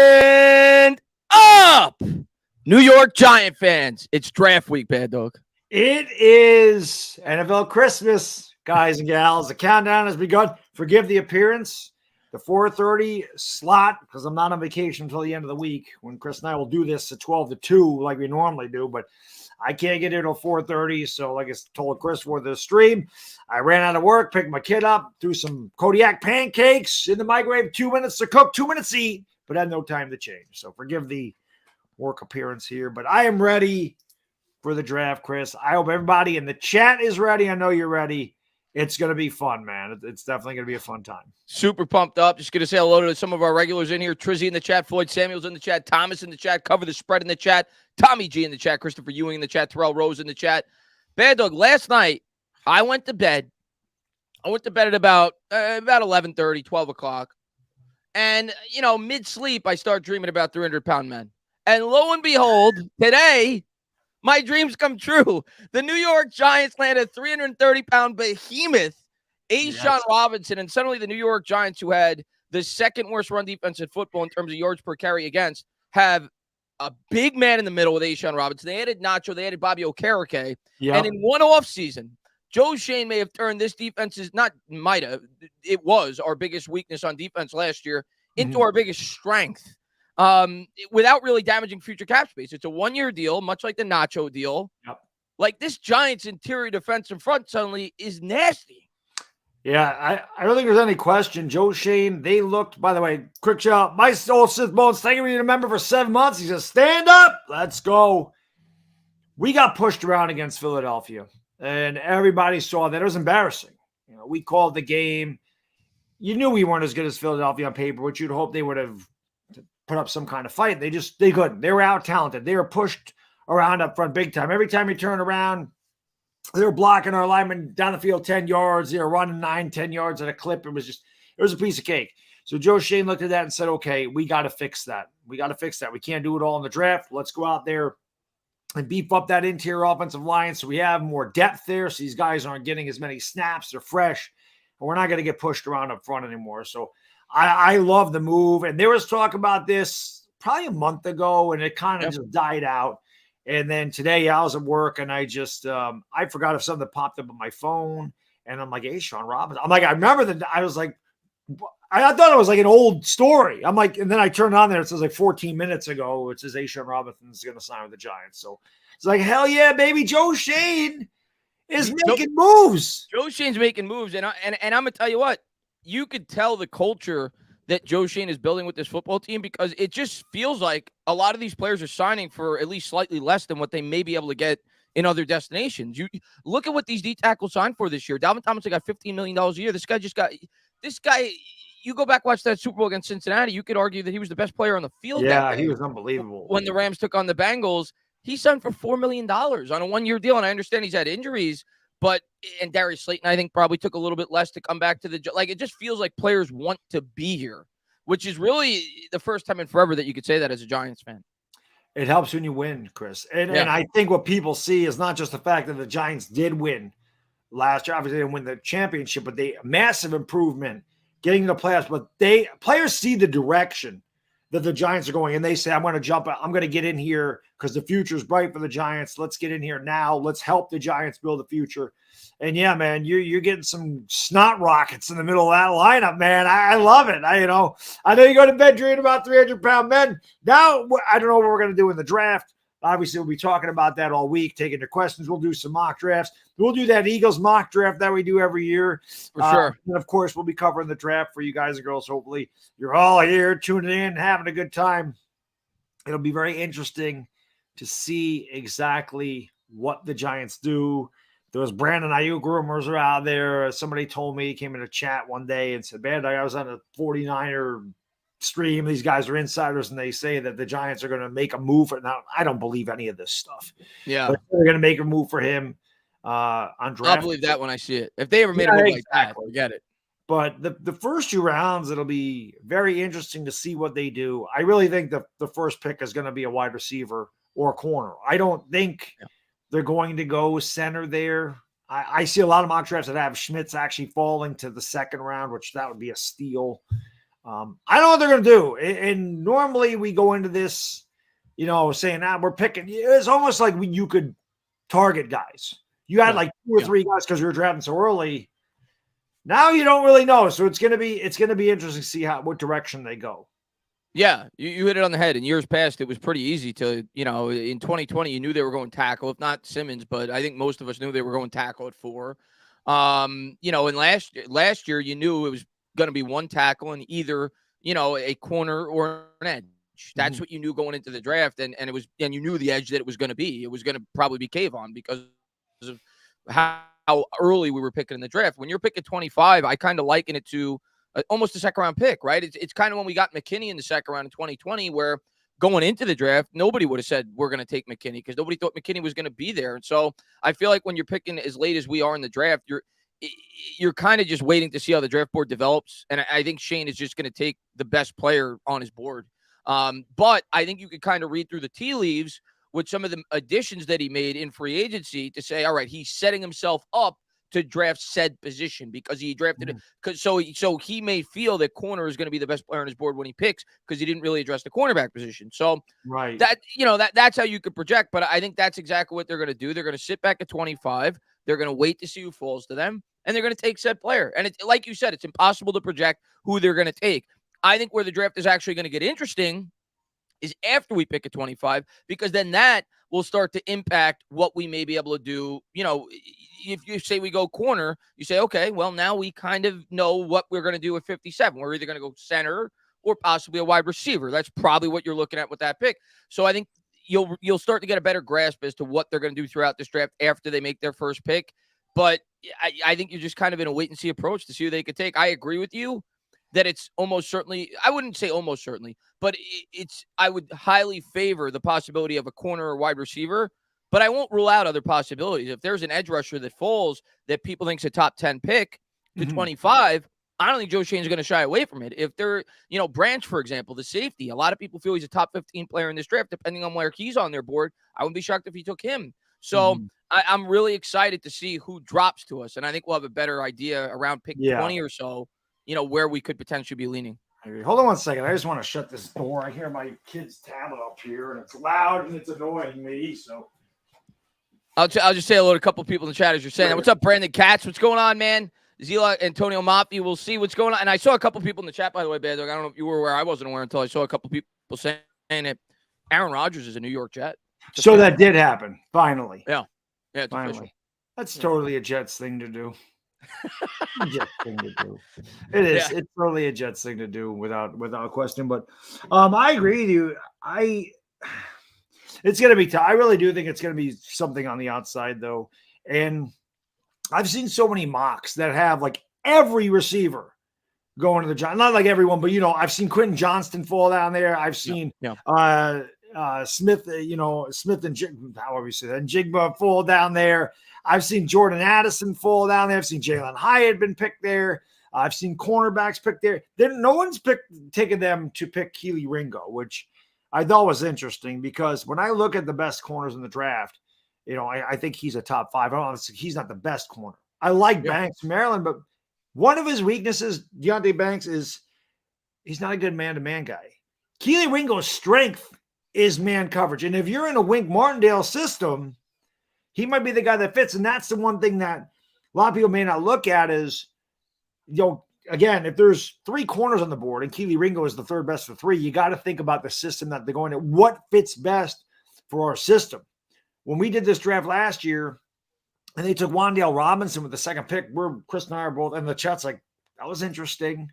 Stand up, New York Giant fans. It's draft week, Baddog. It is NFL Christmas, guys and gals. The countdown has begun. Forgive the appearance. The 4:30 slot, because I'm not on vacation until the end of the week when Chris and I will do this at 12 to 2 like we normally do, but I can't get here till 4:30. So like I told Chris for the stream, I ran out of work, picked my kid up, threw some Kodiak pancakes in the microwave, 2 minutes to cook, 2 minutes to eat, but had no time to change. So forgive the work appearance here, but I am ready for the draft, Chris. I hope everybody in the chat is ready. I know you're ready. It's going to be fun, man. It's definitely going to be a fun time. Super pumped up. Just going to say hello to some of our regulars in here. Trizzy in the chat, Floyd Samuels in the chat, Thomas in the chat, Cover the Spread in the chat, Tommy G in the chat, Christopher Ewing in the chat, Terrell Rose in the chat. Baddog, last night, I went to bed. I went to bed at about 11:30, 12 o'clock. And, mid-sleep, I start dreaming about 300-pound men. And lo and behold, today, my dreams come true. The New York Giants land a 330-pound behemoth, Ashawn Robinson, and suddenly the New York Giants, who had the second worst run defense in football in terms of yards per carry against, have a big man in the middle with Ashawn Robinson. They added Nacho. They added Bobby Okereke. Yep. And in one offseason, Joe Schoen may have turned this defense's, it was our biggest weakness on defense last year into our biggest strength. Without really damaging future cap space. It's a one-year deal, much like the Nacho deal. Yep. Like this Giants interior defense in front suddenly is nasty. Yeah, I don't think there's any question. Joe Schoen, they looked, by the way, quick shout, my old Sith Bones, thank you for being a member for 7 months. He says, stand up, let's go. We got pushed around against Philadelphia, and everybody saw that. It was embarrassing. We called the game. You knew we weren't as good as Philadelphia on paper, which you'd hope they would have put up some kind of fight. They couldn't. They were out-talented. They were pushed around up front big time. Every time you turn around, they were blocking our linemen down the field 10 yards. They were running 9-10 yards at a clip. It was a piece of cake. So Joe Schoen looked at that and said, okay, we got to fix that. We can't do it all in the draft. Let's go out there and beef up that interior offensive line so we have more depth there so these guys aren't getting as many snaps. They're fresh. And we're not going to get pushed around up front anymore. So I love the move. And there was talk about this probably a month ago, and it kind of just died out. And then today I was at work, and I just I forgot if something popped up on my phone. And I'm like, hey, Ashawn Robinson. I'm like, I remember that. I was like, I thought it was like an old story. I'm like, and then I turned on there. It says like 14 minutes ago. It says Ashawn Robinson is going to sign with the Giants. So it's like, hell yeah, baby. Joe Schoen is making moves. Joe Schoen's making moves. And I'm going to tell you what. You could tell the culture that Joe Schoen is building with this football team because it just feels like a lot of these players are signing for at least slightly less than what they may be able to get in other destinations. You look at what these D tackles signed for this year. Dalvin Tomlinson got $15 million a year. This guy, you go back, watch that Super Bowl against Cincinnati, you could argue that he was the best player on the field. Yeah, he was unbelievable. When the Rams took on the Bengals, he signed for $4 million on a one-year deal. And I understand he's had injuries, and Darius Slayton, I think, probably took a little bit less to come back to it just feels like players want to be here, which is really the first time in forever that you could say that as a Giants fan. It helps when you win, Chris. And I think what people see is not just the fact that the Giants did win last year. Obviously, they didn't win the championship, but massive improvement getting to the playoffs. But players see the direction that the Giants are going, and they say, I'm going to get in here because the future is bright for the Giants. Let's get in here now. Let's help the Giants build the future. And yeah, man, you're getting some snot rockets in the middle of that lineup, man. I love it. I know you go to bed dreaming about 300-pound men. Now, I don't know what we're going to do in the draft. Obviously, we'll be talking about that all week, taking your questions. We'll do some mock drafts. We'll do that Eagles mock draft that we do every year. For sure. And, of course, we'll be covering the draft for you guys and girls. Hopefully, you're all here, tuning in, having a good time. It'll be very interesting to see exactly what the Giants do. There was Brandon Ayuk rumors are out there. Somebody told me, he came in a chat one day and said, man, I was on a 49er stream. These guys are insiders, and they say that the Giants are going to make a move. Now, I don't believe any of this stuff. Yeah. But they're going to make a move for him on draft. I'll believe that when I see it. If they ever made a move like that, forget it. But the first 2 rounds, it'll be very interesting to see what they do. I really think the first pick is going to be a wide receiver or a corner. I don't think they're going to go center there. I see a lot of mock drafts that have Schmitz actually falling to the second round, which that would be a steal. I don't know what they're going to do. And normally we go into this, saying that we're picking. It's almost like you could target guys. You had like 2 or 3 guys because you were drafting so early. Now you don't really know. So it's going to be interesting to see what direction they go. Yeah, you hit it on the head. In years past, it was pretty easy to, in 2020, you knew they were going tackle, if not Simmons, but I think most of us knew they were going tackle at 4. And last year, you knew it was going to be one tackle and either, a corner or an edge. That's what you knew going into the draft. And you knew the edge that it was going to be. It was going to probably be Kayvon because of how early we were picking in the draft. When you're picking 25, I kind of liken it to almost a second round pick, right? It's kind of when we got McKinney in the second round in 2020, where going into the draft, nobody would have said we're going to take McKinney because nobody thought McKinney was going to be there. And so I feel like when you're picking as late as we are in the draft, you're kind of just waiting to see how the draft board develops. And I think Shane is just going to take the best player on his board. But I think you could kind of read through the tea leaves with some of the additions that he made in free agency to say, all right, he's setting himself up to draft said position because he drafted it. Because so he may feel that corner is going to be the best player on his board when he picks because he didn't really address the cornerback position. So right, that's how you could project. But I think that's exactly what they're going to do. They're going to sit back at 25. They're going to wait to see who falls to them, and they're going to take said player. And like you said, it's impossible to project who they're going to take. I think where the draft is actually going to get interesting is after we pick at 25, because then that will start to impact what we may be able to do. If you say we go corner, you say, okay, well, now we kind of know what we're going to do at 57. We're either going to go center or possibly a wide receiver. That's probably what you're looking at with that pick. So I think you'll start to get a better grasp as to what they're going to do throughout this draft after they make their first pick. But I think you're just kind of in a wait and see approach to see who they could take. I agree with you that it's almost certainly, I wouldn't say almost certainly, but I would highly favor the possibility of a corner or wide receiver, but I won't rule out other possibilities. If there's an edge rusher that falls that people think's a top 10 pick to 25, I don't think Joe Shane's going to shy away from it. If they're, Branch, for example, the safety, a lot of people feel he's a top 15 player in this draft, depending on where he's on their board. I wouldn't be shocked if he took him. So I'm really excited to see who drops to us. And I think we'll have a better idea around pick 20 or so, where we could potentially be leaning. Hold on one second. I just want to shut this door. I hear my kid's tablet up here, and it's loud and it's annoying me. So I'll just say hello to a couple of people in the chat as you're saying that. What's up, Brandon Katz? What's going on, man? Zila Antonio Maffi. We'll see what's going on. And I saw a couple of people in the chat, by the way, Baddog. I don't know if you were aware. I wasn't aware until I saw a couple of people saying that Aaron Rodgers is a New York Jet. So that did happen, finally. Yeah, it's finally. Official. That's totally a Jets thing to do. Jets thing to do. It is. Yeah. It's totally a Jets thing to do without question. But I agree with you. It's going to be tough. I really do think it's going to be something on the outside, though. And I've seen so many mocks that have like every receiver going to the Giants. Not like everyone, but I've seen Quentin Johnston fall down there. I've seen Smith, Smith and however you say that, and Jigba fall down there. I've seen Jordan Addison fall down there. I've seen Jalen Hyatt been picked there. I've seen cornerbacks picked there. Then no one's taken them to pick Keely Ringo, which I thought was interesting because when I look at the best corners in the draft, I think he's a top 5. He's not the best corner. I like Banks, Maryland, but one of his weaknesses, Deontay Banks, is he's not a good man-to-man guy. Keely Ringo's strength is man coverage. And if you're in a Wink Martindale system, he might be the guy that fits. And that's the one thing that a lot of people may not look at is, again, if there's 3 corners on the board and Keely Ringo is the third best of 3, you got to think about the system that they're going to. What fits best for our system? When we did this draft last year and they took Wan'Dale Robinson with the second pick, Chris and I are both in the chat's like, that was interesting.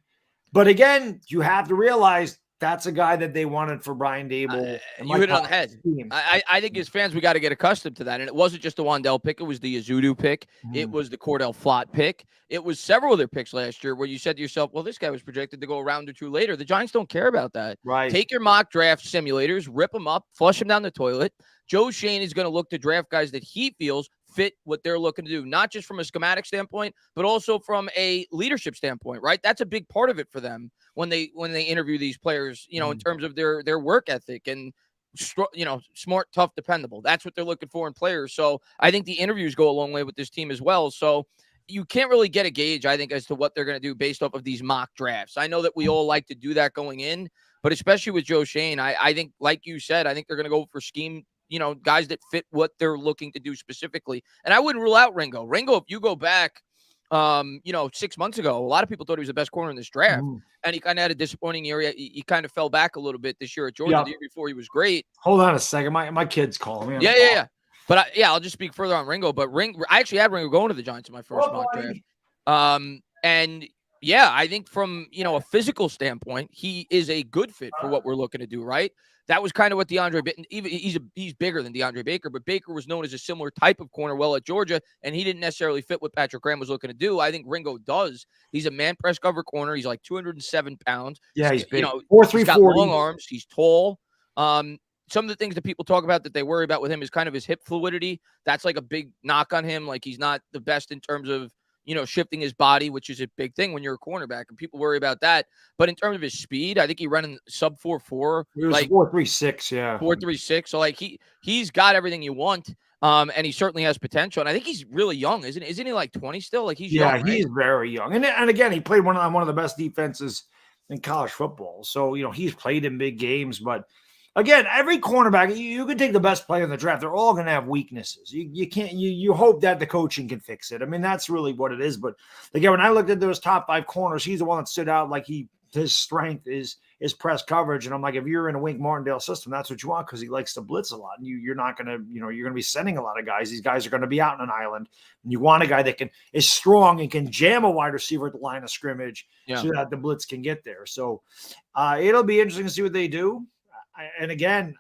But again, you have to realize that's a guy that they wanted for Brian Dable. You hit it on the head. I think as fans, we got to get accustomed to that. And it wasn't just the Wan'Dale pick. It was the Azudu pick. It was the Cordell Flott pick. It was several of their picks last year where you said to yourself, well, this guy was projected to go a round or 2 later. The Giants don't care about that. Right. Take your mock draft simulators, rip them up, flush them down the toilet. Joe Shane is going to look to draft guys that he feels fit what they're looking to do, not just from a schematic standpoint, but also from a leadership standpoint, right? That's a big part of it for them when they interview these players, in terms of their work ethic and, smart, tough, dependable. That's what they're looking for in players. So I think the interviews go a long way with this team as well. So you can't really get a gauge, I think, as to what they're going to do based off of these mock drafts. I know that we all like to do that going in, but especially with Joe Shane, I think, like you said, I think they're going to go for scheme, guys that fit what they're looking to do specifically. And I wouldn't rule out Ringo. Ringo, if you go back, 6 months ago, a lot of people thought he was the best corner in this draft. And he kind of had a disappointing year. He kind of fell back a little bit this year at Georgia. The year before, he was great. Hold on a second. My kid's calling me. Yeah. But I'll just speak further on Ringo. But I actually had Ringo going to the Giants in my first mock draft. And yeah, I think from a physical standpoint, he is a good fit for what we're looking to do. Right. That was kind of what he's bigger than DeAndre Baker, but Baker was known as a similar type of corner at Georgia, and he didn't necessarily fit what Patrick Graham was looking to do. I think Ringo does. He's a man press cover corner. He's like 207 pounds. Yeah, he's big. 4'3", he's got long arms. He's tall. Some of the things that people talk about that they worry about with him is kind of his hip fluidity. That's like a big knock on him. Like he's not the best in terms of shifting his body, which is a big thing when you're a cornerback, and people worry about that. But in terms of his speed, I think he ran in sub 4.4. He was like 4.36, yeah. 4.36. So like he's got everything you want. And he certainly has potential. And I think he's really young, isn't he? Isn't he like 20 still? Like he's young. Yeah, he's very young. And again, he played on one of the best defenses in college football. So, he's played in big games, but again, every cornerback, you can take the best player in the draft. They're all going to have weaknesses. You can't. You hope that the coaching can fix it. I mean, that's really what it is. But again, when I looked at those top 5 corners, he's the one that stood out. Like his strength is press coverage. And I'm like, if you're in a Wink Martindale system, that's what you want because he likes to blitz a lot. And you're not going to, you're going to be sending a lot of guys. These guys are going to be out on an island. And you want a guy that is strong and can jam a wide receiver at the line of scrimmage so that the blitz can get there. So it'll be interesting to see what they do. And again,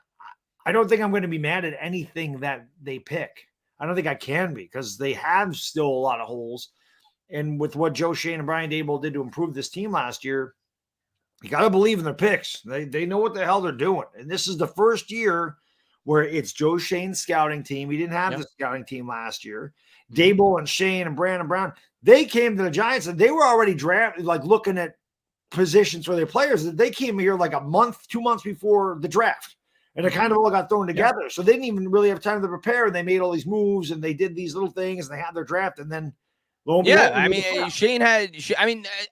I don't think I'm going to be mad at anything that they pick. I don't think I can be because they have still a lot of holes. And with what Joe Shane and Brian Daboll did to improve this team last year, you got to believe in their picks. They know what the hell they're doing. And this is the first year where it's Joe Shane's scouting team. He didn't have the scouting team last year. Daboll and Shane and Brandon Brown, they came to the Giants and they were already drafted, like looking at positions for their players. They came here like a month, 2 months before the draft, and it kind of all got thrown together. So they didn't even really have time to prepare. And they made all these moves and they did these little things and they had their draft. And then,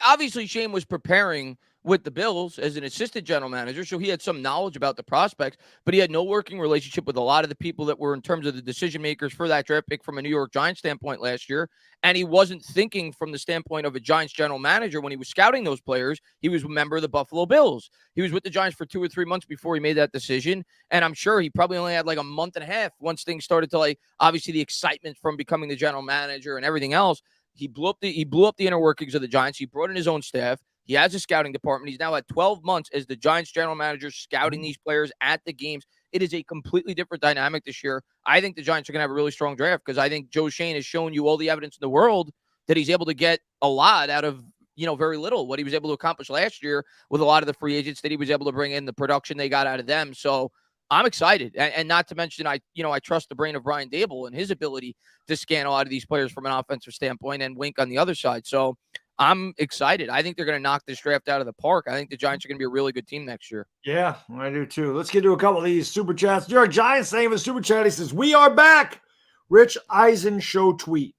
obviously Shane was preparing with the Bills as an assistant general manager, so he had some knowledge about the prospects, but he had no working relationship with a lot of the people that were in terms of the decision makers for that draft pick from a New York Giants standpoint last year. And he wasn't thinking from the standpoint of a Giants general manager when he was scouting those players. He was a member of the Buffalo Bills. He was with the Giants for 2 or 3 months before he made that decision. And I'm sure he probably only had like a month and a half once things started to obviously the excitement from becoming the general manager and everything else. He blew up the inner workings of the Giants. He brought in his own staff. He has a scouting department. He's now had 12 months as the Giants general manager scouting these players at the games. It is a completely different dynamic this year. I think the Giants are going to have a really strong draft because I think Joe Shane has shown you all the evidence in the world that he's able to get a lot out of, very little. What he was able to accomplish last year with a lot of the free agents that he was able to bring in, the production they got out of them. So I'm excited. And not to mention, I trust the brain of Brian Daboll and his ability to scan a lot of these players from an offensive standpoint and Wink on the other side. So I'm excited. I think they're going to knock this draft out of the park. I think the Giants are going to be a really good team next year. Yeah, I do too. Let's get to a couple of these super chats. New York Giants saying in the super chat, he says, "We are back." Rich Eisen show tweet.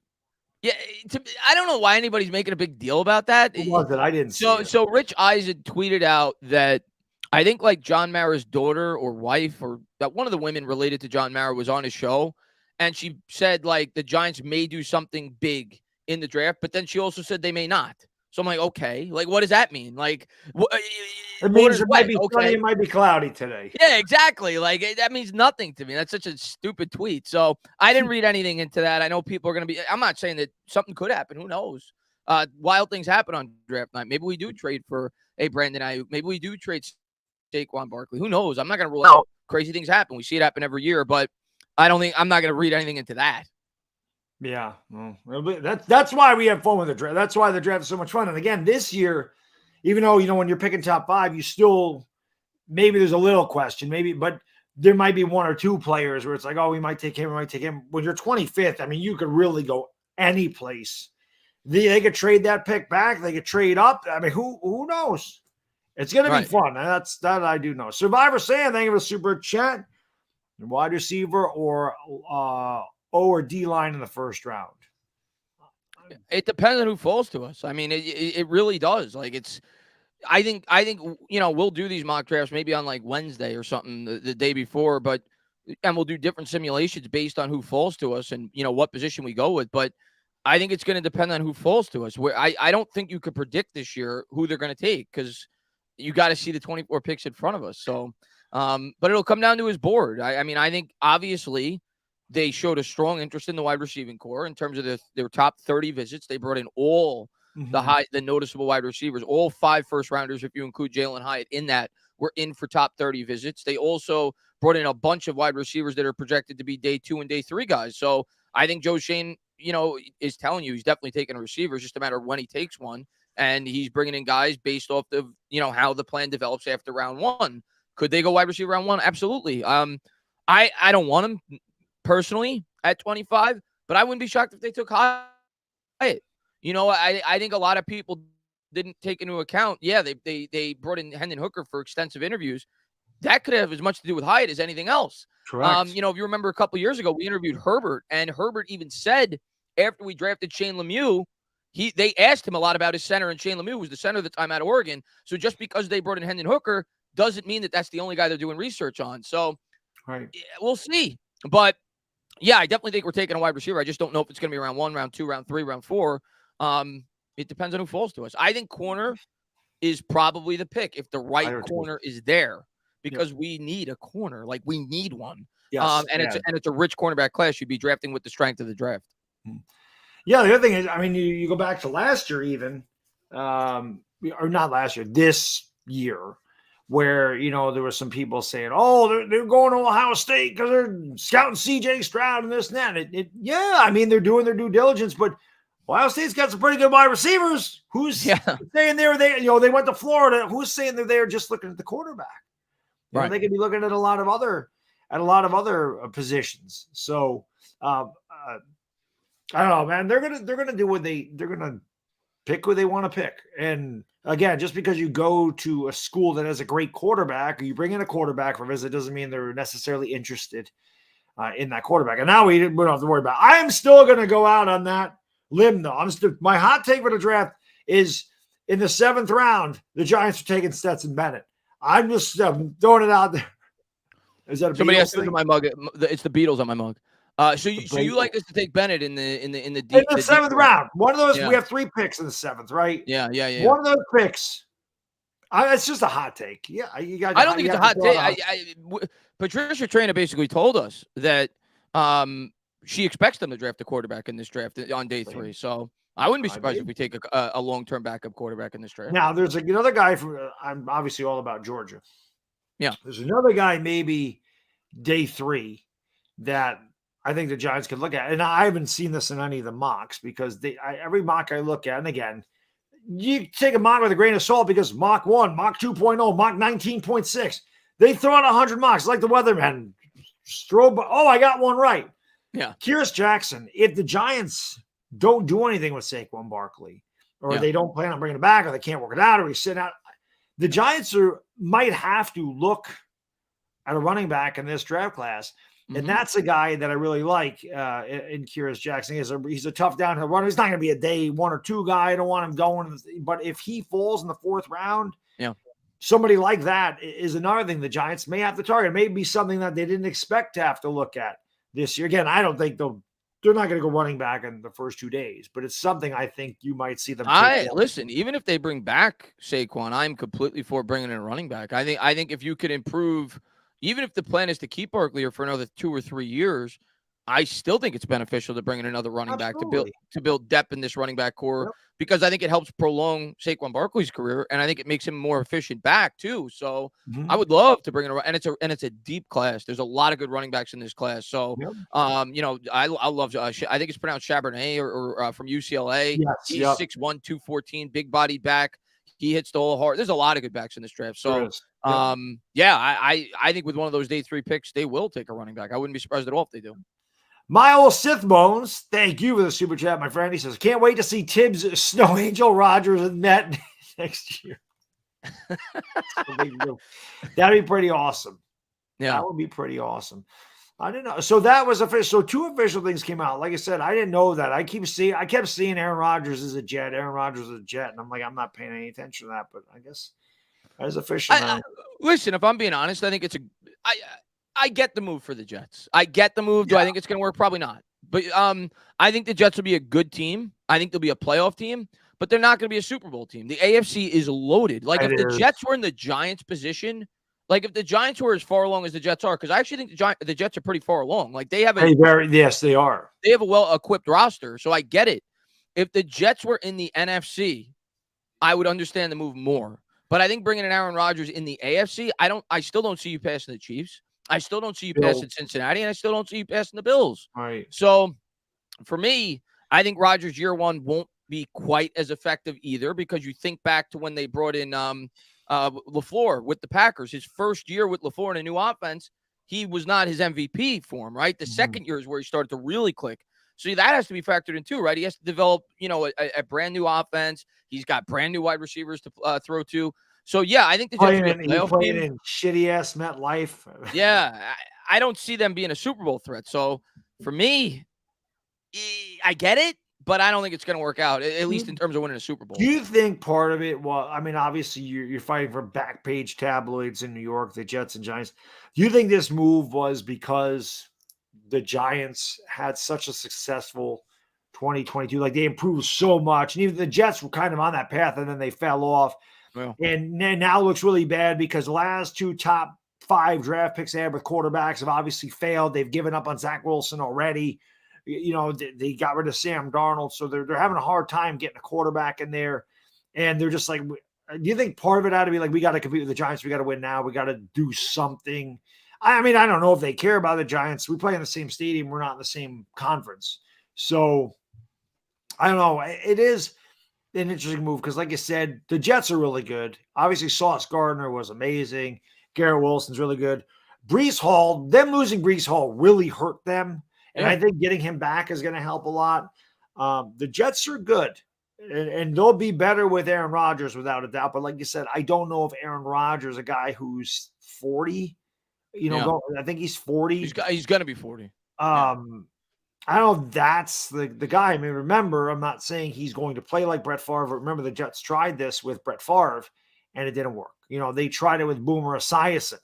Yeah, I don't know why anybody's making a big deal about that. What was it? I didn't see it. So Rich Eisen tweeted out that I think like John Mara's daughter or wife or that one of the women related to John Mara was on his show. And she said like the Giants may do something big in the draft, but then she also said they may not. So I'm like, okay, like what does that mean? Like, it means it might be sunny, it might be cloudy today. Yeah, exactly. Like that means nothing to me. That's such a stupid tweet. So I didn't read anything into that. I know people are going to be. I'm not saying that something could happen. Who knows? Wild things happen on draft night. Maybe we do trade for a Brandon Ayuk. Maybe we do trade Saquon Barkley. Who knows? I'm not going to rule out crazy things happen. We see it happen every year, but I'm not going to read anything into that. Yeah, well, that's why we have fun with the draft. That's why the draft is so much fun. And again, this year, even though, when you're picking top 5, you still, maybe there's a little question, but there might be 1 or 2 players where it's like, oh, we might take him, we might take him. When you're 25th, I mean, you could really go any place. They could trade that pick back. They could trade up. I mean, who knows? It's going to be fun. That I do know. Survivor Sam, thank you for the super chat. Wide receiver or O or D line in the first round. It depends on who falls to us. I mean, it really does. Like I think we'll do these mock drafts maybe on like Wednesday or something the day before, and we'll do different simulations based on who falls to us and what position we go with. But I think it's going to depend on who falls to us. Where I don't think you could predict this year who they're going to take because you got to see the 24 picks in front of us. So, but it'll come down to his board. I mean, I think obviously they showed a strong interest in the wide receiving core in terms of their top 30 visits. They brought in all the noticeable wide receivers, all 5 first rounders, if you include Jalen Hyatt in that, were in for top 30 visits. They also brought in a bunch of wide receivers that are projected to be day 2 and day 3 guys. So I think Joe Schoen, is telling you he's definitely taking a receiver. It's just a matter of when he takes one. And he's bringing in guys based off of, how the plan develops after round 1. Could they go wide receiver round 1? Absolutely. I don't want him personally at 25, but I wouldn't be shocked if they took Hyatt. I think a lot of people didn't take into account. Yeah, they brought in Hendon Hooker for extensive interviews. That could have as much to do with Hyatt as anything else. Correct. If you remember a couple years ago, we interviewed Herbert, and Herbert even said after we drafted Shane Lemieux, they asked him a lot about his center, and Shane Lemieux was the center at the time out of Oregon. So just because they brought in Hendon Hooker doesn't mean that that's the only guy they're doing research on. So we'll see. But yeah, I definitely think we're taking a wide receiver. I just don't know if it's going to be round 1, round 2, round 3, round 4. It depends on who falls to us. I think corner is probably the pick if the right corner is there, because we need a corner. Like, we need one. Yes. It's a rich cornerback class. You'd be drafting with the strength of the draft. Yeah, the other thing is, I mean, you go back to last year even, or not last year, this year, where, there were some people saying, oh, they're going to Ohio State because they're scouting C.J. Stroud and this and that. Yeah, I mean, they're doing their due diligence, but Ohio State's got some pretty good wide receivers. Who's saying they went to Florida. Who's saying they're there just looking at the quarterback? Right. They could be looking at a lot of other positions. So I don't know, man. They're gonna do they're gonna pick who they want to pick. And again, just because you go to a school that has a great quarterback, or you bring in a quarterback for a visit, doesn't mean they're necessarily interested in that quarterback. And now we don't have to worry about. I am still gonna go out on that limb, though. My hot take for the draft is in the 7th round, the Giants are taking Stetson Bennett. I'm just throwing it out there. Is that a somebody has to my mug? It's the Beatles on my mug. So you like us to take Bennett in the 7th round? One of those. We have 3 picks in the 7th, right? Yeah. One of those picks. It's just a hot take. Yeah, you guys. I don't think it's a hot take. Patricia Traina basically told us that she expects them to draft a quarterback in this draft on day 3. So I wouldn't be surprised if we take a long-term backup quarterback in this draft. Now, there's another guy from. I'm obviously all about Georgia. Yeah, there's another guy maybe day 3 that I think the Giants could look at, and I haven't seen this in any of the mocks because every mock I look at, and again, you take a mock with a grain of salt because mock 1, mock 2.0, mock 19.6, they throw out 100 mocks like the weatherman. I got one right. Yeah. Kyrus Jackson, if the Giants don't do anything with Saquon Barkley, or they don't plan on bringing him back, or they can't work it out, or he's sitting out, the Giants might have to look at a running back in this draft class. And that's a guy that I really like in Kyrus Jackson. He's a tough downhill runner. He's not going to be a day 1 or 2 guy. I don't want him going. But if he falls in the 4th round, somebody like that is another thing the Giants may have to target. It may be something that they didn't expect to have to look at this year. Again, I don't think they're not going to go running back in the first 2 days, but it's something I think you might see them. Listen, even if they bring back Saquon, I'm completely for bringing in a running back. I think if you could improve. Even if the plan is to keep Barkley for another 2 or 3 years, I still think it's beneficial to bring in another running back to build depth in this running back core because I think it helps prolong Saquon Barkley's career, and I think it makes him more efficient back too. So I would love to bring in and it's a deep class. There's a lot of good running backs in this class. So I love. I think it's pronounced Charbonnet or from UCLA. Yes, he's 6'1", 214, big bodied back. He hits the whole hard. There's a lot of good backs in this draft. So. I think with one of those day 3 picks, they will take a running back. I wouldn't be surprised at all if they do. My old Sith Bones, thank you for the super chat, my friend. He says, can't wait to see Tibbs, Snow Angel, Rodgers, and Met next year. That'd be pretty awesome. Yeah. That would be pretty awesome. I didn't know. So that was official. So two official things came out. Like I said, I didn't know that. I kept seeing Aaron Rodgers is a Jet. Aaron Rodgers is a Jet. And I'm like, I'm not paying any attention to that, but I guess that is official now. Listen, if I'm being honest, I think I get the move for the Jets. I get the move. Do I think it's going to work? Probably not. But I think the Jets will be a good team. I think they'll be a playoff team, but they're not going to be a Super Bowl team. The AFC is loaded. Like, if the Jets were in the Giants' position, like if the Giants were as far along as the Jets are, because I actually think the Jets are pretty far along. Like, they have yes, they are. They have a well-equipped roster, so I get it. If the Jets were in the NFC, I would understand the move more. But I think bringing in Aaron Rodgers in the AFC, I still don't see you passing the Chiefs. I still don't see you passing Cincinnati, and I still don't see you passing the Bills. Right. So, for me, I think Rodgers year one won't be quite as effective either, because you think back to when they brought in LaFleur with the Packers. His first year with LaFleur in a new offense, he was not his MVP form, right? The second year is where he started to really click. So that has to be factored in too, right? He has to develop, a brand new offense. He's got brand new wide receivers to throw to. So, yeah, I think the Jets will be a playoff team. In shitty-ass MetLife. Yeah, I don't see them being a Super Bowl threat. So, for me, I get it, but I don't think it's going to work out, at least in terms of winning a Super Bowl. Do you think part of it, well, I mean, obviously you're fighting for back page tabloids in New York, the Jets and Giants. Do you think this move was because the Giants had such a successful 2022? Like, they improved so much, and even the Jets were kind of on that path, and then they fell off. Well, and now looks really bad because the last two top 5 draft picks they had with quarterbacks have obviously failed. They've given up on Zach Wilson already. They got rid of Sam Darnold, so they're having a hard time getting a quarterback in there. And they're just like, do you think part of it had to be like, we got to compete with the Giants, we got to win now, we got to do something? I mean, I don't know if they care about the Giants. We play in the same stadium, we're not in the same conference. So I don't know. It is an interesting move because, like I said, the Jets are really good. Obviously, Sauce Gardner was amazing. Garrett Wilson's really good. Breece Hall, them losing Breece Hall really hurt them. And I think getting him back is going to help a lot. The Jets are good, and they'll be better with Aaron Rodgers without a doubt. But like you said, I don't know if Aaron Rodgers, a guy who's 40, I think he's 40. He's going to be 40. I don't know if that's the guy. I mean, remember, I'm not saying he's going to play like Brett Favre. Remember, the Jets tried this with Brett Favre, and it didn't work. They tried it with Boomer Esiason,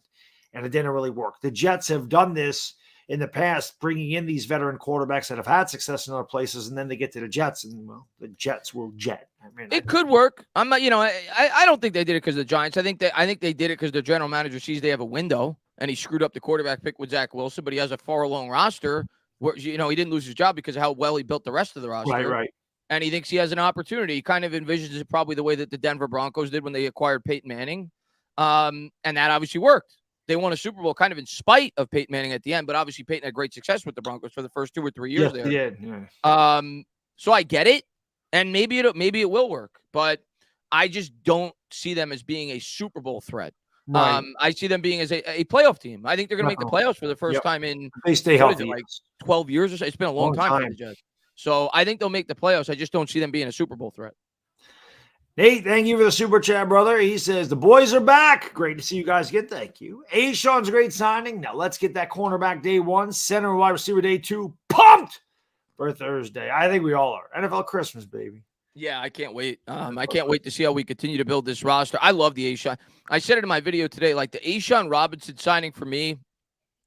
and it didn't really work. The Jets have done this in the past, bringing in these veteran quarterbacks that have had success in other places, and then they get to the Jets, and, well, the Jets will jet. I mean, it could work. I'm not, I don't think they did it because of the Giants. I think they did it because their general manager sees they have a window, and he screwed up the quarterback pick with Zach Wilson, but he has a far along roster. Where, he didn't lose his job because of how well he built the rest of the roster. Right. And he thinks he has an opportunity. He kind of envisions it probably the way that the Denver Broncos did when they acquired Peyton Manning. And that obviously worked. They won a Super Bowl kind of in spite of Peyton Manning at the end, but obviously Peyton had great success with the Broncos for the first 2 or 3 years there. Yeah. So I get it. And maybe it will work, but I just don't see them as being a Super Bowl threat. Right. I see them being as a playoff team. I think they're going to make the playoffs for the first time in they stay healthy. like 12 years or so. It's been a long time for the Jets. So I think they'll make the playoffs. I just don't see them being a Super Bowl threat. Nate, thank you for the super chat, brother. He says, the boys are back. Great to see you guys again. Thank you. Ashawn's a great signing. Now let's get that cornerback day 1, center and wide receiver day 2 pumped for Thursday. I think we all are. NFL Christmas, baby. Yeah, I can't wait. I can't wait to see how we continue to build this roster. I love the Ashawn. I said it in my video today, like the Ashawn Robinson signing for me,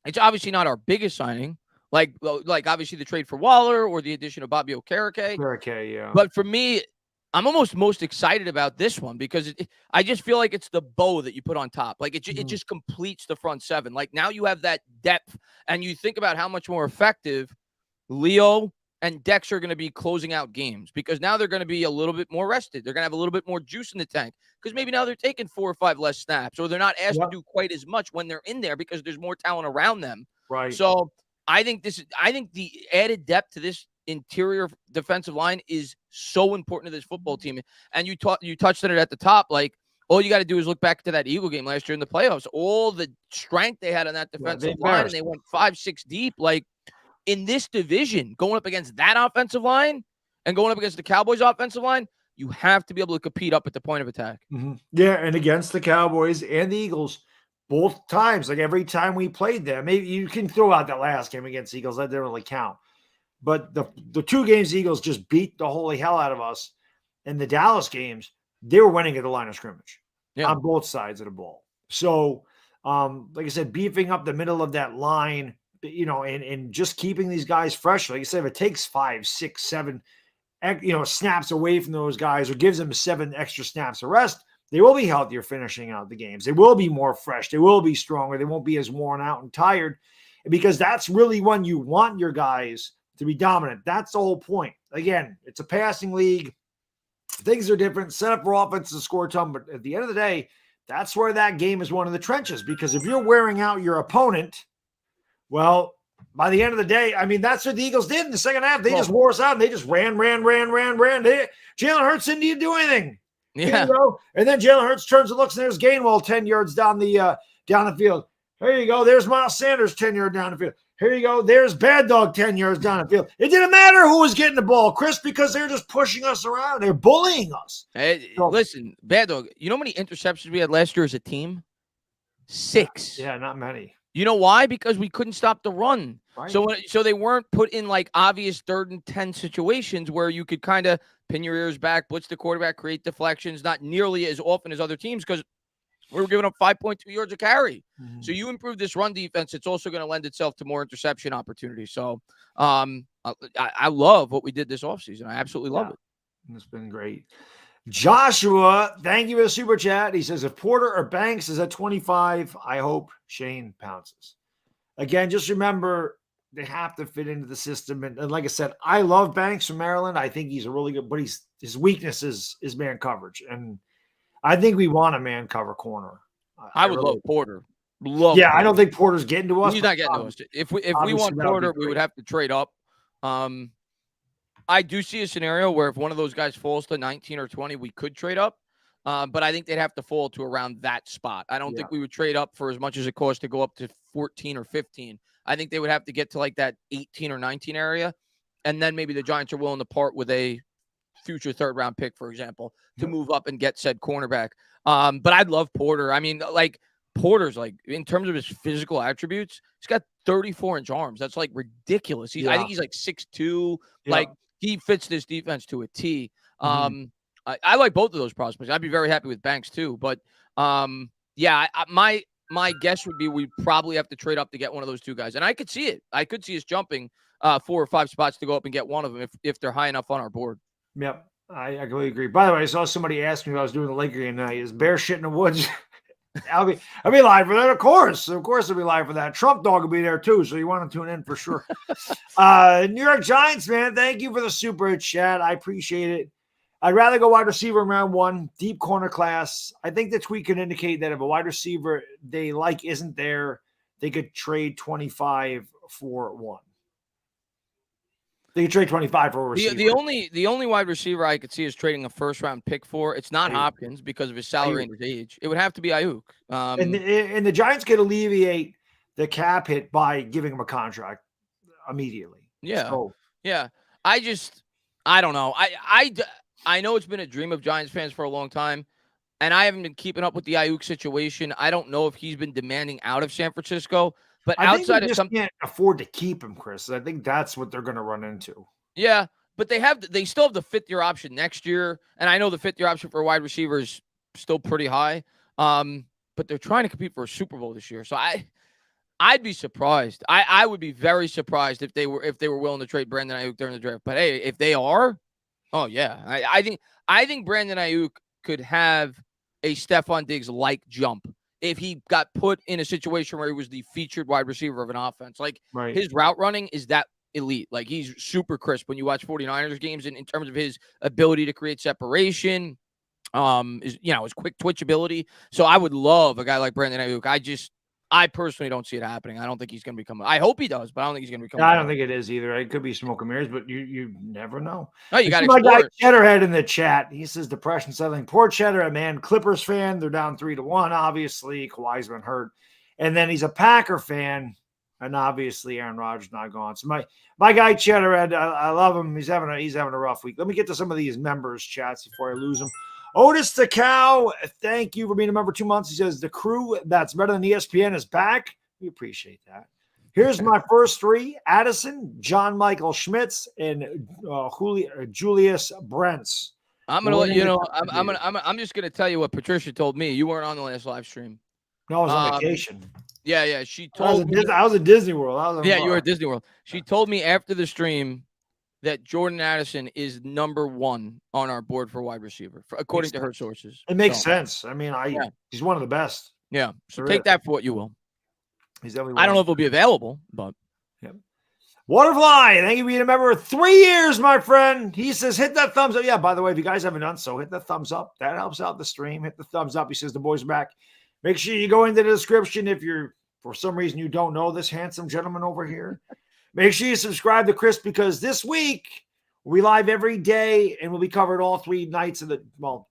it's obviously not our biggest signing. Like obviously the trade for Waller or the addition of Bobby Okereke. Yeah. But for me, I'm almost most excited about this one because I just feel like it's the bow that you put on top. Like it just completes the front seven. Like now you have that depth, and you think about how much more effective Leo and Dex are going to be closing out games because now they're going to be a little bit more rested. They're going to have a little bit more juice in the tank because maybe now they're taking 4 or 5 less snaps, or they're not asked to do quite as much when they're in there because there's more talent around them. Right. So I think the added depth to this interior defensive line is so important to this football team. And you touched on it at the top. Like, all you got to do is look back to that Eagle game last year in the playoffs. All the strength they had on that defensive line, and they went 5-6 deep. Like, in this division, going up against that offensive line and going up against the Cowboys offensive line, you have to be able to compete up at the point of attack. Mm-hmm. Yeah, and against the Cowboys and the Eagles, both times, like every time we played them. Maybe you can throw out that last game against Eagles. That didn't really count. But the 2 games the Eagles just beat the holy hell out of us. In the Dallas games, they were winning at the line of scrimmage on both sides of the ball. So, like I said, beefing up the middle of that line, and just keeping these guys fresh. Like I said, if it takes 5, 6, 7, snaps away from those guys or gives them 7 extra snaps of rest, they will be healthier finishing out the games. They will be more fresh. They will be stronger. They won't be as worn out and tired, because that's really when you want your guys to be dominant. That's the whole point. Again, it's a passing league. Things are different. Set up for offense to score a ton, but at the end of the day, that's where that game is one of the trenches, because if you're wearing out your opponent, well, by the end of the day, I mean, that's what the Eagles did in the second half. They just wore us out, and they just ran. Jalen Hurts didn't need to do anything. Yeah. And then Jalen Hurts turns and looks, and there's Gainwell 10 yards down the field. There you go. There's Miles Sanders 10 yards down the field. Here you go. There's Baddog 10 yards down the field. It didn't matter who was getting the ball, Chris, because they're just pushing us around. They're bullying us. Hey, listen, Baddog, you know how many interceptions we had last year as a team? 6. Yeah, not many. You know why? Because we couldn't stop the run. Right. So they weren't put in like obvious 3rd and 10 situations where you could kind of pin your ears back, blitz the quarterback, create deflections, not nearly as often as other teams, because we were giving up 5.2 yards a carry. Mm-hmm. So you improve this run defense, it's also going to lend itself to more interception opportunities. So I love what we did this offseason. I absolutely love it. It's been great. Joshua, thank you for the super chat. He says, if Porter or Banks is at 25, I hope Shane pounces. Again, just remember, they have to fit into the system. And like I said, I love Banks from Maryland. I think he's a really good, but his weakness is man coverage. And I think we want a man cover corner. I would love Porter. Porter. I don't think Porter's getting to us. He's not getting to us. If we want Porter, we would have to trade up. I do see a scenario where if one of those guys falls to 19 or 20, we could trade up. But I think they'd have to fall to around that spot. I don't think we would trade up for as much as it costs to go up to 14 or 15. I think they would have to get to like that 18 or 19 area. And then maybe the Giants are willing to part with a future 3rd round pick, for example, to move up and get said cornerback. But I'd love Porter. I mean, like Porter's like, in terms of his physical attributes, he's got 34-inch arms. That's like ridiculous. I think he's like 6'2". Yeah. Like he fits this defense to a T. I like both of those prospects. I'd be very happy with Banks too. But my guess would be we'd probably have to trade up to get one of those 2 guys. And I could see it. I could see us jumping 4 or 5 spots to go up and get one of them if they're high enough on our board. Yep. I completely agree. By the way, I saw somebody ask me if I was doing the Laker game tonight. Is bear shit in the woods? I'll be live for that, of course. Of course I'll be live for that. Trump Dog will be there too, so you want to tune in for sure. New York Giants, man, thank you for the super chat. I appreciate it. I'd rather go wide receiver in round 1, deep corner class. I think the tweet can indicate that if a wide receiver they like isn't there, they could trade 25 for 1. They could trade 25 for a receiver. The only wide receiver I could see is trading a 1st round pick for. It's not Hopkins because of his salary and his age. It would have to be Ayuk. And the Giants could alleviate the cap hit by giving him a contract immediately. Yeah. So. Yeah. I don't know. I know it's been a dream of Giants fans for a long time, and I haven't been keeping up with the Ayuk situation. I don't know if he's been demanding out of San Francisco. But outside of something, can't afford to keep him, Chris. I think that's what they're going to run into. Yeah, but they still have the 5th-year option next year, and I know the 5th-year option for a wide receiver is still pretty high. But they're trying to compete for a Super Bowl this year, so I'd be surprised. I would be very surprised if they were willing to trade Brandon Ayuk during the draft. But hey, if they are, oh yeah, I think Brandon Ayuk could have a Stephon Diggs like jump if he got put in a situation where he was the featured wide receiver of an offense. Like his route running is that elite. Like he's super crisp when you watch 49ers games in terms of his ability to create separation, his quick twitch ability. So I would love a guy like Brandon Ayuk. I personally don't see it happening. I don't think he's going to become. I hope he does, but I don't think he's going to become. I don't think it is either. It could be smoke and mirrors, but you never know. No, you got my guy Cheddarhead in the chat. He says depression settling. Poor Cheddar, man. Clippers fan. They're down 3-1. Obviously, Kawhi's been hurt, and then he's a Packer fan, and obviously Aaron Rodgers not gone. So my guy Cheddarhead, I love him. He's having a rough week. Let me get to some of these members chats before I lose them. Otis the Cow, thank you for being a member 2 months. He says, the crew that's better than ESPN is back. We appreciate that. Here's my first three: Addison, John Michael Schmitz, and Julius Brents. I'm gonna let you know. I'm just gonna tell you what Patricia told me. You weren't on the last live stream. No, I was on vacation. Yeah. She told me I was at Disney World. You were at Disney World. She told me after the stream that Jordan Addison is number 1 on our board for wide receiver, according to her sources. It makes sense. I mean, he's one of the best. Yeah. So take that for what you will. He's definitely. I don't know if he'll be available, but. Yep. Waterfly, thank you for being a member 3 years, my friend. He says, hit that thumbs up. Yeah, by the way, if you guys haven't done so, hit the thumbs up. That helps out the stream. Hit the thumbs up. He says the boys are back. Make sure you go into the description if you're, for some reason, you don't know this handsome gentleman over here. Make sure you subscribe to Chris, because this week we live every day and we'll be covered all 3 nights of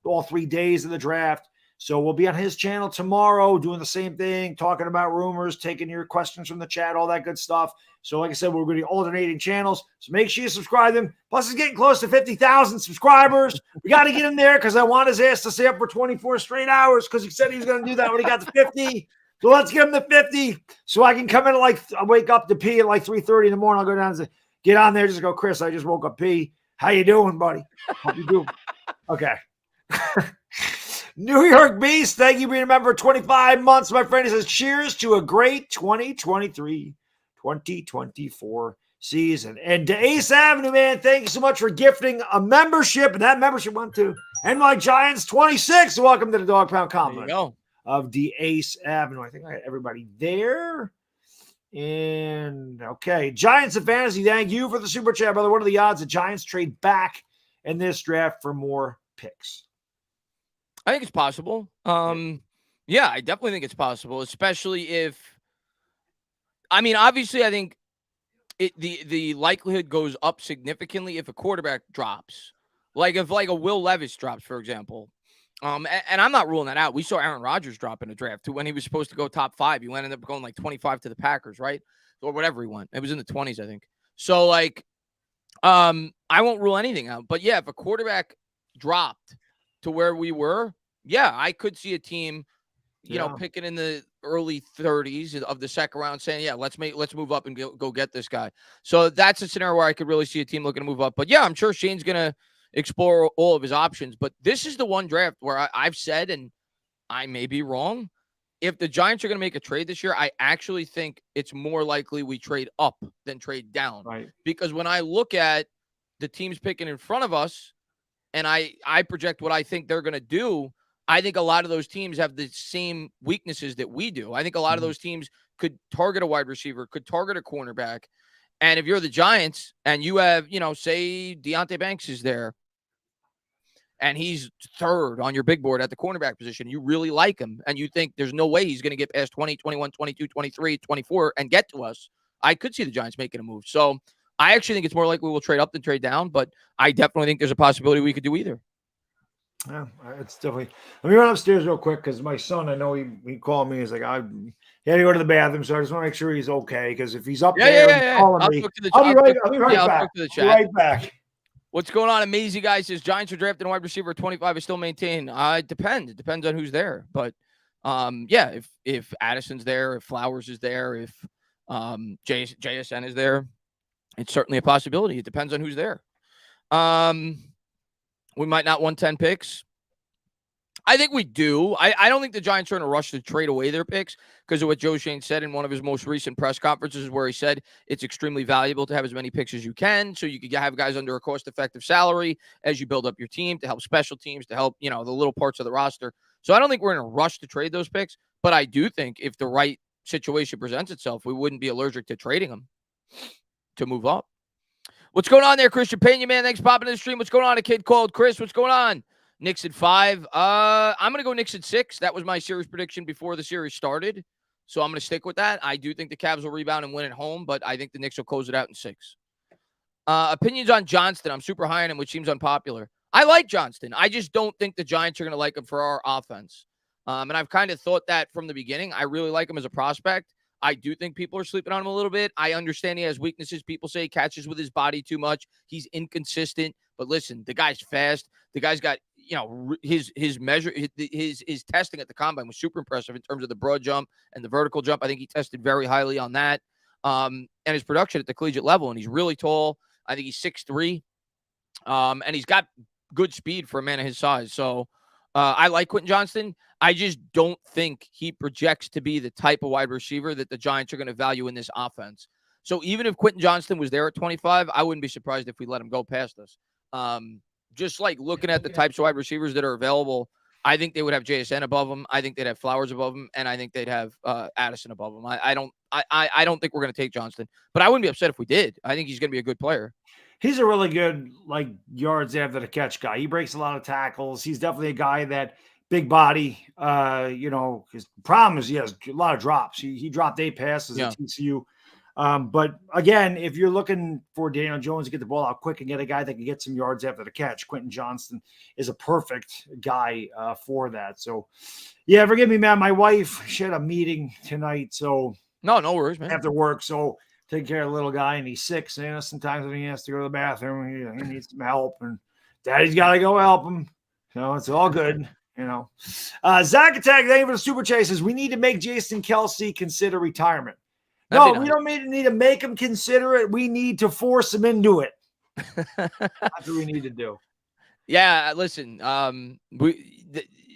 all 3 days of the draft. So we'll be on his channel tomorrow doing the same thing, talking about rumors, taking your questions from the chat, all that good stuff. So like I said, we're going to be alternating channels. So make sure you subscribe them. Plus, it's getting close to 50,000 subscribers. We got to get him there because I want his ass to stay up for 24 straight hours because he said he was going to do that when he got to 50. So let's get him to 50 so I can come in I wake up to pee at 3:30 in the morning. I'll go down and get on there. Just go, Chris, I just woke up pee. How you doing, buddy? Hope you do. Okay. New York Beast, thank you for being a member 25 months, my friend. He says, cheers to a great 2023-2024 season. And to Ace Avenue, man, thank you so much for gifting a membership. And that membership went to NY Giants 26. Welcome to the Dog Pound Complex of the Ace Avenue. I think I got everybody there. And okay, Giants and Fantasy, thank you for the super chat, brother. What are the odds the Giants trade back in this draft for more picks? I think it's possible. Yeah, I definitely think it's possible, especially if, obviously I think the likelihood goes up significantly if a quarterback drops. Like if a Will Levis drops, for example. And I'm not ruling that out. We saw Aaron Rodgers drop in the draft too when he was supposed to go top 5. He ended up going 25 to the Packers, right? Or whatever he went. It was in the 20s, I think. So I won't rule anything out. But yeah, if a quarterback dropped to where we were, yeah, I could see a team, picking in the early 30s of the second round saying, yeah, let's move up and go get this guy. So that's a scenario where I could really see a team looking to move up. But yeah, I'm sure Shane's going to explore all of his options. But this is the one draft where I've said, and I may be wrong, if the Giants are going to make a trade this year, I actually think it's more likely we trade up than trade down. Right. Because when I look at the teams picking in front of us, and I project what I think they're going to do, I think a lot of those teams have the same weaknesses that we do. I think a lot of those teams could target a wide receiver, could target a cornerback. And if you're the Giants and you have, say Deonte Banks is there and he's third on your big board at the cornerback position, you really like him and you think there's no way he's going to get past 20, 21, 22, 23, 24 and get to us, I could see the Giants making a move. So I actually think it's more likely we'll trade up than trade down, but I definitely think there's a possibility we could do either. Yeah, it's definitely. Let me run upstairs real quick because my son, I know he called me. He's like, he had to go to the bathroom, so I just want to make sure he's okay. Because if he's up there, calling me, I'll be right back. What's going on? Amazing guy says Giants are drafting a wide receiver 25 is still maintained. It depends. It depends on who's there. But yeah, if Addison's there, if Flowers is there, if JSN is there, it's certainly a possibility. It depends on who's there. We might not want 10 picks. I think we do. I don't think the Giants are in a rush to trade away their picks because of what Joe Shane said in one of his most recent press conferences where he said it's extremely valuable to have as many picks as you can so you can have guys under a cost-effective salary as you build up your team to help special teams, to help, the little parts of the roster. So I don't think we're in a rush to trade those picks, but I do think if the right situation presents itself, we wouldn't be allergic to trading them to move up. What's going on there, Christian Pena, man? Thanks for popping in the stream. What's going on? A kid called Chris. What's going on? Knicks at 5. I'm going to go Knicks at 6. That was my series prediction before the series started. So I'm going to stick with that. I do think the Cavs will rebound and win at home, but I think the Knicks will close it out in 6. Opinions on Johnston. I'm super high on him, which seems unpopular. I like Johnston. I just don't think the Giants are going to like him for our offense. And I've kind of thought that from the beginning. I really like him as a prospect. I do think people are sleeping on him a little bit. I understand he has weaknesses. People say he catches with his body too much. He's inconsistent. But listen, the guy's fast. The guy's got, his measure, his testing at the combine was super impressive in terms of the broad jump and the vertical jump. I think he tested very highly on that. And his production at the collegiate level, and he's really tall. I think he's 6'3", and he's got good speed for a man of his size. So I like Quentin Johnston. I just don't think he projects to be the type of wide receiver that the Giants are going to value in this offense. So even if Quentin Johnston was there at 25, I wouldn't be surprised if we let him go past us. Just like looking at the types of wide receivers that are available, I think they would have JSN above him. I think they'd have Flowers above him, and I think they'd have Addison above him. I don't think we're going to take Johnston, but I wouldn't be upset if we did. I think he's going to be a good player. He's a really good yards after the catch guy. He breaks a lot of tackles. He's definitely a guy that big body. His problem is he has a lot of drops. He dropped 8 passes at TCU. But again, if you're looking for Daniel Jones to get the ball out quick and get a guy that can get some yards after the catch, Quentin Johnston is a perfect guy for that. So, yeah, forgive me, man. My wife, she had a meeting tonight, so no worries, man. After work, so taking care of the little guy, and he's 6. And sometimes when he has to go to the bathroom, he needs some help, and Daddy's got to go help him. It's all good. Zach Attack, thank you for the super chases. We need to make Jason Kelsey consider retirement. No, we don't need to make him consider it. We need to force him into it. That's what we need to do. Yeah, listen,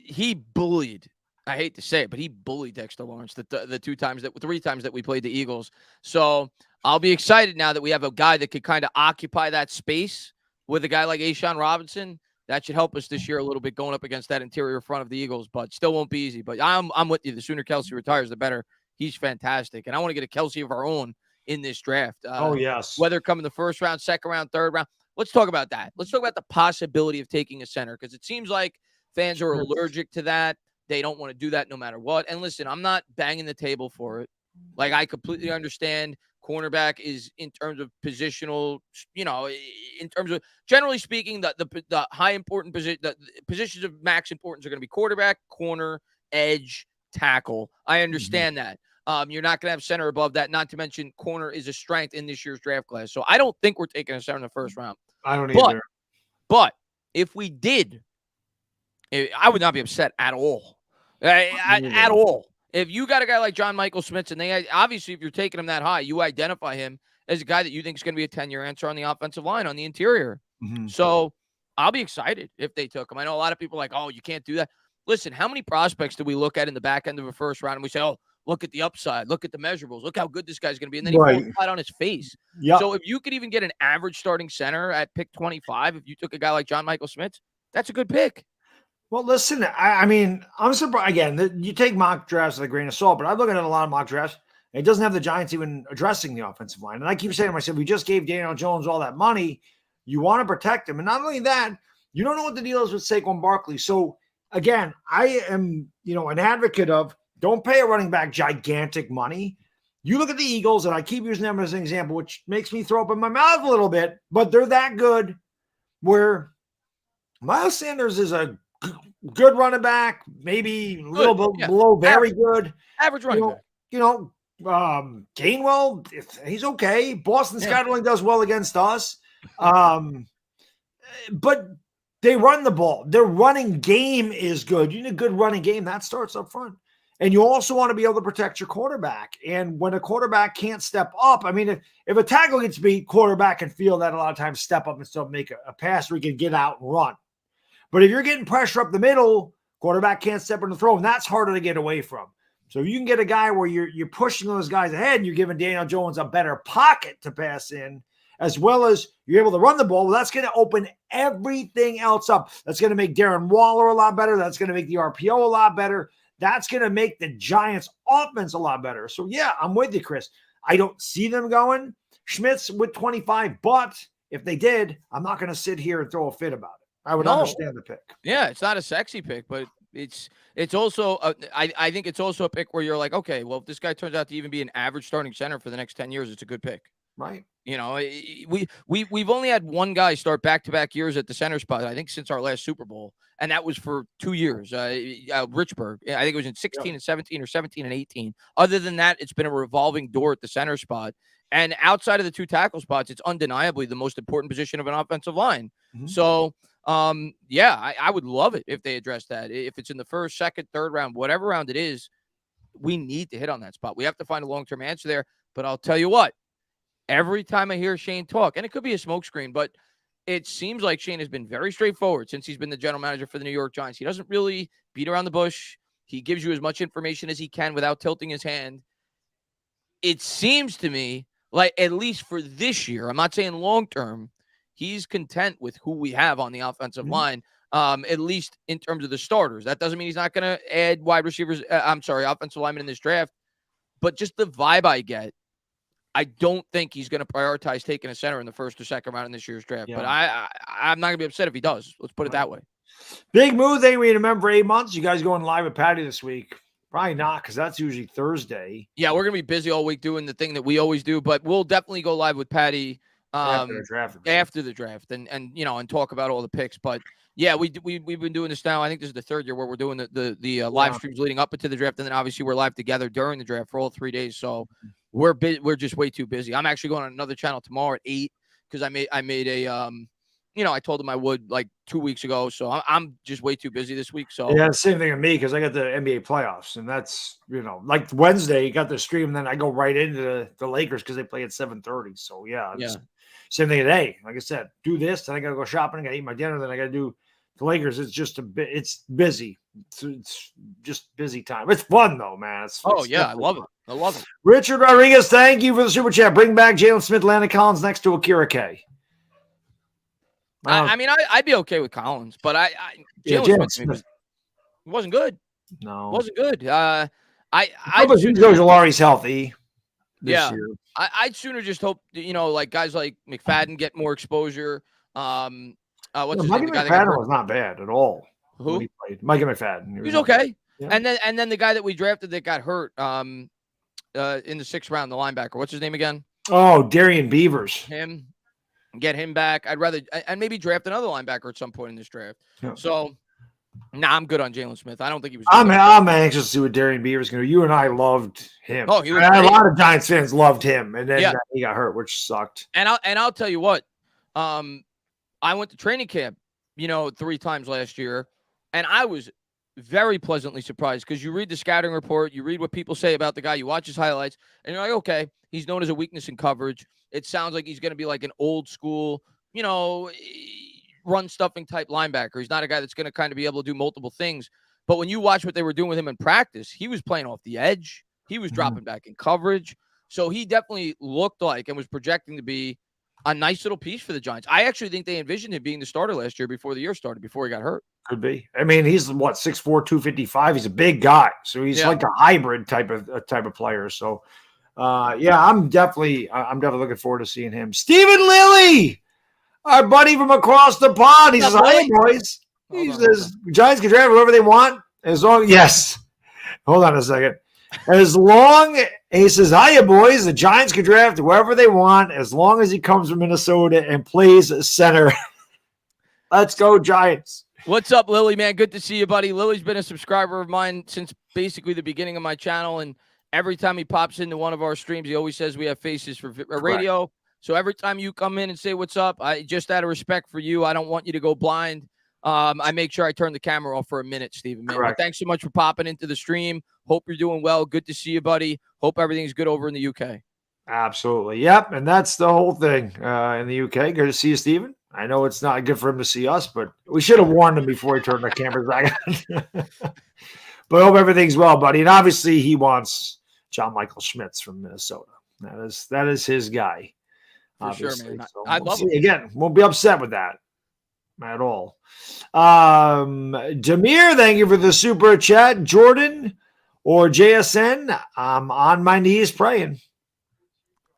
he bullied. I hate to say it, but he bullied Dexter Lawrence the 3 times that we played the Eagles. So I'll be excited now that we have a guy that could kind of occupy that space with a guy like Ashawn Robinson. That should help us this year a little bit going up against that interior front of the Eagles, but still won't be easy. But I'm with you. The sooner Kelsey retires, the better. He's fantastic. And I want to get a Kelsey of our own in this draft. Yes. Whether it come in the first round, second round, third round. Let's talk about that. Let's talk about the possibility of taking a center, because it seems like fans are allergic to that. They don't want to do that no matter what. And listen, I'm not banging the table for it. Like, I completely understand cornerback is, in terms of positional, in terms of, generally speaking, the high important position, the positions of max importance are going to be quarterback, corner, edge, tackle. I understand that. You're not going to have center above that. Not to mention, corner is a strength in this year's draft class. So I don't think we're taking a center in the first round. I don't either. But if we did, I would not be upset at all. At all. If you got a guy like John Michael Schmitz, and obviously, if you're taking him that high, you identify him as a guy that you think is going to be a 10-year answer on the offensive line, on the interior. So I'll be excited if they took him. I know a lot of people are like, oh, you can't do that. Listen, how many prospects do we look at in the back end of a first round and we say, oh, look at the upside, look at the measurables, look how good this guy's going to be, and then he falls flat on his face. Yep. So if you could even get an average starting center at pick 25, if you took a guy like John Michael Schmitz, that's a good pick. Well, listen, I mean, I'm surprised. Again, you take mock drafts with a grain of salt, but I'm looking at a lot of mock drafts. It doesn't have the Giants even addressing the offensive line. And I keep saying to myself, we just gave Daniel Jones all that money. You want to protect him. And not only that, you don't know what the deal is with Saquon Barkley. So, again, I am, an advocate of don't pay a running back gigantic money. You look at the Eagles, and I keep using them as an example, which makes me throw up in my mouth a little bit, but they're that good where Miles Sanders is a good running back, maybe a little bit below very good. Average running back. Gainwell, he's okay. Boston Scott only does well against us. But they run the ball. Their running game is good. You need a good running game. That starts up front. And you also want to be able to protect your quarterback. And when a quarterback can't step up, I mean, if a tackle gets beat, quarterback can feel that a lot of times step up and still make a pass where he can get out and run. But if you're getting pressure up the middle, quarterback can't step in the throw, and that's harder to get away from. So you can get a guy where you're pushing those guys ahead, and you're giving Daniel Jones a better pocket to pass in, as well as you're able to run the ball. Well, that's going to open everything else up. That's going to make Darren Waller a lot better. That's going to make the RPO a lot better. That's going to make the Giants' offense a lot better. So, yeah, I'm with you, Chris. I don't see them going Schmitz with 25, but if they did, I'm not going to sit here and throw a fit about it. I would understand the pick. Yeah, it's not a sexy pick, but it's also I think it's also a pick where you're like, okay, well, if this guy turns out to even be an average starting center for the next 10 years, it's a good pick. Right. We've only had one guy start back-to-back years at the center spot, I think, since our last Super Bowl, and that was for 2 years. Richburg, I think it was in 16 and 17 or 17 and 18. Other than that, it's been a revolving door at the center spot. And outside of the 2 tackle spots, it's undeniably the most important position of an offensive line. So Yeah, I would love it if they address that. If it's in the first, second, third round, whatever round it is, we need to hit on that spot. We have to find a long-term answer there. But I'll tell you what, every time I hear Shane talk, and it could be a smokescreen, but it seems like Shane has been very straightforward since he's been the general manager for the New York Giants. He doesn't really beat around the bush. He gives you as much information as he can without tilting his hand. It seems to me like, at least for this year, I'm not saying long-term, he's content with who we have on the offensive line, at least in terms of the starters. That doesn't mean he's not going to add wide receivers. Offensive linemen in this draft. But just the vibe I get, I don't think he's going to prioritize taking a center in the first or second round in this year's draft. Yeah. But I'm not going to be upset if he does. Let's put it that way. Big move. They wait to remember 8 months. You guys going live with Patty this week? Probably not, because that's usually Thursday. Yeah, we're going to be busy all week doing the thing that we always do. But we'll definitely go live with Patty after the draft and talk about all the picks. But yeah, we've been doing this now. I think this is the third year where we're doing the live streams leading up into the draft, and then obviously we're live together during the draft for all 3 days. So we're just way too busy. I'm actually going on another channel tomorrow at 8 because I made a I told him I would like 2 weeks ago. So I'm just way too busy this week. So yeah, same thing with me because I got the NBA playoffs, and that's like Wednesday you got the stream, and then I go right into the Lakers because they play at 7:30. So yeah. Same thing today. Like I said, do this, then I got to go shopping. I got to eat my dinner. Then I got to do the Lakers. It's just it's busy. It's just busy time. It's fun though, man. I love it. I love it. Richard Rodriguez, thank you for the super chat. Bring back Jalen Smith, Landon Collins next to Akira K. I'd be okay with Collins, but Jalen Smith wasn't good. No, wasn't good. Ojulari's healthy. This year. I'd sooner just hope like guys like McFadden get more exposure. What's his Mike name? McFadden was not bad at all. Who? He played. Mike McFadden. He's okay. Yeah. And then the guy that we drafted that got hurt in the 6th round, the linebacker. What's his name again? Oh, Darian Beavers. Him. Get him back. I'd rather and maybe draft another linebacker at some point in this draft. Yeah. So I'm good on Jalen Smith. I don't think he was. I'm anxious to see what Darian Beavers can do. You and I loved him. Oh, he was a lot of Giants fans loved him, and then he got hurt, which sucked. And I'll tell you what. I went to training camp, 3 times last year, and I was very pleasantly surprised because you read the scouting report, you read what people say about the guy, you watch his highlights, and you're like, okay, he's known as a weakness in coverage. It sounds like he's going to be like an old school, run stuffing type linebacker. He's not a guy that's going to kind of be able to do multiple things. But when you watch what they were doing with him in practice, he was playing off the edge. He was dropping back in coverage. So he definitely looked like and was projecting to be a nice little piece for the Giants. I actually think they envisioned him being the starter last year before the year started, before he got hurt. Could be. I mean, he's 6'4", 255. He's a big guy. So he's like a hybrid type of player. So I'm definitely looking forward to seeing him. Stephen Lilly, our buddy from across the pond. He says, "Hi, boys." He says, "Giants can draft whoever they want as long." Yes. Hold on a second. He says, "Hiya, boys. The Giants can draft whoever they want as long as he comes from Minnesota and plays center." Let's go, Giants. What's up, Lily, man? Good to see you, buddy. Lily's been a subscriber of mine since basically the beginning of my channel, and every time he pops into one of our streams, he always says we have faces for radio. Correct. So every time you come in and say what's up, just out of respect for you, I don't want you to go blind. I make sure I turn the camera off for a minute, Steven. Man. But thanks so much for popping into the stream. Hope you're doing well. Good to see you, buddy. Hope everything's good over in the UK. Absolutely. Yep. And that's the whole thing in the UK. Good to see you, Steven. I know it's not good for him to see us, but we should have warned him before he turned the cameras back on. But I hope everything's well, buddy. And obviously he wants John Michael Schmitz from Minnesota. That is his guy. For sure, man. So I love it. Again, won't be upset with that at all. Demir, thank you for the super chat. Jordan or JSN, I'm on my knees praying.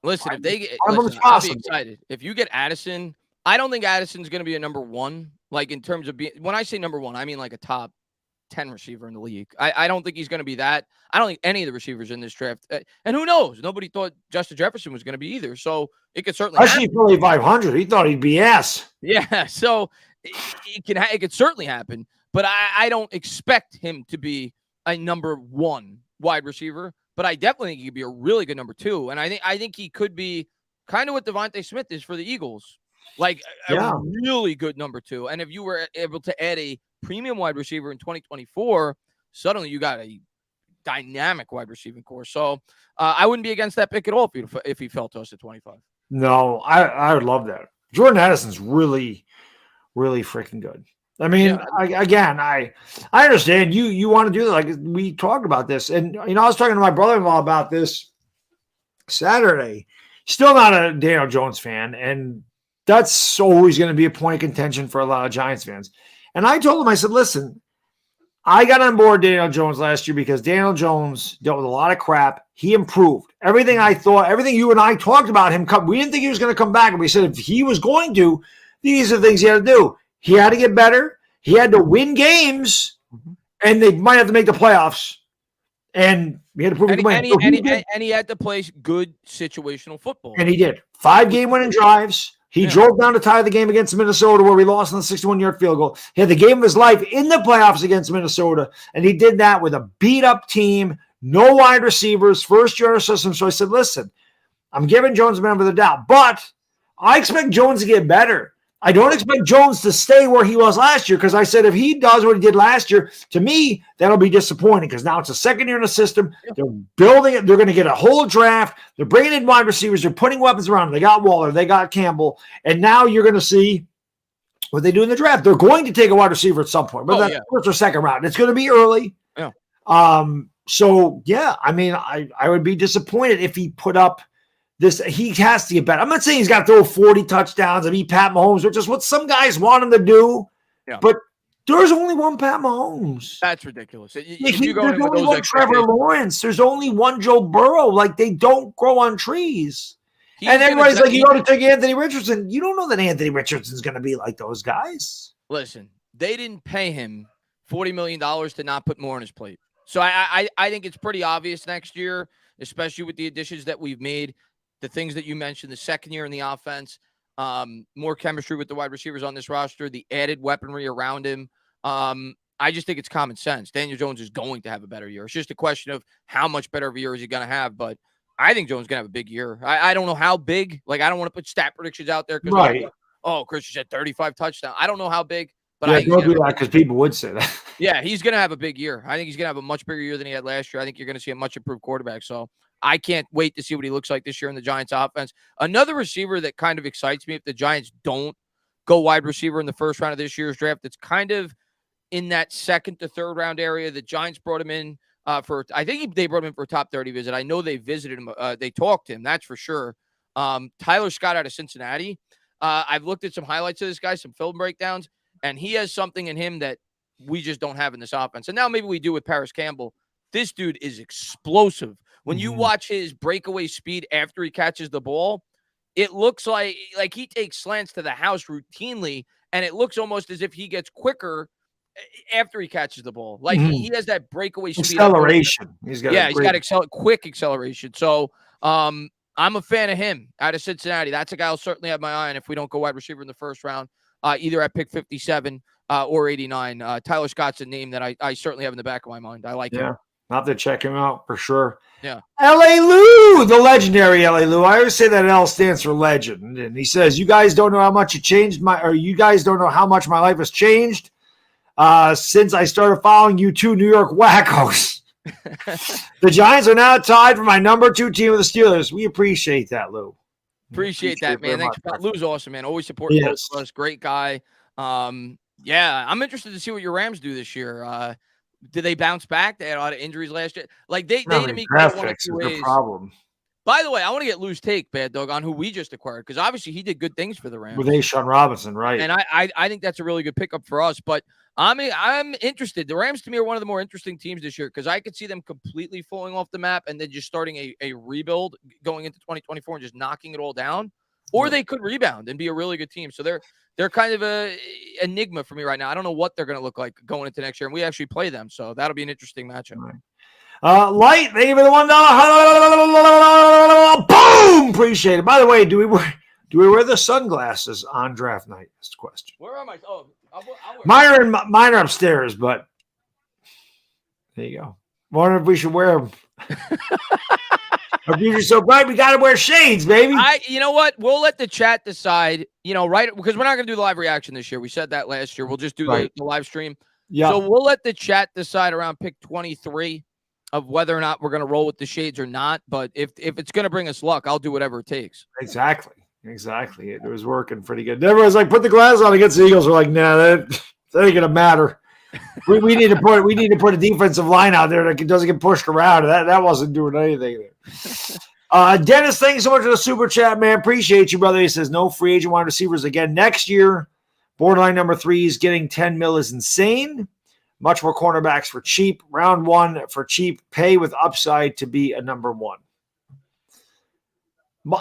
Listen, if they get, I'll be excited. If you get Addison, I don't think Addison's going to be a number 1. Like in terms of being, when I say number 1, I mean like a top 10 receiver in the league. I don't think he's going to be that. I don't think any of the receivers in this draft. And who knows? Nobody thought Justin Jefferson was going to be either. So it could certainly happen. Actually, fully 500. He thought he'd be ass. Yeah. So it could certainly happen. But I don't expect him to be a number 1 wide receiver. But I definitely think he could be a really good number 2. And I think he could be kind of what Devontae Smith is for the Eagles. Like a Yeah. really good number 2. And if you were able to add a premium wide receiver in 2024, suddenly you got a dynamic wide receiving core. So I wouldn't be against that pick at all if he fell to us at 25. No, I would love that. Jordan Addison's really, really freaking good. I mean, I understand you want to do that. Like we talked about this, and I was talking to my brother-in-law about this Saturday. Still not a Daniel Jones fan, and that's always going to be a point of contention for a lot of Giants fans. And I told him, I said, listen, I got on board Daniel Jones last year because Daniel Jones dealt with a lot of crap. He improved. Everything I thought, everything you and I talked about him, we didn't think he was going to come back. And we said if he was going to, these are the things he had to do. He had to get better. He had to win games, and they might have to make the playoffs. And he had to prove he could win. And he had to play good situational football. And he did. 5-game winning drives. He drove down to tie the game against Minnesota where we lost on the 61-yard field goal. He had the game of his life in the playoffs against Minnesota, and he did that with a beat-up team, no wide receivers, first-year system. So I said, listen, I'm giving Jones a benefit of the doubt, but I expect Jones to get better. I don't expect Jones to stay where he was last year because I said if he does what he did last year, to me, that'll be disappointing because now it's a second year in the system. They're building it. They're going to get a whole draft. They're bringing in wide receivers. They're putting weapons around them. They got Waller. They got Campbell. And now you're going to see what they do in the draft. They're going to take a wide receiver at some point, but that's first or second round. It's going to be early. Yeah. So, yeah, I mean, I would be disappointed if he put up this. He has to get better. I'm not saying he's got to throw 40 touchdowns and beat Pat Mahomes, which is what some guys want him to do. Yeah. But there's only one Pat Mahomes. That's ridiculous. There's only one Trevor Lawrence. There's only one Joe Burrow. Like, they don't grow on trees. And everybody's like, you got to take Anthony Richardson. You don't know that Anthony Richardson's going to be like those guys. Listen, they didn't pay him $40 million to not put more on his plate. So I think it's pretty obvious next year, especially with the additions that we've made, the things that you mentioned, the second year in the offense, more chemistry with the wide receivers on this roster, the added weaponry around him. I just think it's common sense. Daniel Jones is going to have a better year. It's just a question of how much better of a year is he going to have. But I think Jones is going to have a big year. I don't know how big. Like, I don't want to put stat predictions out there. Right. Like, oh, Chris, you said 35 touchdowns. I don't know how big. But yeah, don't do that because people would say that. Yeah, he's going to have a big year. I think he's going to have a much bigger year than he had last year. I think you're going to see a much improved quarterback. So I can't wait to see what he looks like this year in the Giants offense. Another receiver that kind of excites me if the Giants don't go wide receiver in the first round of this year's draft, it's kind of in that second to third round area. The Giants brought him in I think they brought him in for a top 30 visit. I know they visited him. They talked to him. That's for sure. Tyler Scott out of Cincinnati. I've looked at some highlights of this guy, some film breakdowns, and he has something in him that we just don't have in this offense. And now maybe we do with Paris Campbell. This dude is explosive. When you watch his breakaway speed after he catches the ball, it looks like he takes slants to the house routinely, and it looks almost as if he gets quicker after he catches the ball. Like he has that breakaway speed. Acceleration. He's got quick acceleration. So I'm a fan of him out of Cincinnati. That's a guy I'll certainly have my eye on if we don't go wide receiver in the first round, either at pick 57 or 89. Tyler Scott's a name that I certainly have in the back of my mind. I like him. I'll have to check him out for sure. Yeah. L.A. Lou, the legendary L.A. Lou. I always say that L stands for legend. And he says, you guys don't know how much it changed you guys don't know how much my life has changed since I started following you two New York wackos. The Giants are now tied for my number 2 team with the Steelers. We appreciate that, Lou. Appreciate that, man. Thanks. Lou's awesome, man. Always supporting us. Great guy. Yeah, I'm interested to see what your Rams do this year. Did they bounce back? They had a lot of injuries last year. Like they to me one of two ways. Problem. By the way, I want to get Lou's take, Baddog, on who we just acquired because obviously he did good things for the Rams with Ashawn Robinson, right? And I think that's a really good pickup for us. But I'm interested. The Rams to me are one of the more interesting teams this year because I could see them completely falling off the map and then just starting a rebuild going into 2024 and just knocking it all down, or they could rebound and be a really good team. So they're kind of a enigma for me right now. I don't know what they're going to look like going into next year, and we actually play them, so that'll be an interesting matchup. Right. Light, thank you for the $1. Boom! Appreciate it. By the way, do we wear the sunglasses on draft night? That's the question. Where are my? Oh, I'll mine are upstairs, but there you go. Wonder if we should wear them. Our future's so bright, we got to wear shades, baby. You know what? We'll let the chat decide, right? Because we're not going to do the live reaction this year. We said that last year. We'll just do the live stream. Yeah. So we'll let the chat decide around pick 23 of whether or not we're going to roll with the shades or not. But if it's going to bring us luck, I'll do whatever it takes. Exactly. It was working pretty good. Everyone's like, put the glasses on against the Eagles. We're like, nah, that ain't going to matter. We need to put a defensive line out there that doesn't get pushed around. That wasn't doing anything there. Dennis, thanks so much for the super chat, man. Appreciate you, brother. He says no free agent wide receivers again next year. Borderline number 3 is getting 10 mil is insane. Much more cornerbacks for cheap. Round 1 for cheap. Pay with upside to be a number 1.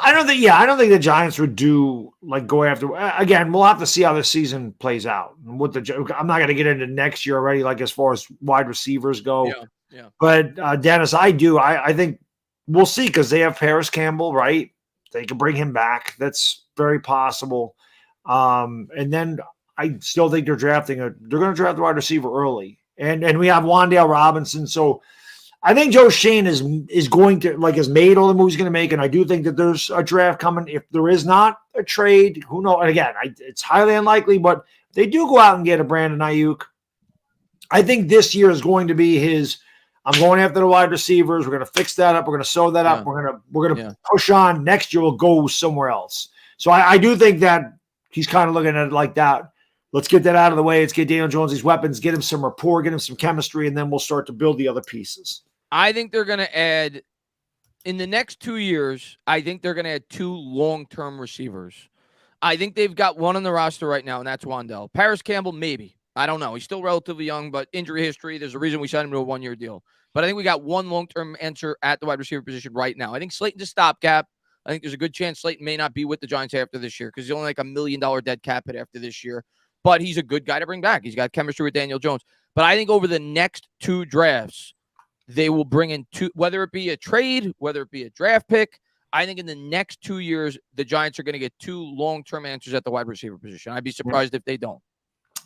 I don't think the Giants would go after. Again, we'll have to see how the season plays out. I'm not going to get into next year already, like as far as wide receivers go. Yeah. But Dennis, I think we'll see because they have Paris Campbell, right? They can bring him back. That's very possible. And then I still think they're going to draft the wide receiver early. And we have Wan'Dale Robinson. So I think Joe Shane is going to has made all the moves he's going to make. And I do think that there's a draft coming. If there is not a trade, who knows? And again, it's highly unlikely, but they do go out and get a Brandon Ayuk. I think this year is going to be I'm going after the wide receivers. We're going to fix that up. We're going to sew that up. We're going to push on. Next year we'll go somewhere else. So I do think that he's kind of looking at it like that. Let's get that out of the way. Let's get Daniel Jones these weapons, get him some rapport, get him some chemistry, and then we'll start to build the other pieces. I think they're going to add, in the next 2 years, I think they're going to add 2 long-term receivers. I think they've got one on the roster right now, and that's Wan'Dale. Paris Campbell, maybe. I don't know. He's still relatively young, but injury history, there's a reason we signed him to a 1-year deal. But I think we got one long-term answer at the wide receiver position right now. I think Slayton's a stopgap. I think there's a good chance Slayton may not be with the Giants after this year because he's only like $1 million dead cap hit after this year. But he's a good guy to bring back. He's got chemistry with Daniel Jones. But I think over the next 2 drafts, they will bring in 2, whether it be a trade, whether it be a draft pick. I think in the next 2 years, the Giants are going to get 2 long-term answers at the wide receiver position. I'd be surprised if they don't.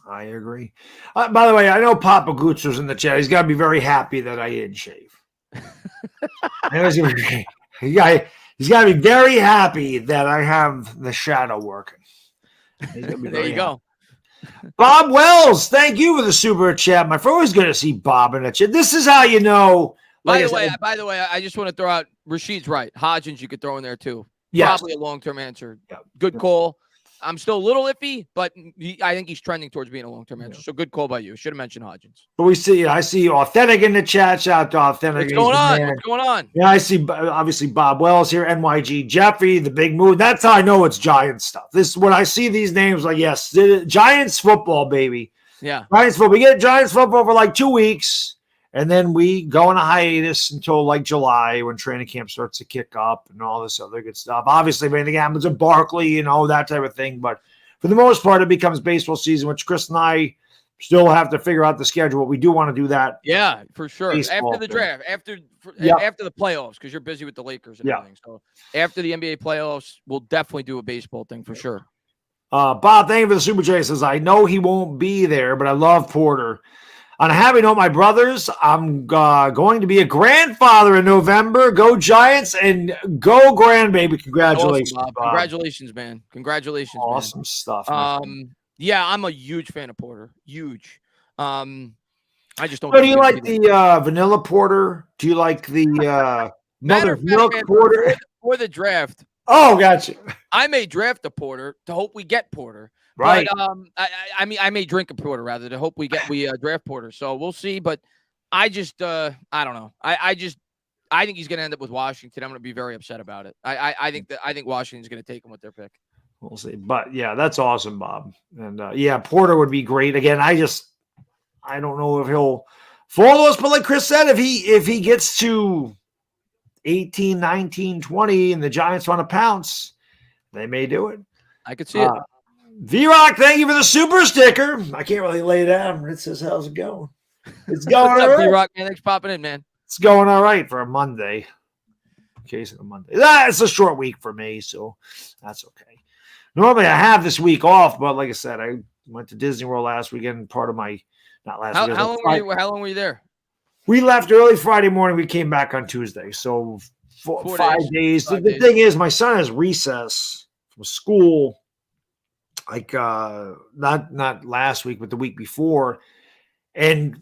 I agree. By the way, I know Papa Gooch was in the chat. He's got to be very happy that I didn't shave. He's got to be very happy that I have the shadow working. There you go. Bob Wells, thank you for the super chat. My friend was going to see Bob in the chat. This is how you know. By the way, I just want to throw out Rashid's right. Hodgins, you could throw in there too. Yes. Probably a long-term answer. Yeah. Good call. I'm still a little iffy, but I think he's trending towards being a long-term answer. So good call by you. Should have mentioned Hodgins. But I see Authentic in the chat. Shout out to Authentic. What's going on? What's going on? Yeah, I see obviously Bob Wells here, NYG Jeffrey, the big move. That's how I know it's Giants stuff. This when I see these names, like, yes, Giants football, baby. Yeah. Giants football. We get Giants football for like 2 weeks. And then we go on a hiatus until like July when training camp starts to kick up and all this other good stuff. Obviously, if anything happens with Barkley, that type of thing. But for the most part, it becomes baseball season, which Chris and I still have to figure out the schedule. We do want to do that. Yeah, for sure. After the draft, after the playoffs, because you're busy with the Lakers and everything. So after the NBA playoffs, we'll definitely do a baseball thing for sure. Bob, thank you for the super chat. Says, I know he won't be there, but I love Porter. On a happy note, my brothers, I'm going to be a grandfather in November. Go Giants and go grandbaby. Congratulations, awesome, Bob. Congratulations, man. Congratulations, awesome stuff. Yeah, I'm a huge fan of Porter. Huge. I just don't. So do you like the vanilla porter? Do you like the mother's milk porter? For the draft. Oh, gotcha. I may draft a porter to hope we get Porter. Right. But, I may drink a porter rather to hope we draft Porter. So we'll see. But I just I don't know. I think he's going to end up with Washington. I'm going to be very upset about it. I think Washington's going to take him with their pick. We'll see. But yeah, that's awesome, Bob. And Porter would be great. Again, I don't know if he'll follow us, but like Chris said, if he gets to 18, 19, 20 and the Giants want to pounce, they may do it. I could see it. V-Rock, thank you for the super sticker. I can't really lay down. It says, how's it going? It's going What's all up, right. V-Rock, man? Thanks for popping in, man. It's going all right for a Monday. In case of a Monday. It's a short week for me, so that's okay. Normally I have this week off, but like I said, I went to Disney World last weekend. Part of my, not last weekend. How long were you there? We left early Friday morning. We came back on Tuesday. So 5 days. The thing is, my son has recess from school, like not last week, but the week before, and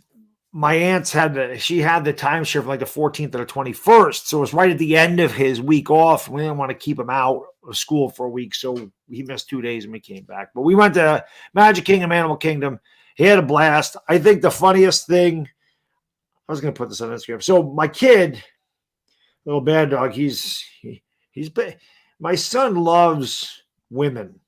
my aunt's had the timeshare from like the 14th to the 21st, so it was right at the end of his week off. We didn't want to keep him out of school for a week, so he missed 2 days and we came back. But we went to Magic Kingdom, Animal Kingdom. He had a blast. I think the funniest thing, I was going to put this on Instagram. So my kid, little Baddog, he's my son loves women.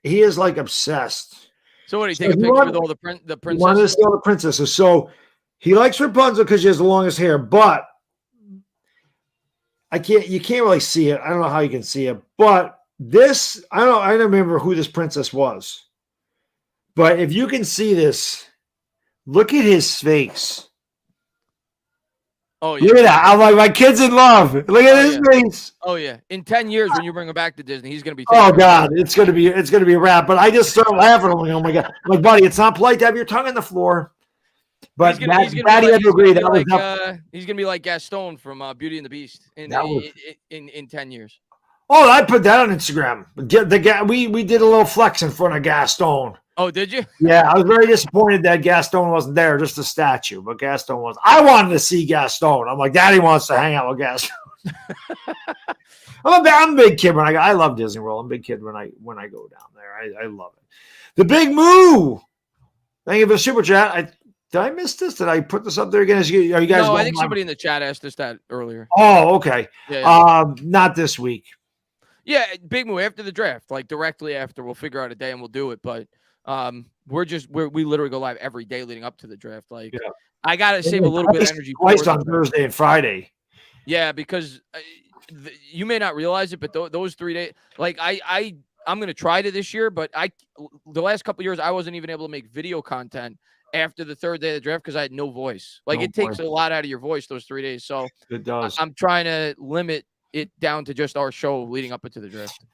He is like obsessed. So what, do you take a picture with all the princesses? Wanted to see all the princesses. So he likes Rapunzel because she has the longest hair, but you can't really see it. I don't know how you can see it, but this, I don't remember who this princess was. But if you can see this, look at his face. Oh, yeah. Look at that. I'm like, my kid's in love. Look at his face. Oh, yeah. In 10 years, when you bring him back to Disney, he's going to be. Oh, God. It's going to be a wrap. But I just started laughing. I'm like, oh, my God. I'm like, buddy, it's not polite to have your tongue on the floor. But Daddy had to agree. He's going to be like Gaston from Beauty and the Beast in 10 years. Oh, I put that on Instagram. We did a little flex in front of Gaston. Oh, did you? Yeah, I was very disappointed that Gaston wasn't there, just a statue, but Gaston was. I wanted to see Gaston. I'm like, Daddy wants to hang out with Gaston. I'm a big kid when I love Disney World. I'm a big kid when I go down there. I love it. The Big Moo. Thank you for the super chat. Did I miss this? Did I put this up there again? Are you guys? No, I think somebody in the chat asked us that earlier. Oh, okay. Yeah. Not this week. Yeah, Big Moo after the draft, like directly after. We'll figure out a day and we'll do it, but. We literally go live every day leading up to the draft. Like, yeah. I gotta save a little bit of energy. Twice on Thursday and Friday. Yeah, because you may not realize it, but those 3 days, like I'm gonna try to this year, but the last couple of years I wasn't even able to make video content after the third day of the draft because I had no voice. Like it takes a lot out of your voice those 3 days. So it does. I'm trying to limit it down to just our show leading up into the draft.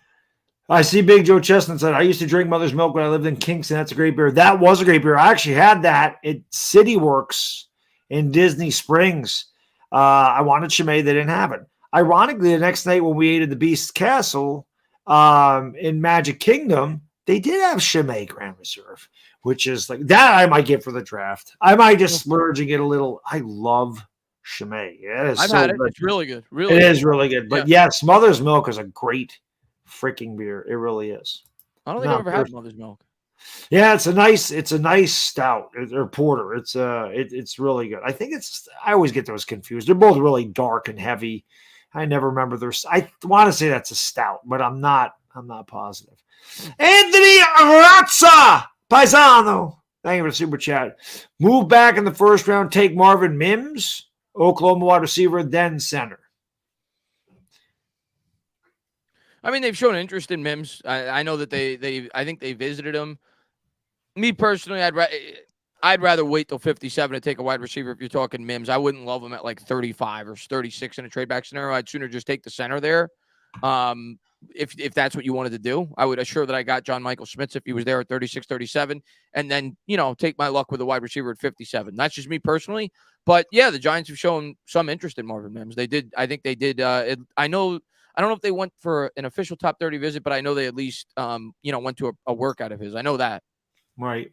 I see Big Joe Chestnut said, I used to drink Mother's Milk when I lived in Kingston. That's a great beer. That was a great beer. I actually had that at City Works in Disney Springs. I wanted Chimay. They didn't have it. Ironically, the next night when we ate at the Beast Castle in Magic Kingdom, they did have Chimay Grand Reserve, which is like that I might get for the draft. I might just splurge and get a little. I love Chimay. Yeah, I've had it. It's really good. It is really good. But yes, Mother's Milk is a great freaking beer. It really is. I don't think I've ever had Mother's Milk. Yeah, it's a nice stout or porter. It's really good. I think I always get those confused. They're both really dark and heavy. I never remember I want to say that's a stout, but I'm not positive. Anthony Razza Paisano. Thank you for the super chat. Move back in the first round, take Marvin Mims, Oklahoma wide receiver, then center. I mean, they've shown interest in Mims. I know that I think they visited him. Me personally, I'd rather wait till 57 to take a wide receiver if you're talking Mims. I wouldn't love him at like 35 or 36 in a trade back scenario. I'd sooner just take the center there. If that's what you wanted to do, I would assure that I got John Michael Schmitz if he was there at 36, 37, and then, take my luck with a wide receiver at 57. That's just me personally. But yeah, the Giants have shown some interest in Marvin Mims. They did. I think they did. I don't know if they went for an official top 30 visit, but I know they at least, went to a workout of his. I know that. Right.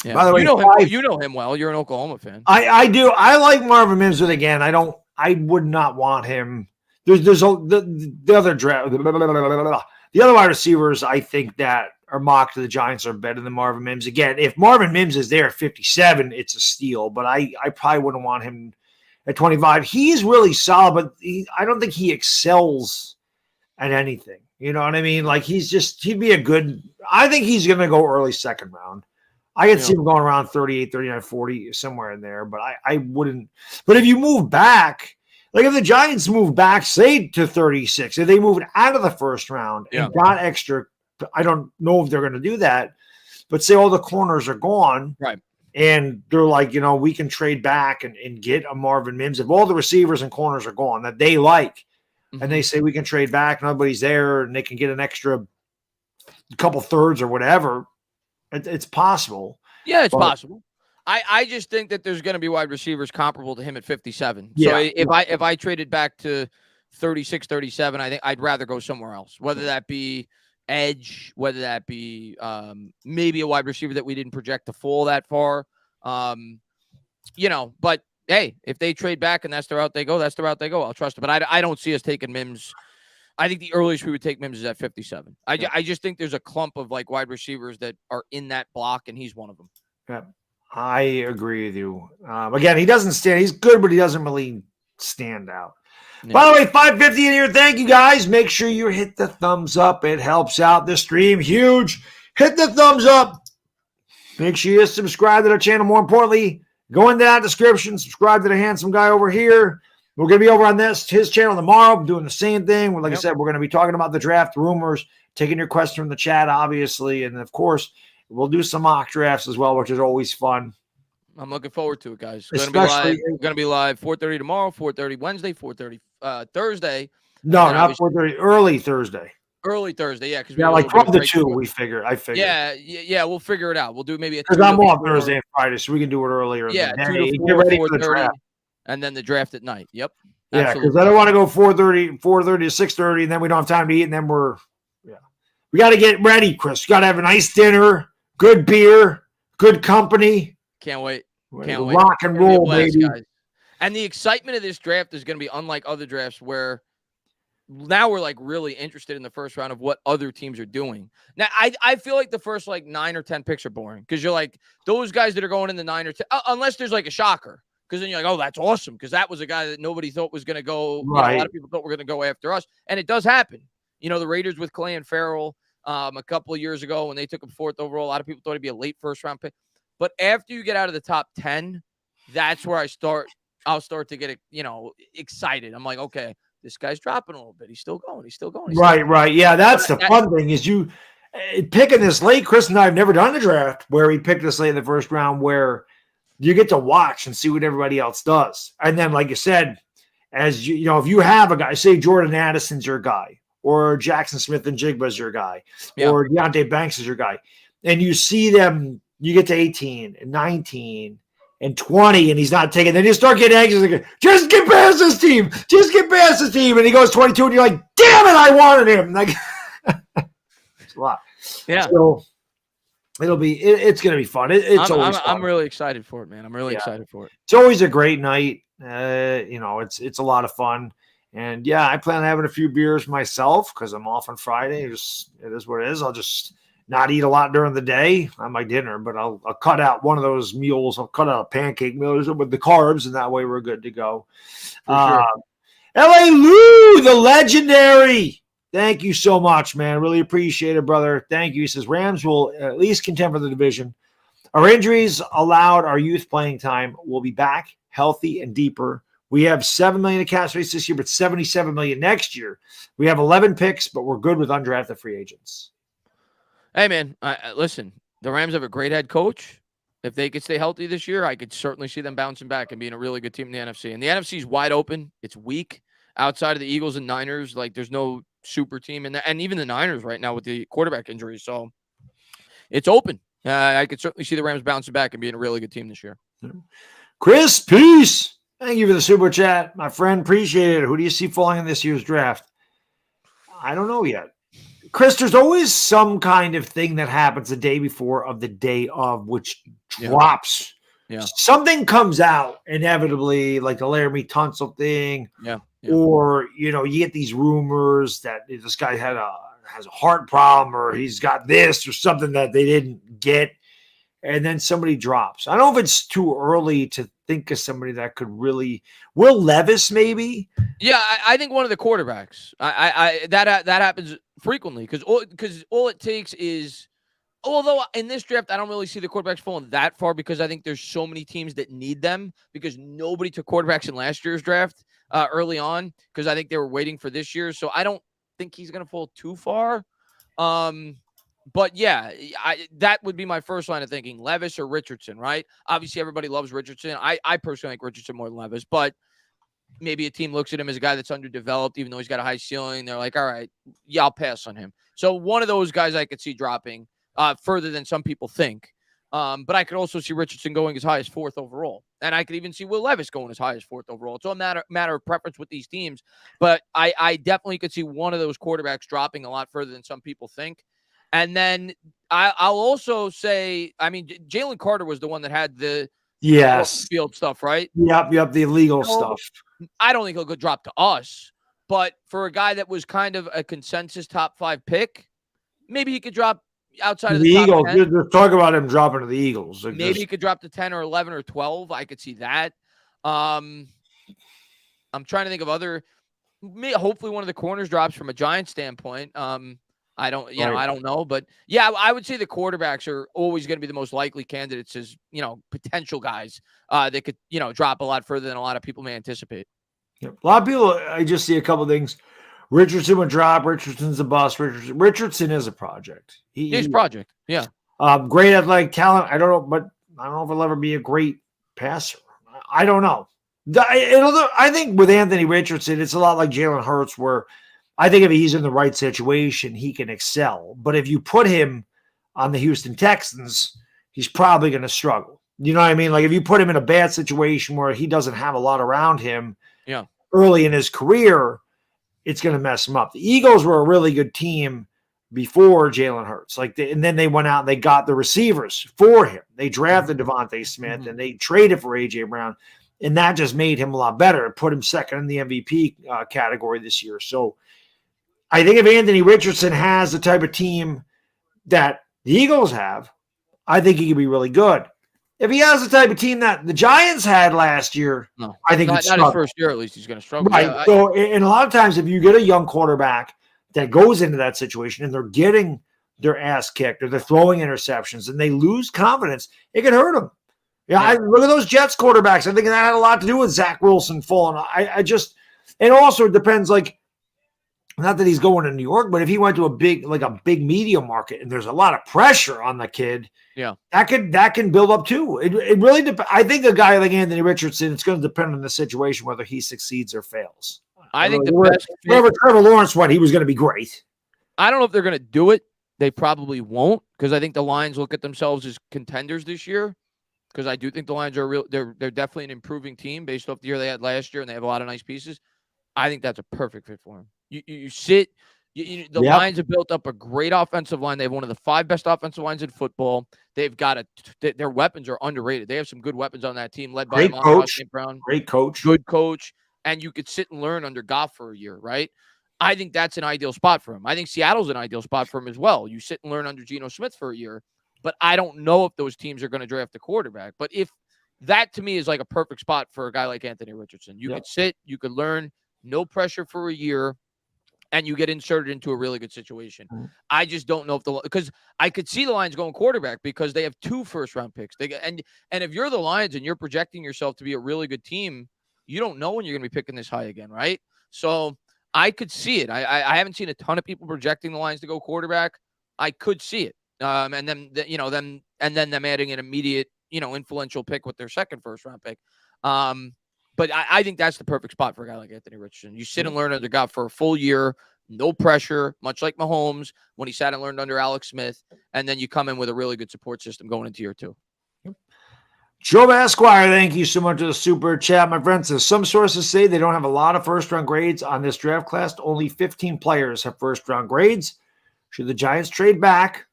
Yeah. By the way, you know him well. You're an Oklahoma fan. I do. I like Marvin Mims, but again, I would not want him. There's the other draft, the other wide receivers I think that are mocked to the Giants are better than Marvin Mims. Again, if Marvin Mims is there at 57, it's a steal, but I probably wouldn't want him at 25. He's really solid, but I don't think he excels at anything. You know what I mean? Like he'd be a good, I think he's going to go early second round. I could see him going around 38, 39, 40, somewhere in there, but I wouldn't. But if you move back, like if the Giants move back, say to 36, if they moved out of the first round and got extra, I don't know if they're going to do that, but say all the corners are gone. Right. And they're like, we can trade back and get a Marvin Mims. If all the receivers and corners are gone that they like, and they say we can trade back, nobody's there, and they can get an extra couple thirds or whatever, it's possible. Yeah, it's possible. I just think that there's going to be wide receivers comparable to him at 57. So if I traded back to 36, 37, I think I'd rather go somewhere else, whether that be edge, whether that be maybe a wide receiver that we didn't project to fall that far. But hey, if they trade back and that's the route they go, that's the route they go. I'll trust it. But I don't see us taking Mims. I think the earliest we would take Mims is at 57. I just think there's a clump of like wide receivers that are in that block, and he's one of them. Yeah, I agree with you. Again, he doesn't stand. He's good, but he doesn't really stand out. Yeah. By the way, 550 in here. Thank you, guys. Make sure you hit the thumbs up. It helps out the stream huge. Hit the thumbs up. Make sure you subscribe to the channel. More importantly, go into that description. Subscribe to the handsome guy over here. We're going to be over on his channel tomorrow. I'm doing the same thing. Like I said, we're going to be talking about the draft rumors, taking your questions from the chat, obviously. And, of course, we'll do some mock drafts as well, which is always fun. I'm looking forward to it, guys. We're going to be live 4:30 tomorrow, 4:30 Wednesday, 4:30 Thursday. No, not 4:30. Early Thursday. Early Thursday, yeah. Like 12 to 2, I figured. Yeah, we'll figure it out. We'll do maybe because I'm off Thursday and Friday, so we can do it earlier. Yeah, 2 to 4, get ready for the draft. And then the draft at night. Yep. Yeah, because I don't want to go 4:30 to 6:30, and then we don't have time to eat, and then we got to get ready, Chris. We got to have a nice dinner, good beer, good company. Can't wait. Rock and roll, baby. Guys. And the excitement of this draft is going to be unlike other drafts where now we're like really interested in the first round of what other teams are doing. Now, I feel like the first like 9 or 10 picks are boring because you're like those guys that are going in the 9 or 10, unless there's like a shocker. Because then you're like, oh, that's awesome. Because that was a guy that nobody thought was going to go. Right. A lot of people thought were going to go after us. And it does happen. The Raiders with Clay and Farrell a couple of years ago when they took him 4th overall, a lot of people thought he'd be a late first round pick. But after you get out of the top 10, that's where I'll start to get, excited. I'm like, okay, this guy's dropping a little bit. He's still going. Right. Yeah, that's the fun thing is you picking this late. Chris and I have never done a draft where we picked this late in the first round where you get to watch and see what everybody else does. And then, like you said, as if you have a guy, say Jordan Addison's your guy, or Jackson Smith and Jigba's your guy, or Deontay Banks is your guy, and you see them, you get to 18 and 19 and 20, and he's not taking. Then you start getting anxious. Like, just get past this team. And he goes 22, and you're like, damn it, I wanted him. Like, it's a lot. Yeah. So it's going to be fun. It's always fun. I'm really excited for it, man. I'm really excited for it. It's always a great night. It's a lot of fun. And I plan on having a few beers myself because I'm off on Friday. It is what it is. I'll just not eat a lot during the day on my dinner, but I'll cut out one of those meals. I'll cut out a pancake meal with the carbs, and that way we're good to go. Sure. L.A. Lou, the legendary. Thank you so much, man. Really appreciate it, brother. Thank you. He says Rams will at least contend for the division. Our injuries allowed our youth playing time. We'll be back healthy and deeper. We have $7 million in cap space this year, but $77 million next year. We have 11 picks, but we're good with undrafted free agents. Hey, man, listen, the Rams have a great head coach. If they could stay healthy this year, I could certainly see them bouncing back and being a really good team in the NFC. And the NFC is wide open. It's weak. Outside of the Eagles and Niners, like there's no super team in there. And even the Niners right now with the quarterback injuries. So it's open. I could certainly see the Rams bouncing back and being a really good team this year. Chris, peace. Thank you for the super chat, my friend. Appreciate it. Who do you see falling in this year's draft? I don't know yet. Chris, there's always some kind of thing that happens the day before of the day of, which drops. Yeah. Something comes out inevitably, like the Laramie Tunsil thing. Yeah. Or, you get these rumors that this guy has a heart problem or he's got this or something that they didn't get. And then somebody drops. I don't know if it's too early to think of somebody that could really – Will Levis maybe? Yeah, I think one of the quarterbacks. That happens frequently because all it takes is – although in this draft, I don't really see the quarterbacks falling that far because I think there's so many teams that need them because nobody took quarterbacks in last year's draft early on because I think they were waiting for this year. So I don't think he's going to fall too far. But yeah, that would be my first line of thinking, Levis or Richardson, right? Obviously, everybody loves Richardson. I personally like Richardson more than Levis, but maybe a team looks at him as a guy that's underdeveloped, even though he's got a high ceiling. They're like, all right, I'll pass on him. So one of those guys I could see dropping further than some people think. But I could also see Richardson going as high as 4th overall. And I could even see Will Levis going as high as 4th overall. It's all a matter of preference with these teams. But I definitely could see one of those quarterbacks dropping a lot further than some people think. And then I'll also say, I mean, Jalen Carter was the one that had the field stuff, right? Yep, the illegal stuff. I don't think he'll go drop to us. But for a guy that was kind of a consensus top 5 pick, maybe he could drop outside of the top Eagles. 10. Just talk about him dropping to the Eagles. Maybe he could drop to 10 or 11 or 12. I could see that. I'm trying to think of other. Hopefully, one of the corners drops from a Giant standpoint. I don't know, but yeah, I would say the quarterbacks are always going to be the most likely candidates as potential guys that could drop a lot further than a lot of people may anticipate. Yep. A lot of people. I just see a couple of things. Richardson would drop. Richardson's a bust. Richardson is a project. He's a project. Yeah. Great athletic talent. I don't know, but I don't know if he'll ever be a great passer. I don't know. I think with Anthony Richardson, it's a lot like Jalen Hurts, where I think if he's in the right situation, he can excel. But if you put him on the Houston Texans, he's probably going to struggle. You know what I mean? Like if you put him in a bad situation where he doesn't have a lot around him early in his career, it's going to mess him up. The Eagles were a really good team before Jalen Hurts. And then they went out and they got the receivers for him. They drafted Devontae Smith and they traded for A.J. Brown. And that just made him a lot better. It put him second in the MVP category this year. So I think if Anthony Richardson has the type of team that the Eagles have, I think he could be really good. If he has the type of team that the Giants had last year, I think not his first year, at least he's going to struggle. Right. Yeah, and a lot of times if you get a young quarterback that goes into that situation and they're getting their ass kicked or they're throwing interceptions and they lose confidence, it can hurt them. Yeah. Look at those Jets quarterbacks. I think that had a lot to do with Zach Wilson falling. And also it depends, not that he's going to New York, but if he went to a big media market and there's a lot of pressure on the kid, that can build up too. It really depends. I think a guy like Anthony Richardson, it's going to depend on the situation whether he succeeds or fails. I think the best wherever Trevor Lawrence went, he was going to be great. I don't know if they're going to do it. They probably won't, because I think the Lions look at themselves as contenders this year. Because I do think the Lions are they're definitely an improving team based off the year they had last year, and they have a lot of nice pieces. I think that's a perfect fit for him. The Lions have built up a great offensive line. They have one of the 5 best offensive lines in football. They've got their weapons are underrated. They have some good weapons on that team, led by St. Brown. Great coach. Good coach. And you could sit and learn under Goff for a year, right? I think that's an ideal spot for him. I think Seattle's an ideal spot for him as well. You sit and learn under Geno Smith for a year. But I don't know if those teams are going to draft a quarterback. But if that, to me, is like a perfect spot for a guy like Anthony Richardson. You could sit, you could learn, no pressure for a year, and you get inserted into a really good situation. I just don't know because I could see the Lions going quarterback because they have 2 first-round picks. And if you're the Lions and you're projecting yourself to be a really good team, you don't know when you're going to be picking this high again, right? So I could see it. I haven't seen a ton of people projecting the Lions to go quarterback. I could see it. And then them adding an immediate, influential pick with their 2nd first-round pick. But I think that's the perfect spot for a guy like Anthony Richardson. You sit and learn under God for a full year, no pressure, much like Mahomes when he sat and learned under Alex Smith, and then you come in with a really good support system going into year 2. Joe Esquire, thank you so much for the super chat, my friend. Says some sources say they don't have a lot of first-round grades on this draft class. Only 15 players have first-round grades. Should the Giants trade back?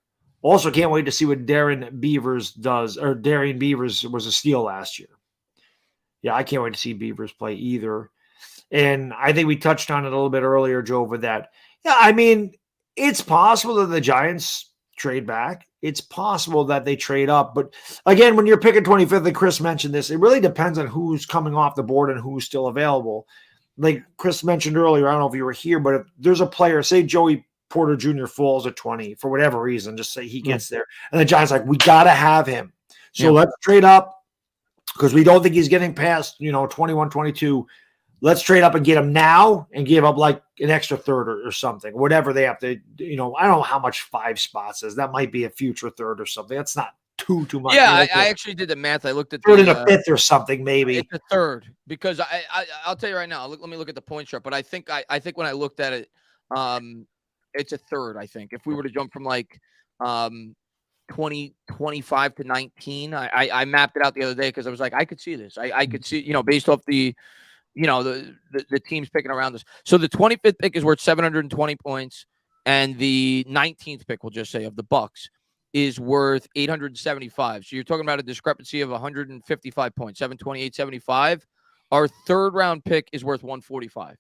Also, can't wait to see what Darren Beavers does. Or Darian Beavers was a steal last year. Yeah, I can't wait to see Beavers play either. And I think we touched on it a little bit earlier, Joe, with that. Yeah, I mean, it's possible that the Giants trade back. It's possible that they trade up. But again, when you're picking 25th, and Chris mentioned this, it really depends on who's coming off the board and who's still available. Like Chris mentioned earlier, I don't know if you were here, but if there's a player, say Joey Porter Jr. falls at 20 for whatever reason, just say he gets there. And the Giants like, we got to have him. So let's trade up because we don't think he's getting past, 21, 22. Let's trade up and get him now and give up like an extra third or something, whatever they have to, I don't know how much 5 spots is. That might be a future third or something. That's not too much. Yeah, I actually did the math. I looked at third and a fifth or something, maybe. It's a third because I'll tell you right now. Let me look at the point chart. But I think when I looked at it, it's a third. I think if we were to jump from 25 to 19. I mapped it out the other day because I was like, I could see this. I could see, based off the teams picking around us. So the 25th pick is worth 720 points, and the 19th pick, we'll just say, of the Bucks is worth 875. So you're talking about a discrepancy of 155 points, 728, 75. Our third round pick is worth 145.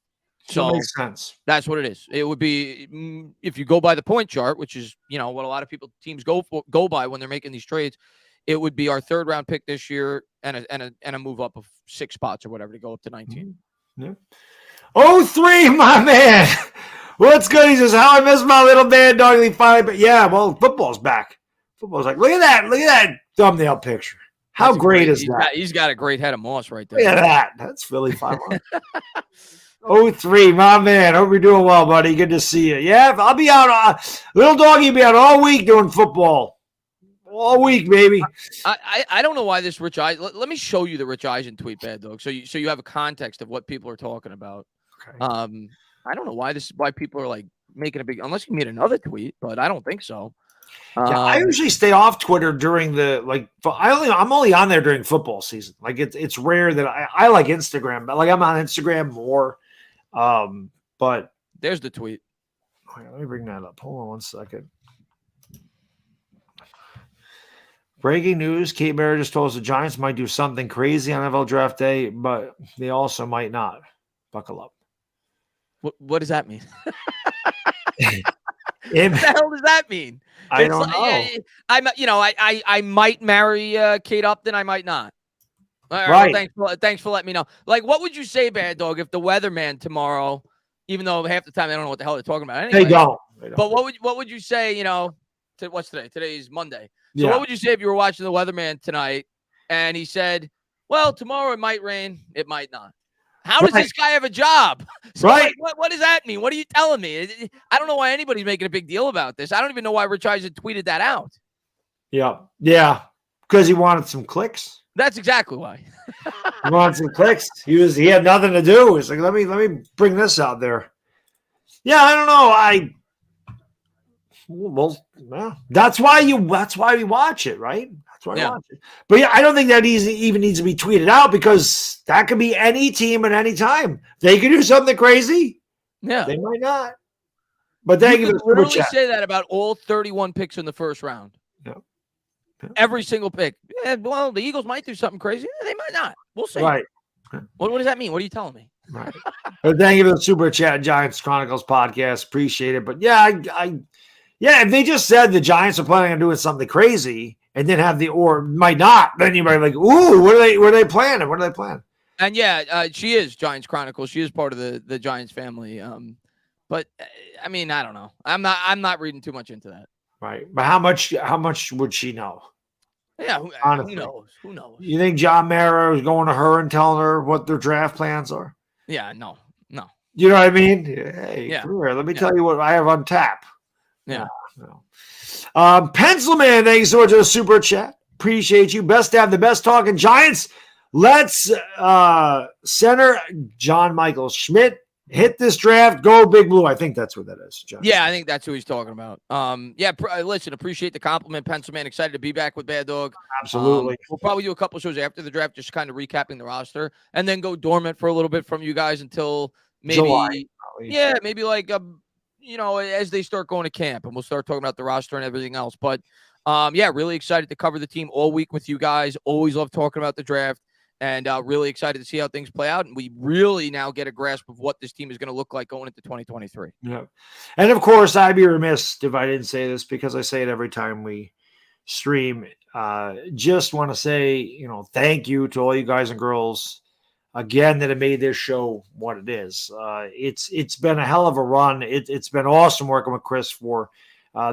So that makes sense. That's what it is. It would be, if you go by the point chart, which is, what a lot of teams go by when they're making these trades, it would be our third round pick this year and a move up of 6 spots or whatever to go up to 19. Yeah. 03, my man. What's good? He says, how I miss my little bad dog. But yeah, well, football's back. Football's like, look at that thumbnail picture. How great is that? He's got a great head of moss right there. Look at that. That's Philly 500. 03, my man. Hope you're doing well, buddy. Good to see you. Yeah, I'll be out. Little doggy be out all week doing football. All week, baby. I don't know why this Rich Eisen. Let me show you the Rich Eisen tweet, Bad Dog, so you have a context of what people are talking about. Okay. I don't know why people are like making a big, unless you made another tweet, but I don't think so. Yeah, I usually stay off Twitter during I'm only on there during football season. Like it's rare that I like Instagram, but like I'm on Instagram more. But there's the tweet. Okay, let me bring that up. Hold on 1 second. Breaking news: Kate Barrett just told us the Giants might do something crazy on NFL Draft Day, but they also might not. Buckle up. What does that mean? What the hell does that mean? I don't know. I might marry Kate Upton. I might not. All right. Well, thanks for letting me know. Like, what would you say, Bad Dog, if the weatherman tomorrow, even though half the time they don't know what the hell they're talking about anyway. They don't. But what would you say, what's today? Today's Monday. So Yeah. what would you say if you were watching the weatherman tonight and he said, well, tomorrow it might rain, it might not? How does this guy have a job? So right. Like, what does that mean? What are you telling me? I don't know why anybody's making a big deal about this. I don't even know why Rich Eisen tweeted that out. Yeah. Yeah. Because he wanted some clicks. That's exactly why. He wanted some clicks. He had nothing to do. He's like, let me bring this out there. Yeah, I don't know. That's why we watch it, right? That's why we watch it. But yeah, I don't think that even needs to be tweeted out because that could be any team at any time. They could do something crazy. Yeah, they might not. But thank you. You could literally say that about all 31 picks in the first round. Yeah. Every single pick. Yeah, well, the Eagles might do something crazy. They might not. We'll see. Right. What does that mean? What are you telling me? Right. But thank you for the Super Chat Giants Chronicles podcast. Appreciate it. But yeah, if they just said the Giants are planning on doing something crazy and then have or might not, then you might be like, ooh, what are they planning? What are they planning? And yeah, she is Giants Chronicles. She is part of the Giants family. But I mean, I don't know. I'm not reading too much into that. Right. But how much would she know? Yeah, who knows? Who knows? You think John Mara is going to her and telling her what their draft plans are? Yeah, no. You know what I mean? Hey, come here. Let me tell you what I have on tap. Yeah. No. Pencilman, thank you so much for the super chat. Appreciate you. Best to have the best talking Giants. Let's center John Michael Schmidt. Hit this draft. Go Big Blue. I think that's what that is, John. Yeah, I think that's who he's talking about. Listen, appreciate the compliment, Pencilman. Excited to be back with Bad Dog. Absolutely. We'll probably do a couple shows after the draft, just kind of recapping the roster, and then go dormant for a little bit from you guys until maybe July, maybe like as they start going to camp, and we'll start talking about the roster and everything else. But really excited to cover the team all week with you guys. Always love talking about the draft. And really excited to see how things play out. And we really now get a grasp of what this team is going to look like going into 2023. Yeah. And, of course, I'd be remiss if I didn't say this because I say it every time we stream. Just want to say, thank you to all you guys and girls, again, that have made this show what it is. It's been a hell of a run. It's been awesome working with Chris for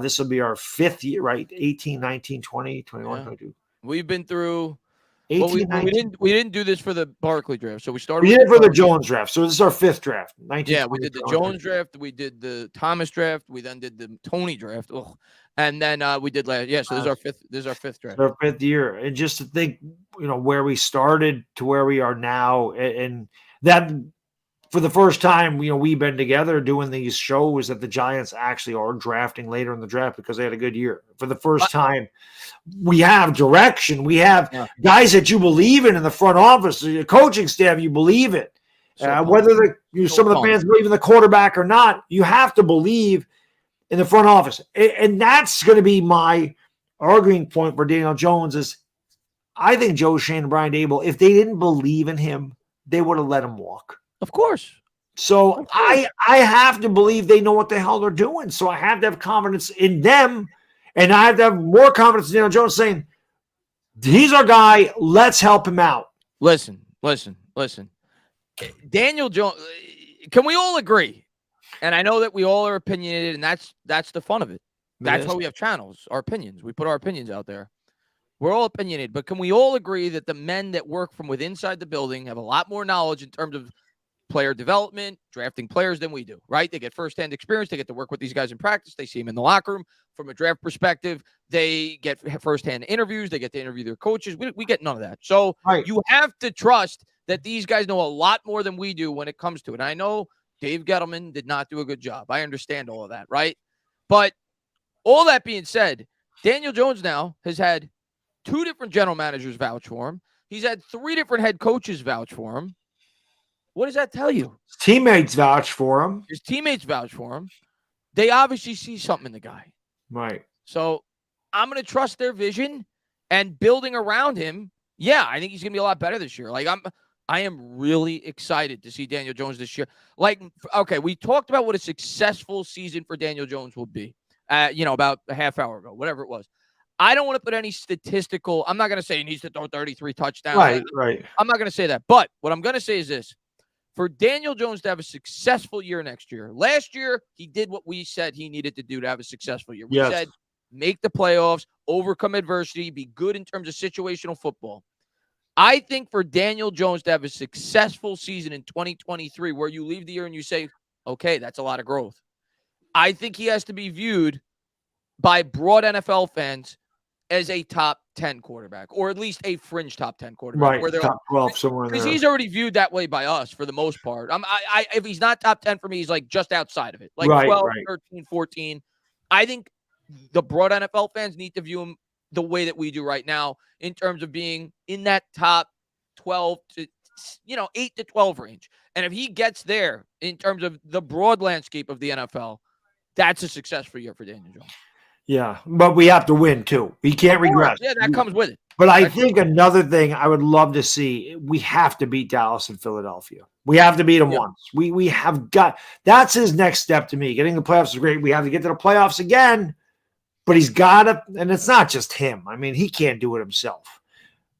this will be our 5th year, right? 18, 19, 20, 21, 22. We've been through... 18, we didn't do this for the Barkley draft. So we started. We did it for the Jones draft. So this is our 5th draft. We did the Jones draft. We did the Thomas draft. We then did the Tony draft. And then we did last. Yeah. So this is our 5th. This is our 5th draft. Our 5th year, and just to think, where we started to where we are now, and that for the first time, we've been together doing these shows that the Giants actually are drafting later in the draft because they had a good year. For the first time, we have direction. We have guys that you believe in the front office, the coaching staff, you believe it. Whether some of the fans believe in the quarterback or not, you have to believe in the front office. And that's going to be my arguing point for Daniel Jones is I think Joe Schoen and Brian Daboll, if they didn't believe in him, they would have let him walk. Of course. So I have to believe they know what the hell they're doing. So I have to have confidence in them, and I have to have more confidence in Daniel Jones saying, he's our guy. Let's help him out. Listen. Daniel Jones, can we all agree? And I know that we all are opinionated, and that's the fun of it. That's why we have channels, our opinions. We put our opinions out there. We're all opinionated, but can we all agree that the men that work from within inside the building have a lot more knowledge in terms of player development, drafting players than we do, right? They get firsthand experience. They get to work with these guys in practice. They see them in the locker room. From a draft perspective, they get firsthand interviews. They get to interview their coaches. We get none of that. So you have to trust that these guys know a lot more than we do when it comes to it. And I know Dave Gettleman did not do a good job. I understand all of that, right? But all that being said, Daniel Jones now has had 2 different general managers vouch for him. He's had 3 different head coaches vouch for him. What does that tell you? His teammates vouch for him. His teammates vouch for him. They obviously see something in the guy. Right. So I'm going to trust their vision and building around him. Yeah, I think he's going to be a lot better this year. I am really excited to see Daniel Jones this year. Okay, we talked about what a successful season for Daniel Jones will be, about a half hour ago, whatever it was. I don't want to put any statistical. I'm not going to say he needs to throw 33 touchdowns. Right. I'm not going to say that. But what I'm going to say is this. For Daniel Jones to have a successful year next year. Last year, he did what we said he needed to do to have a successful year. We said make the playoffs, overcome adversity, be good in terms of situational football. I think for Daniel Jones to have a successful season in 2023 where you leave the year and you say, okay, that's a lot of growth. I think he has to be viewed by broad NFL fans as a top 10 quarterback, or at least a fringe top 10 quarterback. Right, where they're top 12, somewhere in there. Because he's already viewed that way by us for the most part. If he's not top 10 for me, he's just outside of it. 12, 13, 14. I think the broad NFL fans need to view him the way that we do right now in terms of being in that top 12 to 8 to 12 range. And if he gets there in terms of the broad landscape of the NFL, that's a successful year for Daniel Jones. Yeah, but we have to win too. We can't regress. Yeah, that comes with it. But I think another thing I would love to see, we have to beat Dallas and Philadelphia. We have to beat them once. We have got – that's his next step to me. Getting the playoffs is great. We have to get to the playoffs again, but he's got to – and it's not just him. I mean, he can't do it himself.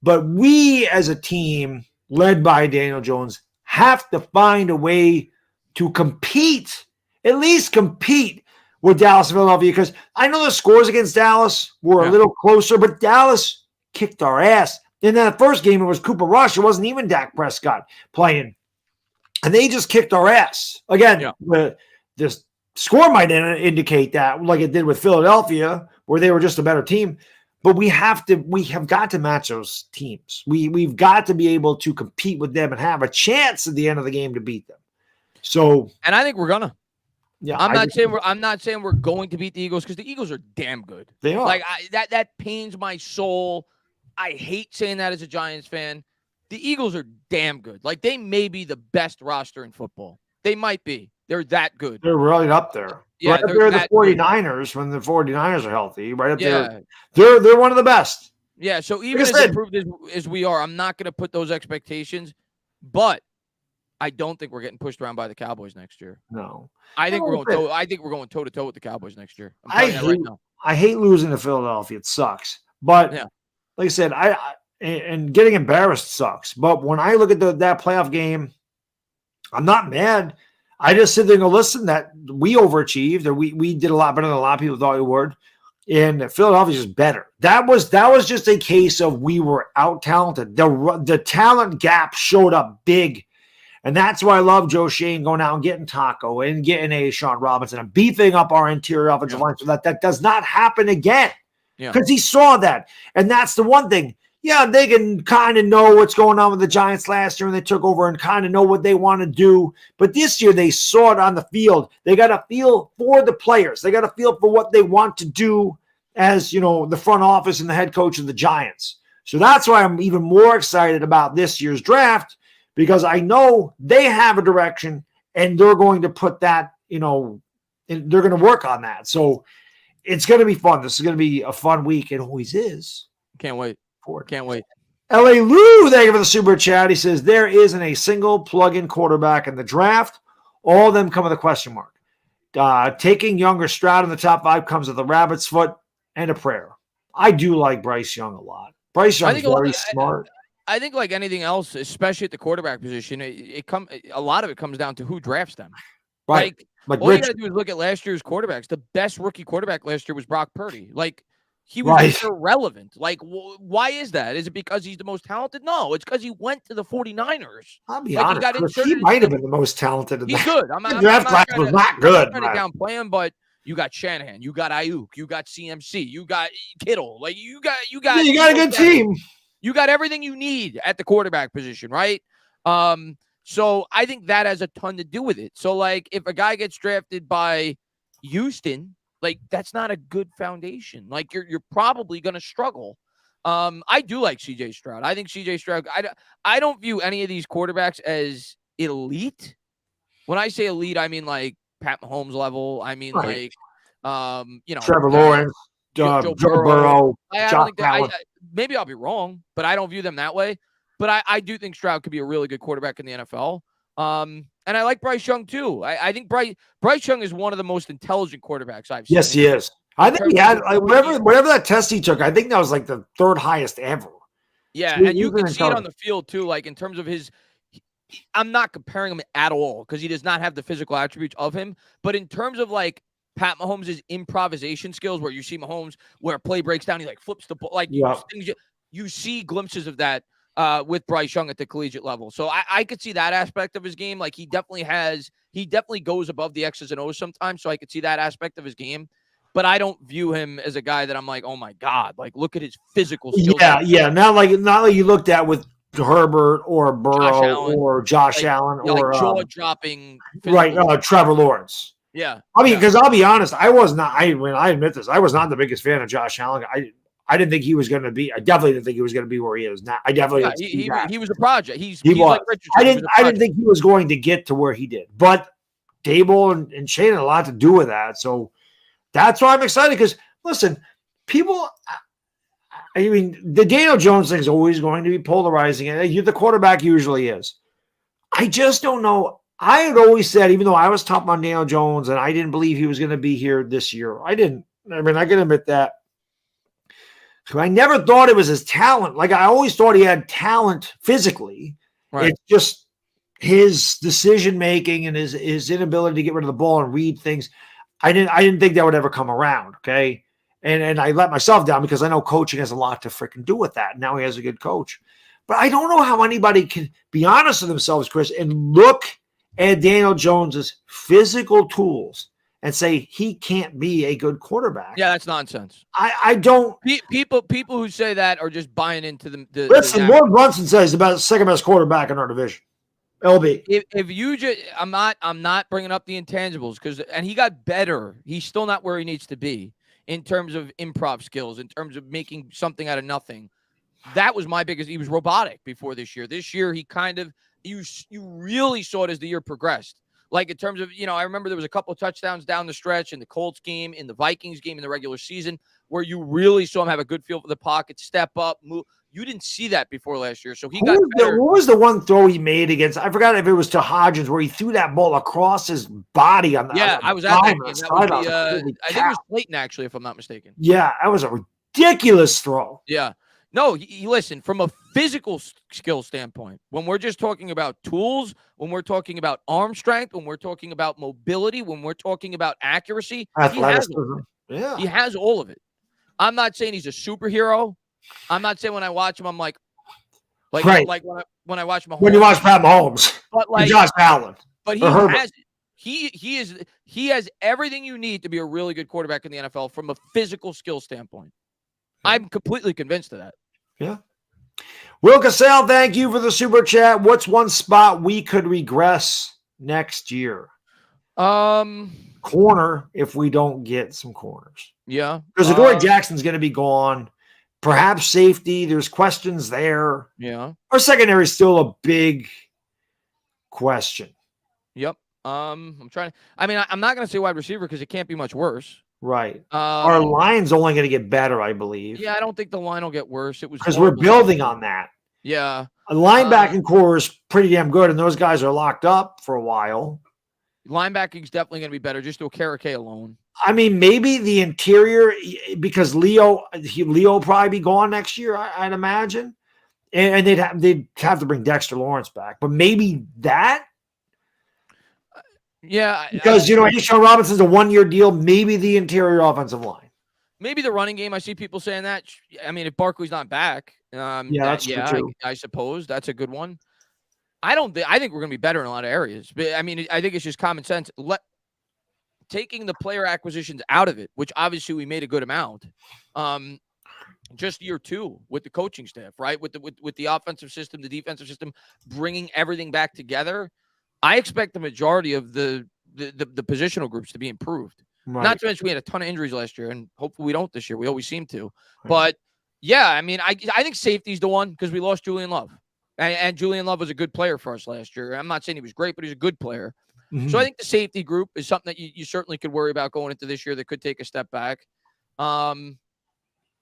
But we as a team, led by Daniel Jones, have to find a way to compete, at least compete with Dallas and Philadelphia, because I know the scores against Dallas were a little closer, but Dallas kicked our ass. In that first game, it was Cooper Rush. It wasn't even Dak Prescott playing. And they just kicked our ass. Again, the score might indicate that, like it did with Philadelphia, where they were just a better team. But we have got to match those teams. We've got to be able to compete with them and have a chance at the end of the game to beat them. So, and I think we're gonna. Yeah, I'm not saying we're going to beat the Eagles, because the Eagles are damn good. They are. That pains my soul. I hate saying that as a Giants fan. The Eagles are damn good. They may be the best roster in football. They might be. They're that good. They're right up there. Yeah, right up there the 49ers when the 49ers are healthy. Right up there. They're one of the best. Yeah, so even as improved as we are, I'm not going to put those expectations. But I don't think we're getting pushed around by the Cowboys next year. No. I think we're going toe to toe with the Cowboys next year. I'm telling you right now. I hate losing to Philadelphia. It sucks. But like I said, and getting embarrassed sucks. But when I look at that playoff game, I'm not mad. I just sit there and go, listen, that we overachieved, or we did a lot better than a lot of people thought we would. And Philadelphia's just better. That was just a case of we were out talented. The talent gap showed up big. And that's why I love Joe Schoen going out and getting Taco and getting Ashawn Robinson and beefing up our interior offensive line so that does not happen again. Because he saw that. And that's the one thing. yeah, they can kind of know what's going on with the Giants last year when they took over and kind of know what they want to do. But this year they saw it on the field. They got a feel for the players. They got a feel for what they want to do as, the front office and the head coach of the Giants. So that's why I'm even more excited about this year's draft, because I know they have a direction and they're going to put that, and they're going to work on that. So it's going to be fun. This is going to be a fun week. It always is. Can't wait. Can't wait. L.A. Lou, thank you for the super chat. He says, there isn't a single plug-in quarterback in the draft. All of them come with a question mark. Taking Young or Stroud in the top 5 comes with a rabbit's foot and a prayer. I do like Bryce Young a lot. Bryce Young is very smart. I think like anything else, especially at the quarterback position, a lot of it comes down to who drafts them. Right. Like all you got to do is look at last year's quarterbacks. The best rookie quarterback last year was Brock Purdy. Like, he was irrelevant. Like, why is that? Is it because he's the most talented? No, it's because he went to the 49ers. I'll be honest, he might have been the most talented. He's good. The draft class was not good. I'm not trying to downplay him, but you got Shanahan, you got Ayuk, you got CMC, you got Kittle. Like, you got a good team. You got everything you need at the quarterback position, right? So I think that has a ton to do with it. So, like, if a guy gets drafted by Houston, like, that's not a good foundation. Like, you're probably going to struggle. I do like CJ Stroud. I think CJ Stroud, I don't view any of these quarterbacks as elite. When I say elite, I mean like Pat Mahomes level. I mean like Trevor Lawrence, Joe Burrow. I don't think that, maybe I'll be wrong, but I don't view them that way. But I do think Stroud could be a really good quarterback in the NFL. And I like Bryce Young too. I think Bryce Young is one of the most intelligent quarterbacks I've seen. Yes, he is. I think he had whatever that test he took. I think that was like the 3rd highest ever. Yeah, and you can see it on the field too. Like, in terms of I'm not comparing him at all because he does not have the physical attributes of him. But in terms of like Pat Mahomes' improvisation skills, where you see Mahomes where a play breaks down, he like flips the ball, like you see glimpses of that. With Bryce Young at the collegiate level. So I could see that aspect of his game. Like, he definitely goes above the X's and O's sometimes. So I could see that aspect of his game, but I don't view him as a guy that I'm like, oh my God, like, look at his physical skills. Yeah. Not like you looked at with Herbert or Burrow or Josh Allen or jaw dropping. Right. Trevor Lawrence. Yeah. I mean, because I'll be honest, I admit this, I was not the biggest fan of Josh Allen. I didn't think he was going to be. I definitely didn't think he was going to be where he is now. I definitely he was a project. He was like Richardson. I didn't think he was going to get to where he did. But Dable and Shane had a lot to do with that. So that's why I'm excited. Because listen, people. I mean, the Daniel Jones thing is always going to be polarizing, and the quarterback usually is. I just don't know. I had always said, even though I was top on Daniel Jones and I didn't believe he was going to be here this year, I didn't. I mean, I can admit that. I never thought it was his talent. Like, I always thought he had talent physically. Right. It's just his decision making and his inability to get rid of the ball and read things. I didn't think that would ever come around. Okay. And I let myself down because I know coaching has a lot to freaking do with that. Now he has a good coach. But I don't know how anybody can be honest with themselves, Chris, and look at Daniel Jones's physical tools and say he can't be a good quarterback. Yeah, that's nonsense. I don't. People who say that are just buying into the listen, Lord Brunson says he's about the second best quarterback in our division. LB. If you just, I'm not bringing up the intangibles and he got better. He's still not where he needs to be in terms of improv skills, in terms of making something out of nothing. That was my biggest. He was robotic before this year. This year, he kind of you really saw it as the year progressed. Like, in terms of, I remember there was a couple of touchdowns down the stretch in the Colts game, in the Vikings game, in the regular season, where you really saw him have a good feel for the pocket, step up, move. You didn't see that before last year, so he got better. What was the one throw he made against? I forgot if it was to Hodgins, where he threw that ball across his body on the. Yeah, I was at that game. I think it was Clayton, actually, if I'm not mistaken. Yeah, that was a ridiculous throw. Yeah. No, listen, from a physical skill standpoint, when we're just talking about tools, when we're talking about arm strength, when we're talking about mobility, when we're talking about accuracy, he has all of it. I'm not saying he's a superhero. I'm not saying when I watch him, I'm like when I watch Mahomes. When you watch Pat Mahomes, but like Josh Allen, but he has it. He has everything you need to be a really good quarterback in the NFL from a physical skill standpoint. I'm completely convinced of that. Yeah. Will Cassell, thank you for the super chat. What's one spot we could regress next year? Corner, if we don't get some corners. Yeah. Because Adoree Jackson's going to be gone. Perhaps safety. There's questions there. Yeah. Our secondary is still a big question. Yep. I'm trying to, I'm not going to say wide receiver because it can't be much worse. Right. Our line's only going to get better, I believe. Yeah, I don't think the line will get worse. It was because we're building on that. Yeah. A linebacking core is pretty damn good, and those guys are locked up for a while. Linebacking is definitely going to be better just to Okereke alone. I mean, maybe the interior, because Leo will probably be gone next year, I'd imagine. And they'd have to bring Dexter Lawrence back. But maybe that. Yeah. Because, Ashawn Robinson's a one-year deal. Maybe the interior offensive line. Maybe the running game. I see people saying that. I mean, if Barkley's not back. That's true too. I suppose that's a good one. I think we're going to be better in a lot of areas. But, I think it's just common sense. Taking the player acquisitions out of it, which obviously we made a good amount. Just year 2 with the coaching staff, right? With the offensive system, the defensive system, bringing everything back together. I expect the majority of the positional groups to be improved. Right. Not to mention we had a ton of injuries last year, and hopefully we don't this year. We always seem to. Right. But yeah, I think safety's the one because we lost Julian Love, and Julian Love was a good player for us last year. I'm not saying he was great, but he's a good player. Mm-hmm. So I think the safety group is something that you certainly could worry about going into this year that could take a step back.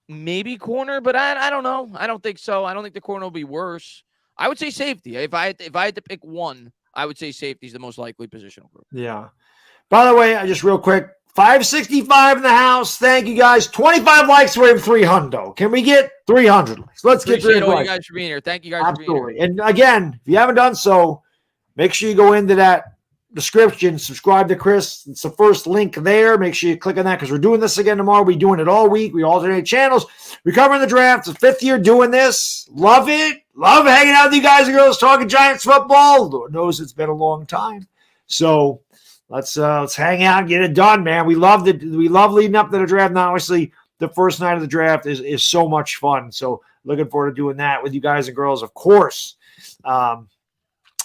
Maybe corner, but I don't know. I don't think so. I don't think the corner will be worse. I would say safety. If I had to pick one, I would say safety is the most likely positional group. Yeah. By the way, just real quick, 565 in the house. Thank you guys. 25 likes for him, 300. Can we get 300 likes? Let's get 300 all likes. You guys for being here. Thank you guys for being here. And again, if you haven't done so, make sure you go into that description, subscribe to Chris. It's the first link there. Make sure you click on that because we're doing this again tomorrow. We're doing it all week. We alternate channels. We're covering the draft. It's the 5th year doing this. Love it. Love hanging out with you guys and girls talking Giants football. Lord knows it's been a long time. So let's hang out and get it done, man. We love leading up to the draft. Now, obviously, the first night of the draft is so much fun. So looking forward to doing that with you guys and girls, of course.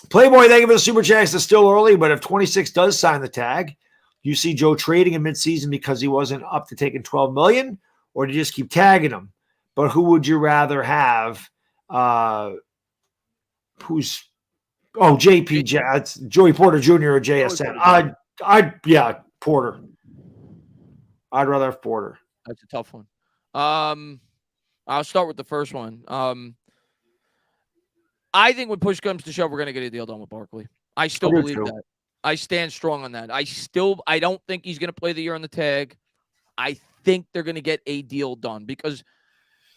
Playboy, thank you for the super chats. It's still early, but if 26 does sign the tag, you see Joe trading in midseason because he wasn't up to taking $12 million, or do you just keep tagging him? But who would you rather have? JP? It's Joey Porter Jr. or JSN? Porter. I'd rather have Porter. That's a tough one. I'll start with the first one. I think when push comes to shove, we're going to get a deal done with Barkley. I still believe that. I stand strong on that. I don't think he's going to play the year on the tag. I think they're going to get a deal done because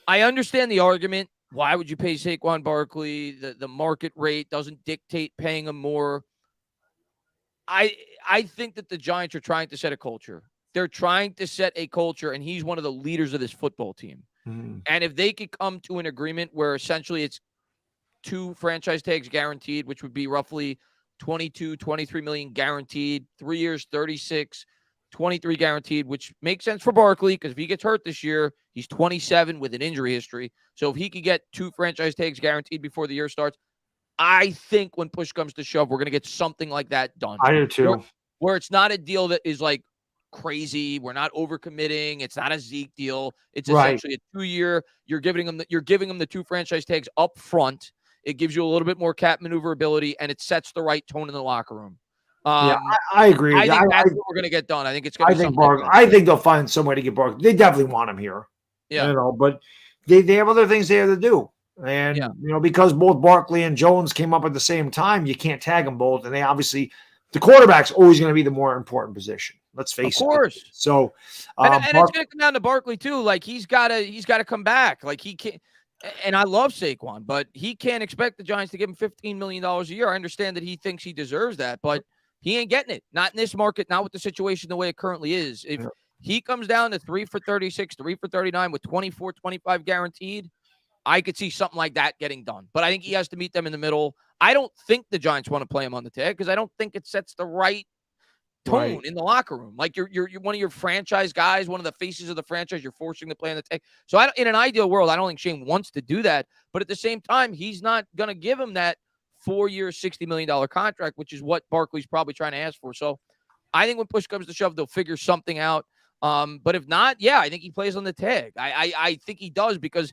I understand the argument. Why would you pay Saquon Barkley? The market rate doesn't dictate paying him more. I think that the Giants are trying to set a culture. They're trying to set a culture, and he's one of the leaders of this football team. Mm-hmm. And if they could come to an agreement where essentially it's 2 franchise tags guaranteed, which would be roughly 22, 23 million guaranteed, 3 years, 36, 23 guaranteed, which makes sense for Barkley because if he gets hurt this year, he's 27 with an injury history. So if he could get 2 franchise tags guaranteed before the year starts, I think when push comes to shove, we're going to get something like that done. I do too. Where it's not a deal that is like crazy. We're not overcommitting. It's not a Zeke deal. It's essentially a 2-year. You're giving them the 2 franchise tags up front. It gives you a little bit more cap maneuverability, and it sets the right tone in the locker room. I agree. I think that's what we're going to get done. I think it's going to be I think they'll find some way to get Barkley. They definitely want him here. Yeah. But they have other things they have to do. And, because both Barkley and Jones came up at the same time, you can't tag them both. And they obviously – the quarterback's always going to be the more important position. Let's face it. Of course. So – and it's going to come down to Barkley, too. Like, he's got to come back. Like, he can't – and I love Saquon, but he can't expect the Giants to give him $15 million a year. I understand that he thinks he deserves that, but he ain't getting it. Not in this market, not with the situation the way it currently is. If he comes down to 3 for 36, 3 for 39 with 24, 25 guaranteed, I could see something like that getting done. But I think he has to meet them in the middle. I don't think the Giants want to play him on the tag because I don't think it sets the right tone in the locker room. Like you're one of your franchise guys, one of the faces of the franchise. You're forcing to play on the take. So in an ideal world, I don't think Shane wants to do that. But at the same time, he's not going to give him that 4-year, $60 million contract, which is what Barkley's probably trying to ask for. So I think when push comes to shove, they'll figure something out. But if not, I think he plays on the tag. I think he does, because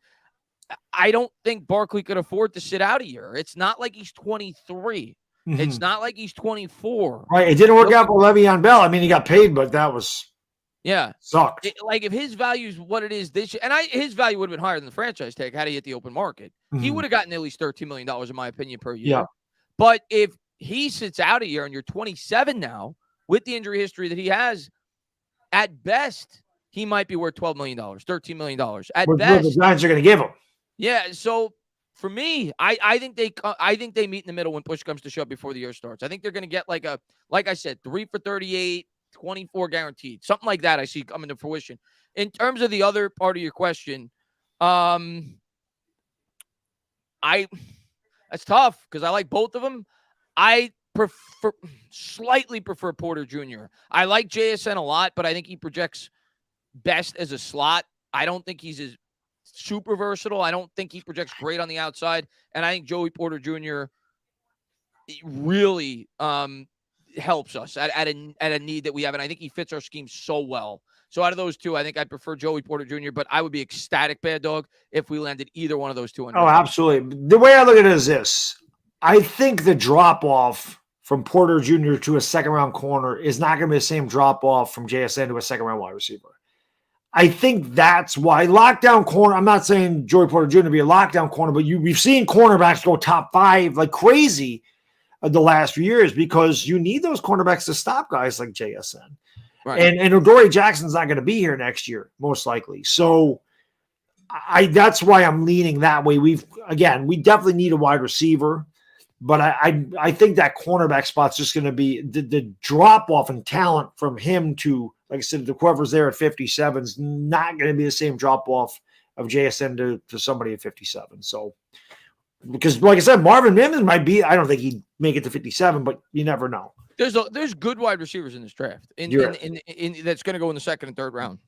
I don't think Barkley could afford to sit out a year. It's not like he's 23. Mm-hmm. It's not like he's 24. Right. It didn't work out for Le'Veon Bell. I mean, he got paid, but that was sucked. Like if his value is what it is this year, and his value would have been higher than the franchise tag had he hit the open market. Mm-hmm. He would have gotten at least $13 million, in my opinion, per year. Yeah. But if he sits out a year and you're 27 now, with the injury history that he has, at best, he might be worth $12 million, $13 million. At best, the Giants are going to give him. Yeah. So for me, I think they meet in the middle when push comes to shove before the year starts. I think they're going to get like I said, 3 for 38, 24 guaranteed, something like that. I see coming to fruition. In terms of the other part of your question, that's tough because I like both of them. I slightly prefer Porter Jr. I like JSN a lot, but I think he projects best as a slot. I don't think he's as super versatile. I don't think he projects great on the outside. And I think Joey Porter Jr. really helps us at a need that we have. And I think he fits our scheme so well. So out of those two, I think I'd prefer Joey Porter Jr., but I would be ecstatic, Bad Dog, if we landed either one of those two. Oh, absolutely. The way I look at it is this. I think the drop-off from Porter Jr. to a second-round corner is not going to be the same drop-off from JSN to a second-round wide receiver. I think that's why lockdown corner. I'm not saying Joey Porter Jr. to be a lockdown corner, but we've seen cornerbacks go top 5 like crazy the last few years because you need those cornerbacks to stop guys like JSN. Right. And Adoree Jackson's not going to be here next year, most likely. So that's why I'm leaning that way. We definitely need a wide receiver, but I think that cornerback spot's just going to be the drop off in talent from him to, like I said, the whoever's there at 57 is not going to be the same drop off of JSN to somebody at 57. So, because like I said, Marvin Mims might be, I don't think he'd make it to 57, but you never know. There's good wide receivers in this draft in that's going to go in the second and third round.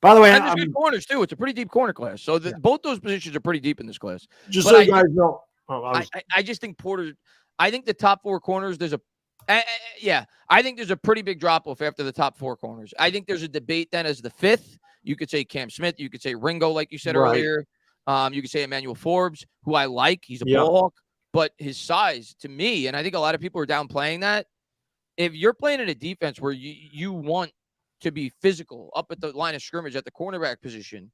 By the way, and there's good corners too. It's a pretty deep corner class. So both those positions are pretty deep in this class. Just so you guys know. I just think Porter, I think the top 4 corners, I think there's a pretty big drop-off after the top 4 corners. I think there's a debate then as the 5th. You could say Cam Smith. You could say Ringo, like you said earlier. You could say Emmanuel Forbes, who I like. He's a ball hawk. But his size, to me, and I think a lot of people are downplaying that, if you're playing in a defense where you want to be physical up at the line of scrimmage at the cornerback position,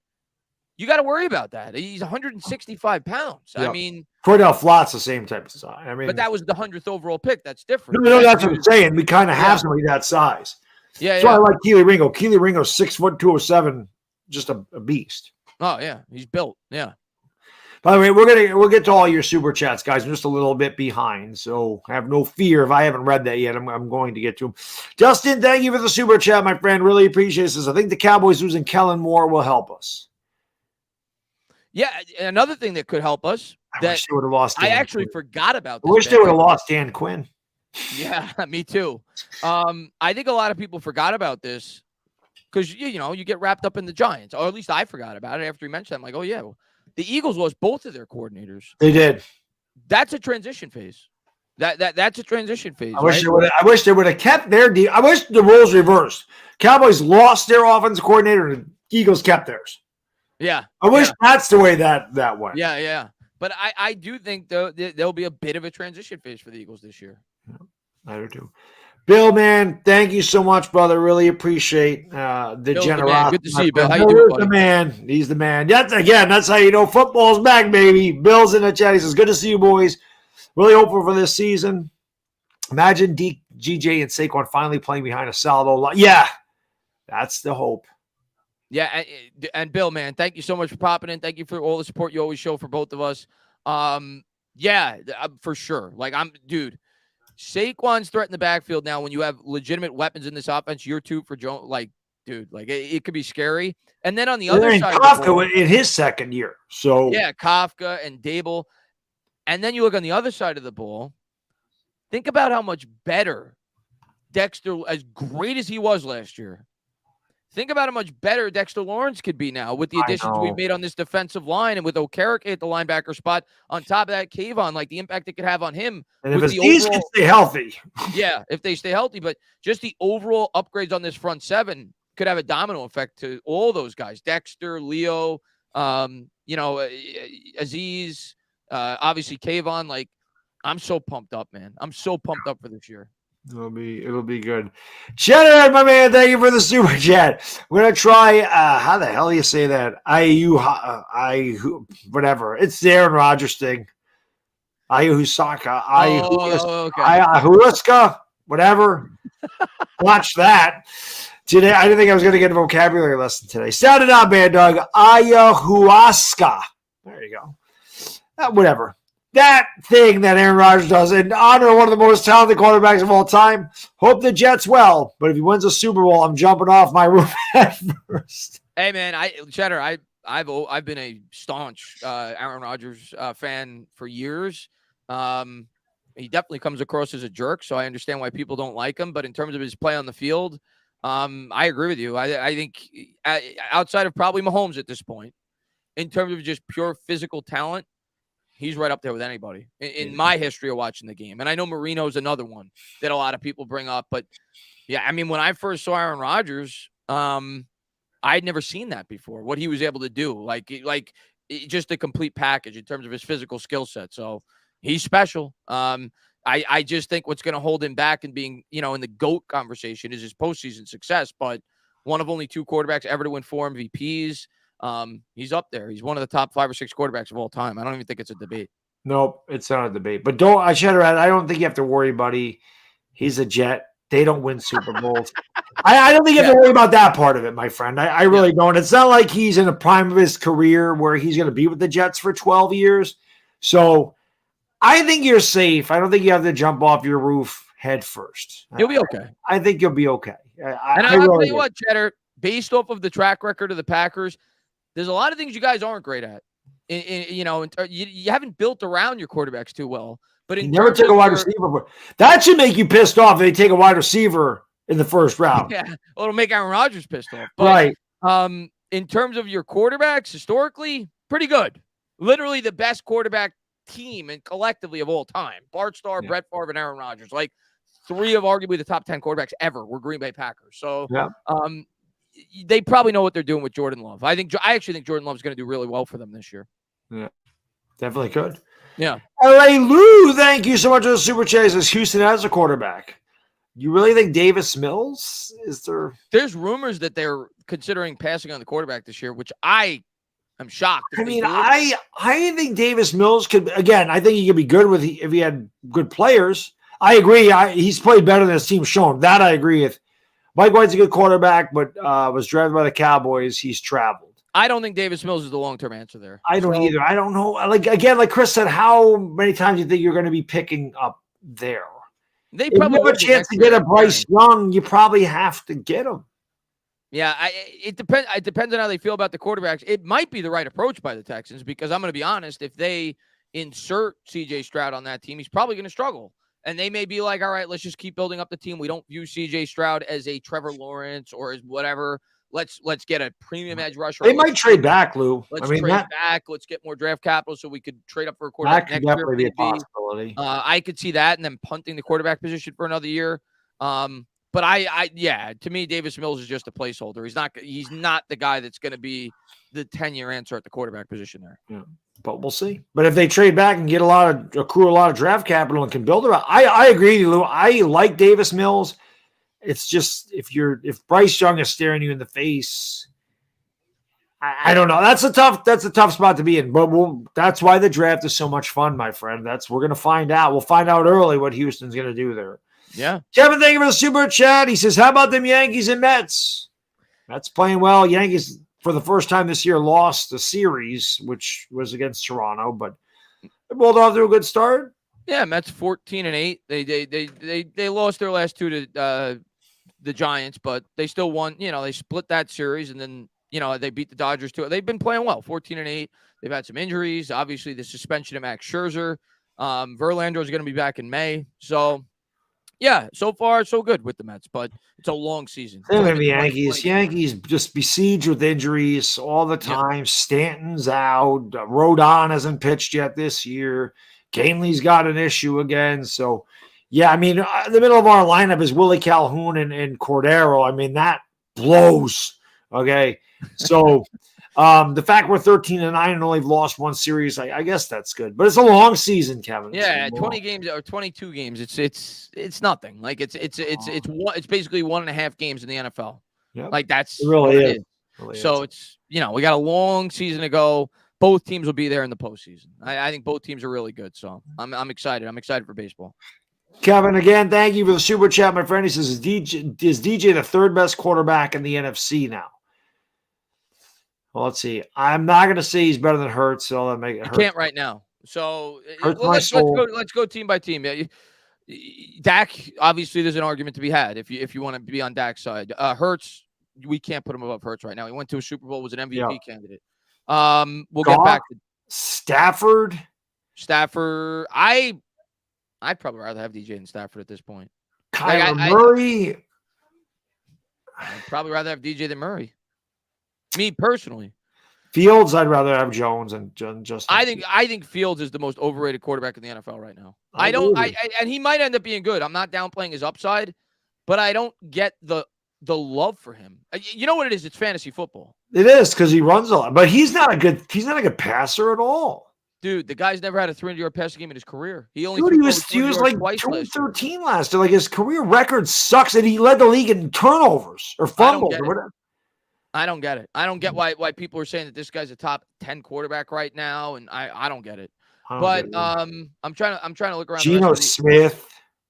you got to worry about that. He's 165 pounds. Yep. I mean, Cordell Flott's the same type of size. I mean, but that was the 100th overall pick. That's different. No, that's what I'm saying. We kind of have somebody that size. Yeah, so I like Keely Ringo. Keely Ringo's 6 foot 207, just a beast. Oh yeah, he's built. Yeah. By the way, we'll get to all your super chats, guys. I'm just a little bit behind, so have no fear if I haven't read that yet. I'm going to get to them. Justin, thank you for the super chat, my friend. Really appreciate this. I think the Cowboys losing Kellen Moore will help us. Yeah, another thing that could help us. I wish they would have lost. I actually forgot about this. I wish they would have lost Dan Quinn. Yeah, me too. I think a lot of people forgot about this because you get wrapped up in the Giants, or at least I forgot about it after you mentioned it. I'm like, oh yeah. The Eagles lost both of their coordinators. They did. That's a transition phase. That's a transition phase. I wish they would have kept their deal. I wish the roles reversed. Cowboys lost their offensive coordinator, and the Eagles kept theirs. Yeah. I wish that's the way that went. Yeah. But I do think there'll be a bit of a transition phase for the Eagles this year. I do too. Bill, man, thank you so much, brother. Really appreciate the generosity. Good to see you, Bill. How you doing, buddy? The man. He's the man. That's how you know football's back, baby. Bill's in the chat. He says, good to see you, boys. Really hopeful for this season. Imagine GJ and Saquon finally playing behind a solid line. Yeah, that's the hope. Yeah, and Bill, man, thank you so much for popping in. Thank you for all the support you always show for both of us. Yeah, for sure. Dude. Saquon's threat in the backfield now when you have legitimate weapons in this offense, year 2 for Jones, it could be scary. And then on the other side, Kafka in his second year. So yeah, Kafka and Dable. And then you look on the other side of the ball. Think about how much better Dexter, as great as he was last year, think about how much better Dexter Lawrence could be now with the additions we've made on this defensive line and with Okereke at the linebacker spot. On top of that, Kayvon, like the impact it could have on him. And if his knees can stay healthy. Yeah, if they stay healthy. But just the overall upgrades on this front seven could have a domino effect to all those guys. Dexter, Leo, Aziz, obviously Kayvon. Like, I'm so pumped up, man. I'm so pumped up for this year. It'll be good. Cheddar, my man, thank you for the super chat. We're gonna try. How the hell do you say that? Whatever. It's the Aaron Rodgers thing. Ayuhusaka. Ayahuasca. Whatever. Watch that. Today, I didn't think I was gonna get a vocabulary lesson today. Sound it out, Baddog. Ayahuasca. There you go. Whatever. That thing that Aaron Rodgers does in honor of one of the most talented quarterbacks of all time. Hope the Jets well, but if he wins a Super Bowl, I'm jumping off my roof at first. Hey man, Cheddar, I've been a staunch Aaron Rodgers fan for years. He definitely comes across as a jerk, so I understand why people don't like him. But in terms of his play on the field, I agree with you. I think outside of probably Mahomes at this point, in terms of just pure physical talent, he's right up there with anybody in my history of watching the game. And I know Marino's another one that a lot of people bring up. But, yeah, I mean, when I first saw Aaron Rodgers, I'd never seen that before, what he was able to do. Like just a complete package in terms of his physical skill set. So he's special. I just think what's going to hold him back and being, in the GOAT conversation is his postseason success. But one of only 2 quarterbacks ever to win 4 MVPs. He's up there. He's one of the top 5 or 6 quarterbacks of all time. I don't even think it's a debate. Nope, it's not a debate. But I don't think you have to worry, buddy. He's a Jet. They don't win Super Bowls. I don't think you have to worry about that part of it, my friend. I really don't. It's not like he's in the prime of his career where he's going to be with the Jets for 12 years. So I think you're safe. I don't think you have to jump off your roof head first. You'll be okay. I think you'll be okay. I'll tell you what, Cheddar, based off of the track record of the Packers, there's a lot of things you guys aren't great at. You haven't built around your quarterbacks too well. But you never took a wide receiver. That should make you pissed off if they take a wide receiver in the first round. Yeah, well, it'll make Aaron Rodgers pissed off. But, right. In terms of your quarterbacks, historically, pretty good. Literally the best quarterback team and collectively of all time. Bart Starr, Brett Favre, and Aaron Rodgers. Like 3 of arguably the top 10 quarterbacks ever were Green Bay Packers. So, they probably know what they're doing with Jordan Love. I actually think Jordan Love is going to do really well for them this year. Yeah, definitely could. Yeah. LA Lou, thank you so much for the super chases. Houston has a quarterback. You really think Davis Mills is there? There's rumors that they're considering passing on the quarterback this year, which I am shocked. I mean, I think Davis Mills could. Again, I think he could be good if he had good players. I agree. He's played better than his team's shown. That I agree with. Mike White's a good quarterback, but was drafted by the Cowboys. He's traveled. I don't think Davis Mills is the long-term answer there. I don't either. I don't know. Like Chris said, how many times do you think you're going to be picking up there? They probably have a chance to get a Bryce Young. You probably have to get him. Yeah, it depends. It depends on how they feel about the quarterbacks. It might be the right approach by the Texans because I'm going to be honest. If they insert C.J. Stroud on that team, he's probably going to struggle. And they may be like, all right, let's just keep building up the team. We don't view C.J. Stroud as a Trevor Lawrence or as whatever. Let's get a premium edge rusher. They might trade back, Lou. Let's trade back. Let's get more draft capital so we could trade up for a quarterback next year. Be a possibility. I could see that, and then punting the quarterback position for another year. But to me, Davis Mills is just a placeholder. He's not the guy that's going to be the 10-year answer at the quarterback position there. Yeah. But we'll see. But if they trade back and accrue a lot of draft capital and can build around, I agree with you, Lou. I like Davis Mills. It's just if Bryce Young is staring you in the face, I don't know. That's a tough spot to be in. But that's why the draft is so much fun, my friend. We're going to find out. We'll find out early what Houston's going to do there. Yeah. Kevin, thank you for the super chat. He says, "How about them Yankees and Mets? Mets playing well. Yankees." For the first time this year, lost the series, which was against Toronto, but they rolled off to a good start. Yeah, Mets 14-8. They lost their last 2 to the Giants, but they still won. They split that series, and then they beat the Dodgers too. They've been playing well, 14-8. They've had some injuries. Obviously, the suspension of Max Scherzer. Verlander is going to be back in May, so Yeah, so far so good with the Mets, but it's a long season. It's Same only with the been 20 Yankees. 20 Yankees just besieged with injuries all the Yeah. time. Stanton's out. Rodon hasn't pitched yet this year. Canley's got an issue again. So, yeah, I mean, the middle of our lineup is Willie Calhoun and Cordero. I mean, that blows. Okay. So, the fact we're 13-9 and only Oh. lost one series, I guess that's good. But it's a long season, Kevin. Yeah, 20 games or 22 games. It's nothing. Like it's basically 1.5 games in the NFL. Yep. Like that's It really what it is. is. Really So is. it's we got a long season to go. Both teams will be there in the postseason. I think both teams are really good. So I'm excited. I'm excited for baseball. Kevin, again, thank you for the super chat, my friend. He says, is DJ the third best quarterback in the NFC now? Well, let's see. I'm not going to say he's better than Hurts. So I'll make it You Hurts. can't right now. So Hurts let's go team by team. Dak, obviously, there's an argument to be had if you want to be on Dak's side. Hurts, we can't put him above Hurts right now. He went to a Super Bowl, was an MVP candidate. We'll get back to Stafford. I'd probably rather have DJ than Stafford at this point. Kyler Murray. I'd probably rather have DJ than Murray. Me personally. Fields, I'd rather have Jones and Justin. I think Fields is the most overrated quarterback in the NFL right now. And he might end up being good. I'm not downplaying his upside, but I don't get the love for him. You know what it is? It's fantasy football. It is because he runs a lot, but he's not a good passer at all. Dude, the guy's never had a 300-yard passing game in his career. He was like 213 last year. Like his career record sucks, and he led the league in turnovers or fumbles or whatever. I don't get it. I don't get why people are saying that this guy's a top 10 quarterback right now, and I don't get it. I'm trying to look around. Geno Smith.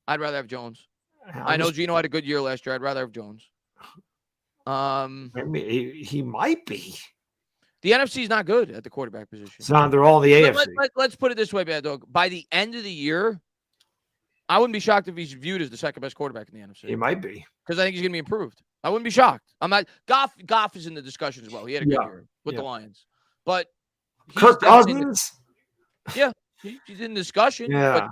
I'd rather have Jones. I know Geno had a good year last year. I'd rather have Jones. He might be. The NFC is not good at the quarterback position. It's not. They're all in the AFC. Let's put it this way, Baddog. By the end of the year, I wouldn't be shocked if he's viewed as the second best quarterback in the NFC. He might be because I think he's going to be improved. I wouldn't be shocked. I'm not. Goff is in the discussion as well. He had a good year with the Lions, but Kirk Cousins. He's in discussion. Yeah.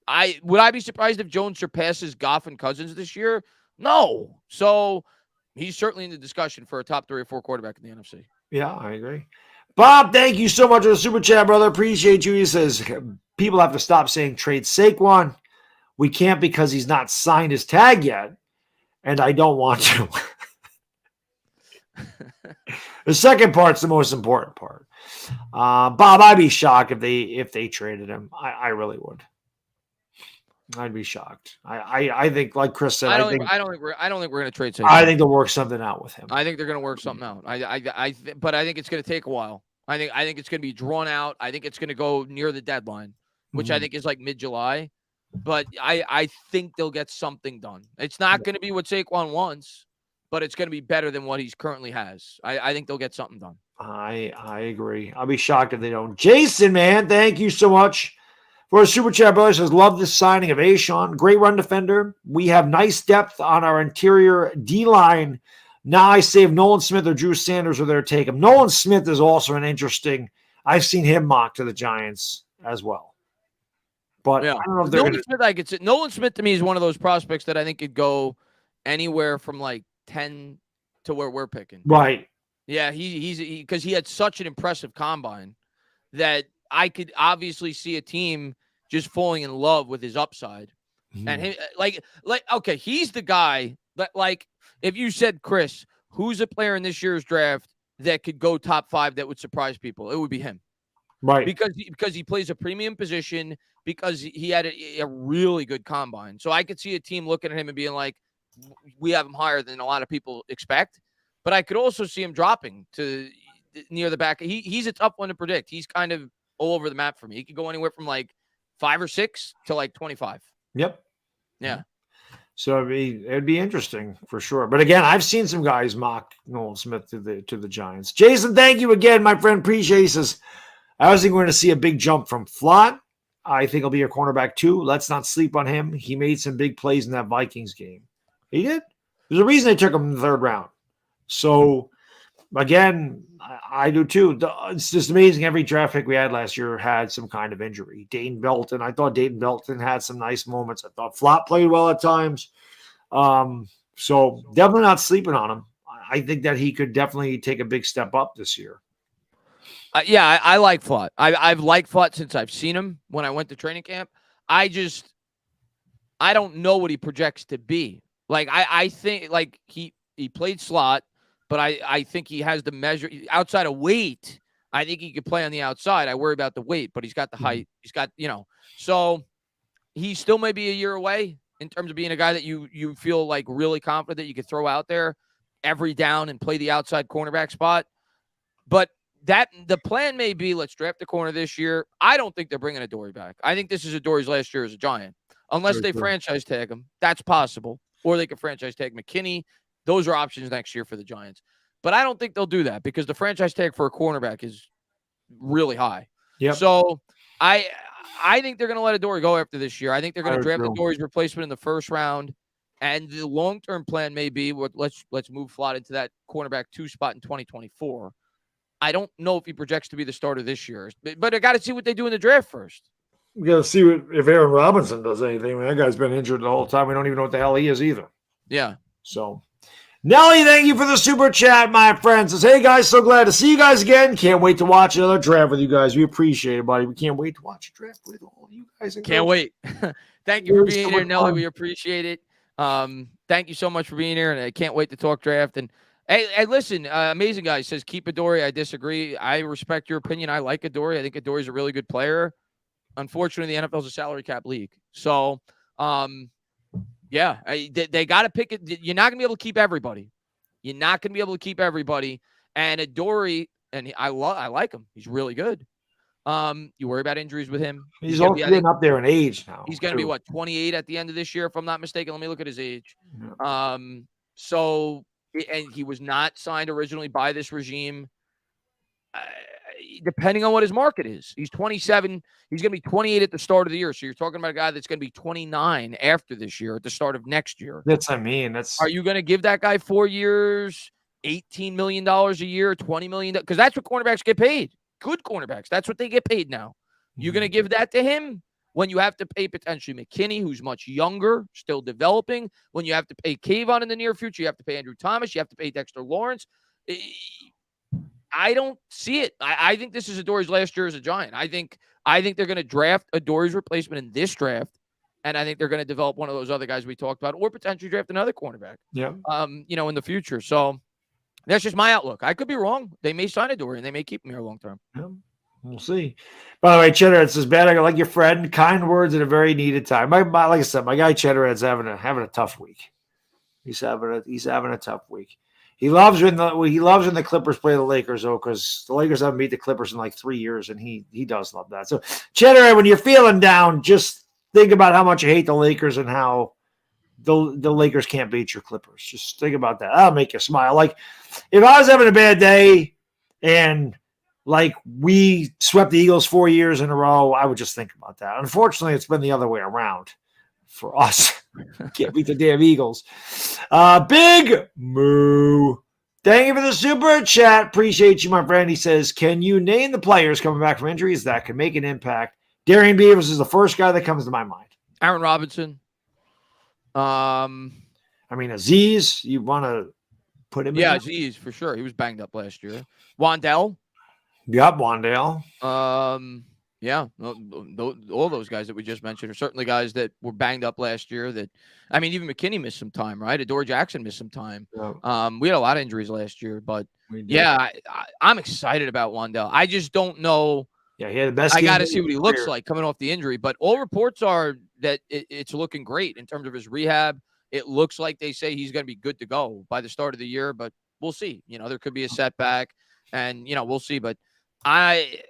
But would I be surprised if Jones surpasses Goff and Cousins this year? No. So he's certainly in the discussion for a top 3 or 4 quarterback in the NFC. Yeah, I agree. Bob, thank you so much for the super chat, brother. Appreciate you. He says people have to stop saying trade Saquon. We can't because he's not signed his tag yet, and I don't want to. The second part's the most important part. Bob, I'd be shocked if they traded him. I really would. I'd be shocked. I think, like Chris said, I don't think we're going to trade Saquon. I think they'll work something out with him. I think they're going to work something out. But I think it's going to take a while. I think it's going to be drawn out. I think it's going to go near the deadline, which I think is like mid-July. But I think they'll get something done. It's not going to be what Saquon wants, but it's going to be better than what he's currently has. I think they'll get something done. I agree. I'll be shocked if they don't. Jason, man, thank you so much for a super chat, brother. Says, love this signing of Ashawn. Great run defender. We have nice depth on our interior D-line. Now I say if Nolan Smith or Drew Sanders are there to take him. Nolan Smith is also an interesting. I've seen him mocked to the Giants as well. But I don't know if they're Nolan Smith, Nolan Smith to me is one of those prospects that I think could go anywhere from like 10 to where we're picking. Right. Yeah, he's because he had such an impressive combine that I could obviously see a team just falling in love with his upside. Mm-hmm. And him, okay, he's the guy that, like, if you said, Chris, who's a player in this year's draft that could go top 5 that would surprise people, it would be him. Right. Because he plays a premium position, because he had a really good combine. So I could see a team looking at him and being like, we have him higher than a lot of people expect. But I could also see him dropping to near the back. He's a tough one to predict. He's kind of all over the map for me. He could go anywhere from like 5 or 6 to like 25. Yep. Yeah. So it'd be interesting for sure. But again, I've seen some guys mock Nolan Smith to the Giants. Jason, thank you again, my friend. Appreciate it. He says, I was thinking we're going to see a big jump from Flott. I think he'll be a cornerback too. Let's not sleep on him. He made some big plays in that Vikings game. He did. There's a reason they took him in the 3rd round. So again, I do too. It's just amazing. Every draft pick we had last year had some kind of injury. Dayton Belton, I thought Dayton Belton had some nice moments. I thought Flop played well at times. So definitely not sleeping on him. I think that he could definitely take a big step up this year. Yeah, I like Flott. I've liked Flott since I've seen him when I went to training camp. I don't know what he projects to be. Like, I think, like, he played slot, but I think he has the measure outside of weight. I think he could play on the outside. I worry about the weight, but he's got the height. He's got, so he still may be a year away in terms of being a guy that you feel like really confident that you could throw out there every down and play the outside cornerback spot. But the plan may be, let's draft the corner this year. I don't think they're bringing Adoree back. I think this is Adoree's last year as a Giant, unless they franchise tag him. That's possible. Or they could franchise tag McKinney. Those are options next year for the Giants. But I don't think they'll do that because the franchise tag for a cornerback is really high. Yep. So I think they're going to let Adoree go after this year. I think they're going to draft Adoree's replacement in the first round. And the long-term plan may be, let's move Flott into that cornerback 2 spot in 2024. I don't know if he projects to be the starter this year, but I got to see what they do in the draft first. We got to see if Aaron Robinson does anything. I mean, that guy's been injured the whole time. We don't even know what the hell he is either. Yeah. So, Nelly, thank you for the super chat, my friend. Says, hey, guys, so glad to see you guys again. Can't wait to watch another draft with you guys. We appreciate it, buddy. We can't wait to watch a draft with all you guys. Can't wait. Thank you for being here, Nelly. We appreciate it. Thank you so much for being here, and I can't wait to talk draft. And hey, listen, amazing guy says keep Adoree. I disagree. I respect your opinion. I like Adoree. I think Adoree's a really good player. Unfortunately, the NFL is a salary cap league. So, yeah, they got to pick it. You're not going to be able to keep everybody. You're not going to be able to keep everybody. And Adoree, and I like him. He's really good. You worry about injuries with him. He's also getting up there in age now. He's going to be 28 at the end of this year, if I'm not mistaken. Let me look at his age. Yeah. So, and he was not signed originally by this regime. Depending on what his market is, he's 27. He's going to be 28 at the start of the year. So you're talking about a guy that's going to be 29 after this year at the start of next year. Are you going to give that guy 4 years, $18 million a year, $20 million? Because that's what cornerbacks get paid. Good cornerbacks. That's what they get paid now. You're going to give that to him when you have to pay potentially McKinney, who's much younger, still developing. When you have to pay Kayvon in the near future, you have to pay Andrew Thomas. You have to pay Dexter Lawrence. I don't see it. I think this is Adoree's last year as a Giant. I think they're going to draft Adoree's replacement in this draft, and I think they're going to develop one of those other guys we talked about, or potentially draft another cornerback. Yeah. In the future. So that's just my outlook. I could be wrong. They may sign Adoree and they may keep him here long term. Yeah. We'll see. By the way, Cheddarhead says, Baddog, I like your friend. Kind words at a very needed time. Like I said, my guy Cheddarhead's having a tough week. He's having a tough week. He loves when the Clippers play the Lakers, though, because the Lakers haven't beat the Clippers in like 3 years, and he does love that. So, Cheddarhead, when you're feeling down, just think about how much you hate the Lakers and how the Lakers can't beat your Clippers. Just think about that. That'll make you smile. Like, if I was having a bad day and like we swept the Eagles 4 years in a row, I would just think about that. Unfortunately, it's been the other way around for us. Can't beat the damn Eagles. Big Moo. Thank you for the super chat. Appreciate you, my friend. He says, can you name the players coming back from injuries that can make an impact? Darian Beavers is the first guy that comes to my mind. Aaron Robinson. Aziz, you want to put him in? Yeah, Aziz, for sure. He was banged up last year. Wandell. Yep, Wandell. Yeah, all those guys that we just mentioned are certainly guys that were banged up last year. Even McKinney missed some time, right? Adoree Jackson missed some time. Yeah. We had a lot of injuries last year, but yeah, I'm excited about Wandell. I just don't know. Yeah, he had the best. I got to see what he looks like coming off the injury, but all reports are that it's looking great in terms of his rehab. It looks like they say he's going to be good to go by the start of the year, but we'll see. There could be a setback, and we'll see. But I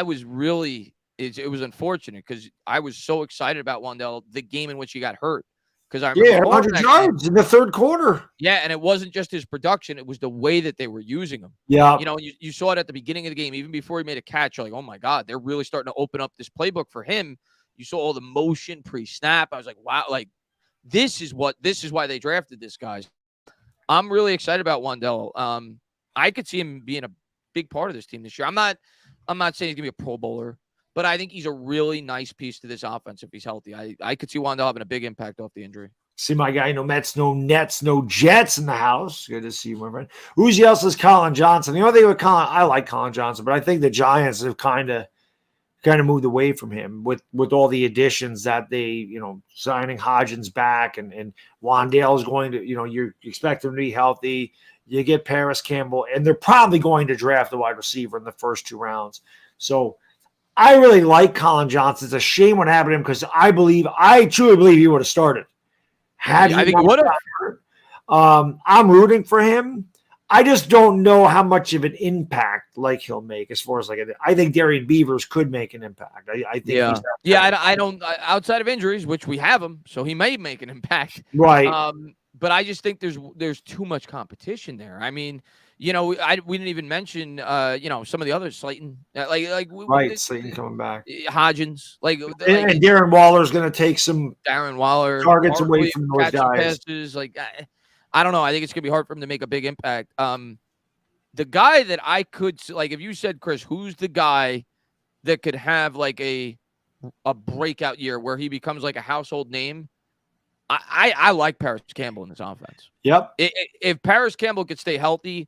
was really. It was unfortunate because I was so excited about Wandell, the game in which he got hurt. Because I remember 100 yards in the third quarter. Yeah, and it wasn't just his production; it was the way that they were using him. Yeah, you saw it at the beginning of the game, even before he made a catch. You're like, oh my God, they're really starting to open up this playbook for him. You saw all the motion pre-snap. I was like, wow, like this is why they drafted this guy. I'm really excited about Wandell. I could see him being a big part of this team this year. I'm not saying he's gonna be a Pro Bowler, but I think he's a really nice piece to this offense if he's healthy. I could see Wandale having a big impact off the injury. See my guy, no Mets, no Nets, no Jets in the house. Good to see you, my friend. Who's else is Colin Johnson? The only thing with Colin, I like Colin Johnson, but I think the Giants have kind of moved away from him with all the additions that they, signing Hodgins back and Wandale is going to, you expect him to be healthy. You get Paris Campbell, and they're probably going to draft the wide receiver in the first 2 rounds. So I really like Colin Johnson. It's a shame what happened to him because I truly believe he would have started. I think he would have. I'm rooting for him. I just don't know how much of an impact he'll make as far as I think Darian Beavers could make an impact. I think I don't outside of injuries, which we have him, so he may make an impact. Right. But I just think there's too much competition there. I mean, we didn't even mention some of the others, Slayton, Slayton coming back, Hodgins, and Darren Waller's going to take some targets away from those guys. Passes, I don't know. I think it's going to be hard for him to make a big impact. The guy that I could if you said, Chris, who's the guy that could have a breakout year where he becomes a household name? I like Paris Campbell in this offense. Yep. If Paris Campbell could stay healthy,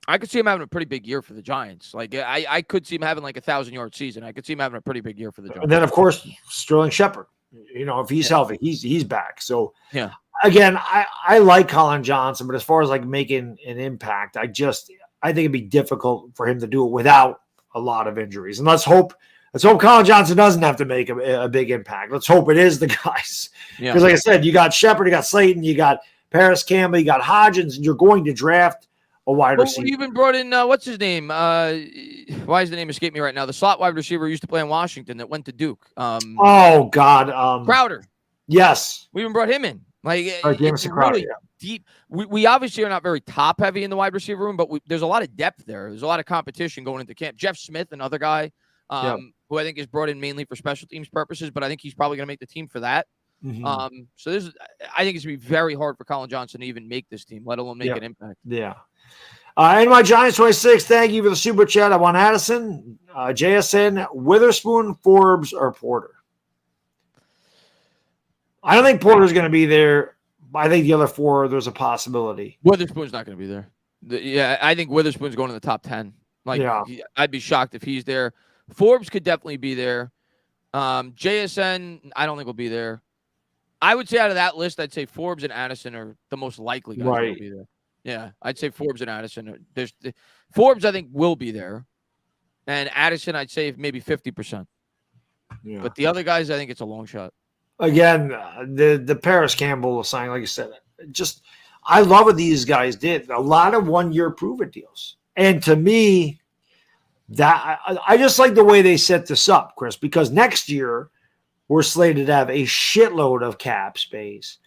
I could see him having a pretty big year for the Giants. I could see him having a 1,000-yard season. I could see him having a pretty big year for the Giants. And then, of course, Sterling Shepard. If he's healthy, he's back. So, yeah. Again, I like Colin Johnson, but as far as making an impact, I think it'd be difficult for him to do it without a lot of injuries. And let's hope Colin Johnson doesn't have to make a big impact. Let's hope it is the guys. Because like I said, you got Shepard, you got Slayton, you got Paris Campbell, you got Hodgins, and you're going to draft a wide receiver. We even brought in, what's his name? Why is the name escape me right now? The slot wide receiver who used to play in Washington that went to Duke. Crowder. Yes. We even brought him in. It's really deep. We obviously are not very top heavy in the wide receiver room, but there's a lot of depth there. There's a lot of competition going into camp. Jeff Smith, another guy who I think is brought in mainly for special teams purposes, but I think he's probably going to make the team for that. Mm-hmm. I think it's going to be very hard for Colin Johnson to even make this team, let alone make an impact. Yeah. And my Giants 26, thank you for the super chat. I want Addison, JSN, Witherspoon, Forbes, or Porter. I don't think Porter's going to be there. I think the other 4, there's a possibility. Witherspoon's not going to be there. I think Witherspoon's going to the top 10. I'd be shocked if he's there. Forbes could definitely be there. JSN, I don't think will be there. I would say out of that list, I'd say Forbes and Addison are the most likely guys to be there. Yeah, I'd say Forbes and Addison. Forbes, I think, will be there. And Addison, I'd say maybe 50%. Yeah. But the other guys, I think it's a long shot. Again, the Paris Campbell signing, like you said, I love what these guys did. A lot of 1-year prove-it deals. And to me, that I just like the way they set this up, Chris, because next year we're slated to have a shitload of cap space.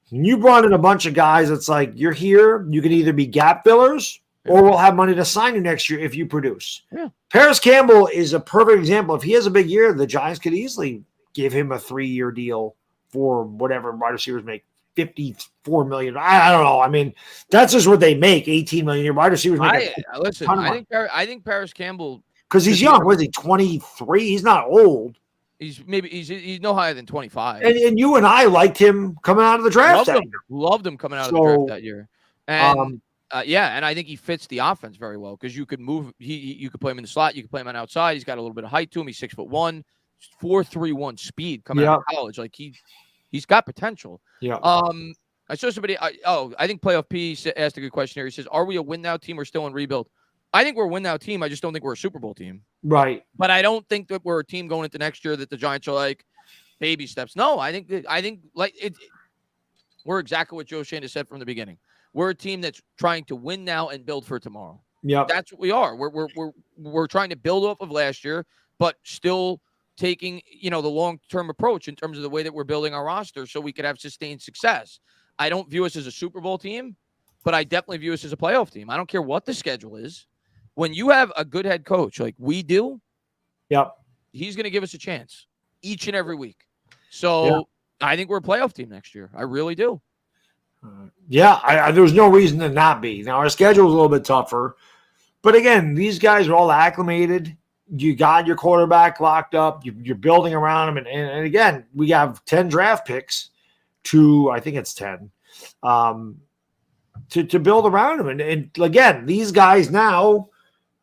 You brought in a bunch of guys. It's you're here. You can either be gap fillers or we'll have money to sign you next year if you produce. Yeah. Paris Campbell is a perfect example. If he has a big year, the Giants could easily give him a 3-year deal for whatever wide receivers make, $54 million. I don't know. I mean, that's just what they make, $18 million a year. Wide receivers make I think Paris Campbell, because he's young. Was he 23? He's not old. He's no higher than 25. And you and I liked him coming out of the draft. Loved him coming out of the draft that year. And and I think he fits the offense very well because you could move. You could play him in the slot. You could play him on outside. He's got a little bit of height to him. He's 6'1", 4.31 speed coming out of college. He's got potential. Yeah. I saw somebody. I think Playoff P asked a good question here. He says, "Are we a win now team or still in rebuild?" I think we're a win now team. I just don't think we're a Super Bowl team. Right. But I don't think that we're a team going into next year that the Giants are baby steps. No, I think we're exactly what Joe Shane has said from the beginning. We're a team that's trying to win now and build for tomorrow. Yeah. That's what we are. We're trying to build off of last year, but still taking, the long-term approach in terms of the way that we're building our roster so we could have sustained success. I don't view us as a Super Bowl team, but I definitely view us as a playoff team. I don't care what the schedule is. When you have a good head coach like we do, he's going to give us a chance each and every week. So I think we're a playoff team next year. I really do. Yeah, there's no reason to not be. Now, our schedule is a little bit tougher. But again, these guys are all acclimated. You got your quarterback locked up. You're building around him. And again, we have 10 draft picks I think it's 10, to build around him. And again, these guys now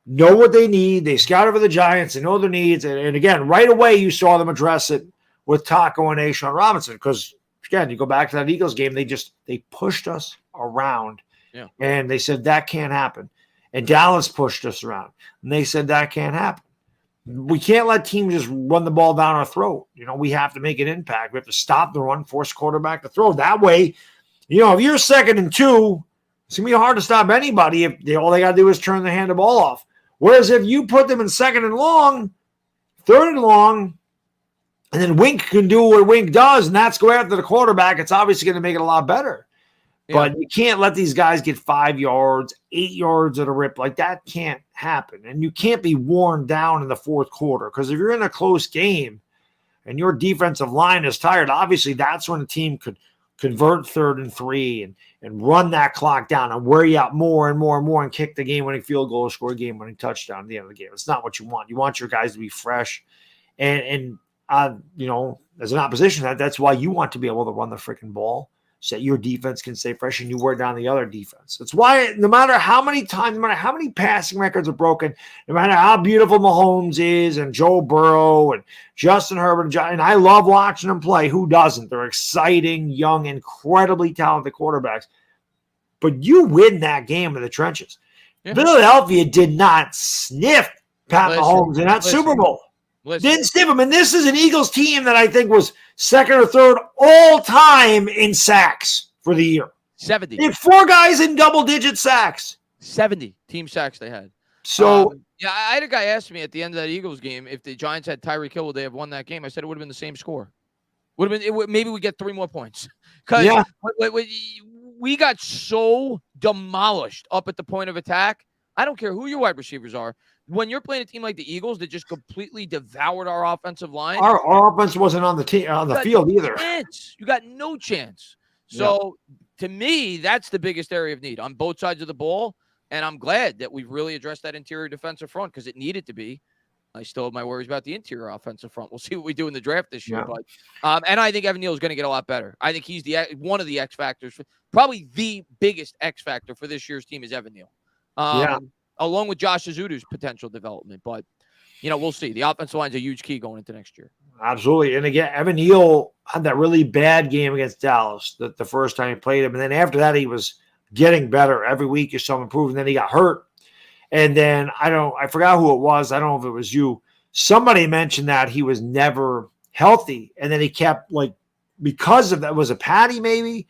know what they need. They scout over the Giants. They know their needs. And again, right away, you saw them address it with Taco and Ashawn Robinson because, again, you go back to that Eagles game, they pushed us around. Yeah. And they said that can't happen. And Dallas pushed us around. And they said that can't happen. We can't let teams just run the ball down our throat. We have to make an impact. We have to stop the run, force quarterback to throw. That way, if you're 2nd and 2, it's going to be hard to stop anybody if all they got to do is turn the hand the ball off. Whereas if you put them in 2nd and long, 3rd and long, and then Wink can do what Wink does, and that's go after the quarterback, it's obviously going to make it a lot better. Yeah. But you can't let these guys get 5 yards, 8 yards at a rip. Like that can't happen. And you can't be worn down in the 4th quarter because if you're in a close game and your defensive line is tired, obviously that's when the team could convert 3rd and 3 and run that clock down and wear you out more and more and more and kick the game-winning field goal or score a game-winning touchdown at the end of the game. It's not what you want. You want your guys to be fresh. And as an opposition, that's why you want to be able to run the freaking ball so that your defense can stay fresh and you wear down the other defense. That's why no matter how many times, no matter how many passing records are broken, no matter how beautiful Mahomes is and Joe Burrow and Justin Herbert, and I love watching them play. Who doesn't? They're exciting, young, incredibly talented quarterbacks. But you win that game in the trenches. Yeah. Philadelphia did not sniff Pat Mahomes in that Super Bowl. Didn't sniff him. And this is an Eagles team that I think was 2nd or 3rd all time in sacks for the year. 70. They had 4 guys in double-digit sacks. 70 team sacks they had. So, I had a guy ask me at the end of that Eagles game if the Giants had Tyreek Hill, would they have won that game? I said it would have been the same score. Maybe we get 3 more points. Because we got so demolished up at the point of attack. I don't care who your wide receivers are. When you're playing a team like the Eagles that just completely devoured our offensive line, our offense wasn't on the field either. You got no chance. So to me, that's the biggest area of need on both sides of the ball. And I'm glad that we've really addressed that interior defensive front because it needed to be. I still have my worries about the interior offensive front. We'll see what we do in the draft this year. But and I think Evan Neal is going to get a lot better. I think he's one of the X factors. Probably the biggest X factor for this year's team is Evan Neal. Along with Josh Azudu's potential development. But, we'll see. The offensive line is a huge key going into next year. Absolutely. And again, Evan Neal had that really bad game against Dallas the first time he played him. And then after that, he was getting better. Every week you saw him improve. And then he got hurt. And then I forgot who it was. I don't know if it was you. Somebody mentioned that he was never healthy. And then he kept because of that, was a Patty maybe?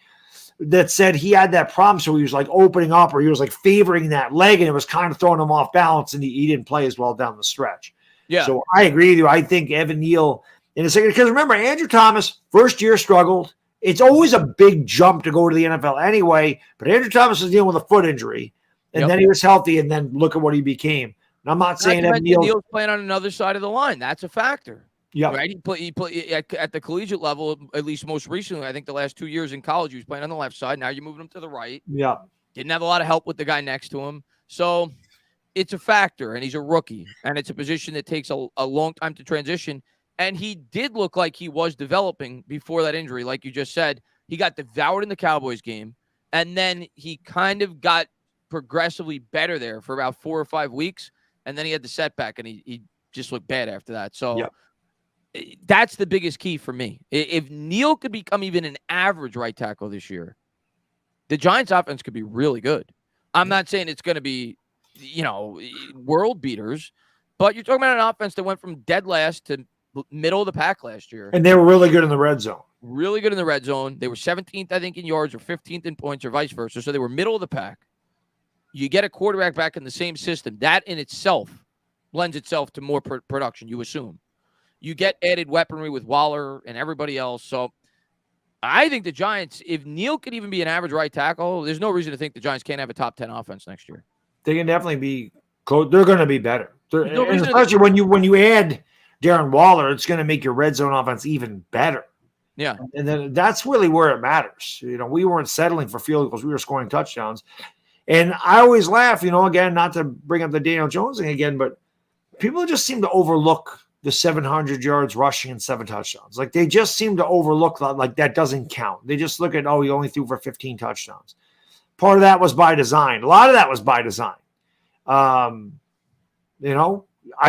That said he had that problem, so he was opening up or he was favoring that leg and it was kind of throwing him off balance and he didn't play as well down the stretch. Yeah. So I agree with you. I think Evan Neal in a second, because remember, Andrew Thomas, first year struggled. It's always a big jump to go to the NFL anyway, but Andrew Thomas was dealing with a foot injury and then he was healthy and then look at what he became. And I'm not saying Evan Neal's playing on another side of the line. That's a factor. Yeah, right. He played at the collegiate level, at least most recently. I think the last 2 years in college, he was playing on the left side. Now you're moving him to the right. Yeah, didn't have a lot of help with the guy next to him, so it's a factor. And he's a rookie, and it's a position that takes a long time to transition. And he did look like he was developing before that injury, like you just said. He got devoured in the Cowboys game, and then he kind of got progressively better there for about 4 or 5 weeks, and then he had the setback, and he just looked bad after that. So. Yeah. That's the biggest key for me. If Neal could become even an average right tackle this year, the Giants offense could be really good. I'm not saying it's going to be, world beaters, but you're talking about an offense that went from dead last to middle of the pack last year. And they were really good in the red zone. Really good in the red zone. They were 17th, I think, in yards or 15th in points or vice versa. So they were middle of the pack. You get a quarterback back in the same system. That in itself lends itself to more production, you assume. You get added weaponry with Waller and everybody else. So I think the Giants, if Neal could even be an average right tackle, there's no reason to think the Giants can't have a top 10 offense next year. They can definitely be close. They're going to be better. Especially when you add Darren Waller, it's going to make your red zone offense even better. Yeah. And then that's really where it matters. We weren't settling for field goals. We were scoring touchdowns. And I always laugh, again, not to bring up the Daniel Jones thing again, but people just seem to overlook the 700 yards rushing and 7 touchdowns. Like, they just seem to overlook that, like, that doesn't count. They just look at, he only threw for 15 touchdowns. Part of that was by design. A lot of that was by design. I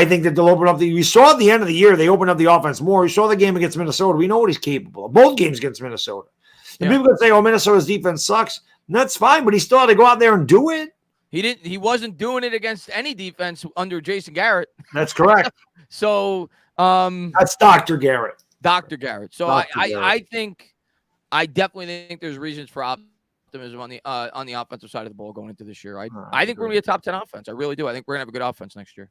think that they'll open up we saw at the end of the year, they opened up the offense more. We saw the game against Minnesota. We know what he's capable of. Both games against Minnesota. And people can say, Minnesota's defense sucks. And that's fine, but he still had to go out there and do it. He wasn't doing it against any defense under Jason Garrett. That's correct. So that's Dr. Garrett. Dr. Garrett. So Garrett. I definitely think there's reasons for optimism on the offensive side of the ball going into this year. I think we're gonna be a top 10 offense. I really do. I think we're gonna have a good offense next year.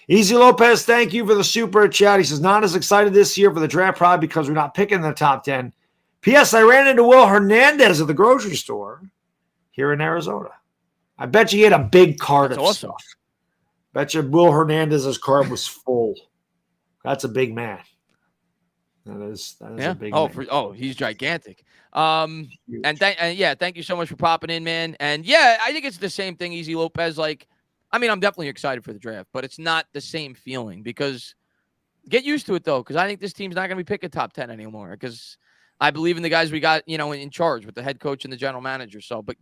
Easy Lopez, thank you for the super chat. He says, not as excited this year for the draft, probably because we're not picking the top 10. P.S. I ran into Will Hernandez at the grocery store here in Arizona. I bet you he had a big cart That's of awesome. stuff. Bet you Will Hernandez's cart was full. That's a big man. That is a big man. He's gigantic. And thank you so much for popping in, man. And yeah, I think it's the same thing, Easy Lopez. Like, I'm definitely excited for the draft, but it's not the same feeling because get used to it though, because I think this team's not going to be picking top 10 anymore because I believe in the guys we got, in charge with the head coach and the general manager. So, but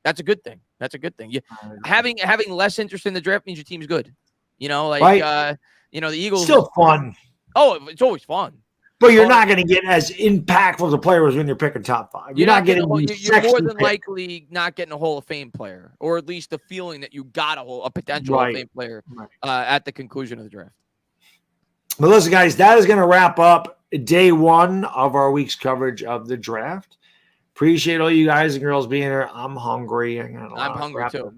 that's a good thing. That's a good thing. Having less interest in the draft means your team's good. Right. The Eagles still fun. Oh, it's always fun. But you're not going to get as impactful as a player as when you're picking top 5. You're not getting. You're more than likely not getting a Hall of Fame player, or at least the feeling that you got a potential Hall of Fame player at the conclusion of the draft. But listen, guys, that is going to wrap up day 1 of our week's coverage of the draft. Appreciate all you guys and girls being here. I'm hungry. I'm hungry too.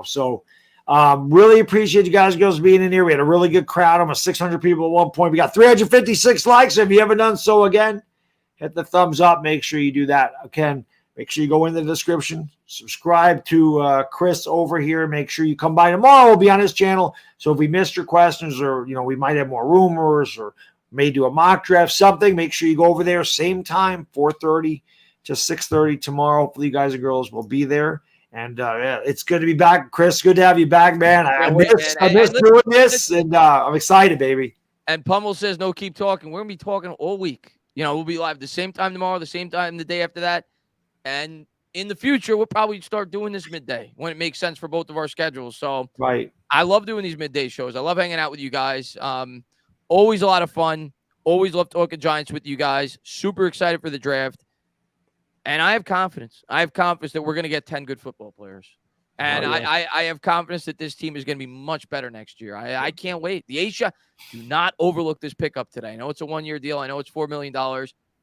So. Really appreciate you guys and girls being in here. We had a really good crowd, almost 600 people at one point. We got 356 likes. So if you haven't done so again, hit the thumbs up. Make sure you do that. Again, make sure you go in the description. Subscribe to Chris over here. Make sure you come by tomorrow. We'll be on his channel. So if we missed your questions or, we might have more rumors or may do a mock draft, something, make sure you go over there. Same time, 4:30 to 6:30 tomorrow. Hopefully you guys and girls will be there. And it's good to be back, Chris. Good to have you back, man. I miss doing this, and I'm excited, baby. And Pummel says, no, keep talking. We're going to be talking all week. We'll be live the same time tomorrow, the same time the day after that. And in the future, we'll probably start doing this midday when it makes sense for both of our schedules. So right. I love doing these midday shows. I love hanging out with you guys. Always a lot of fun. Always love talking Giants with you guys. Super excited for the draft. And I have confidence. I have confidence that we're going to get 10 good football players. And I have confidence that this team is going to be much better next year. I can't wait. The Asia, do not overlook this pickup today. I know it's a 1-year deal. I know it's $4 million.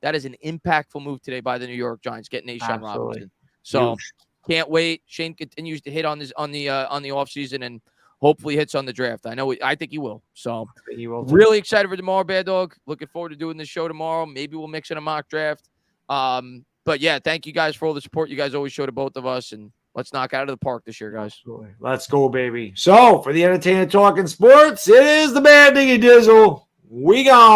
That is an impactful move today by the New York Giants, getting Ashawn Robinson. So can't wait. Shane continues to hit on the offseason and hopefully hits on the draft. I think he will. So really excited for tomorrow, Baddog. Looking forward to doing this show tomorrow. Maybe we'll mix in a mock draft. But yeah, thank you guys for all the support you guys always show to both of us, and let's knock it out of the park this year, guys. Absolutely. Let's go, baby. So for the entertainment talking sports, it is the Bad Diggy Dizzle. We gone.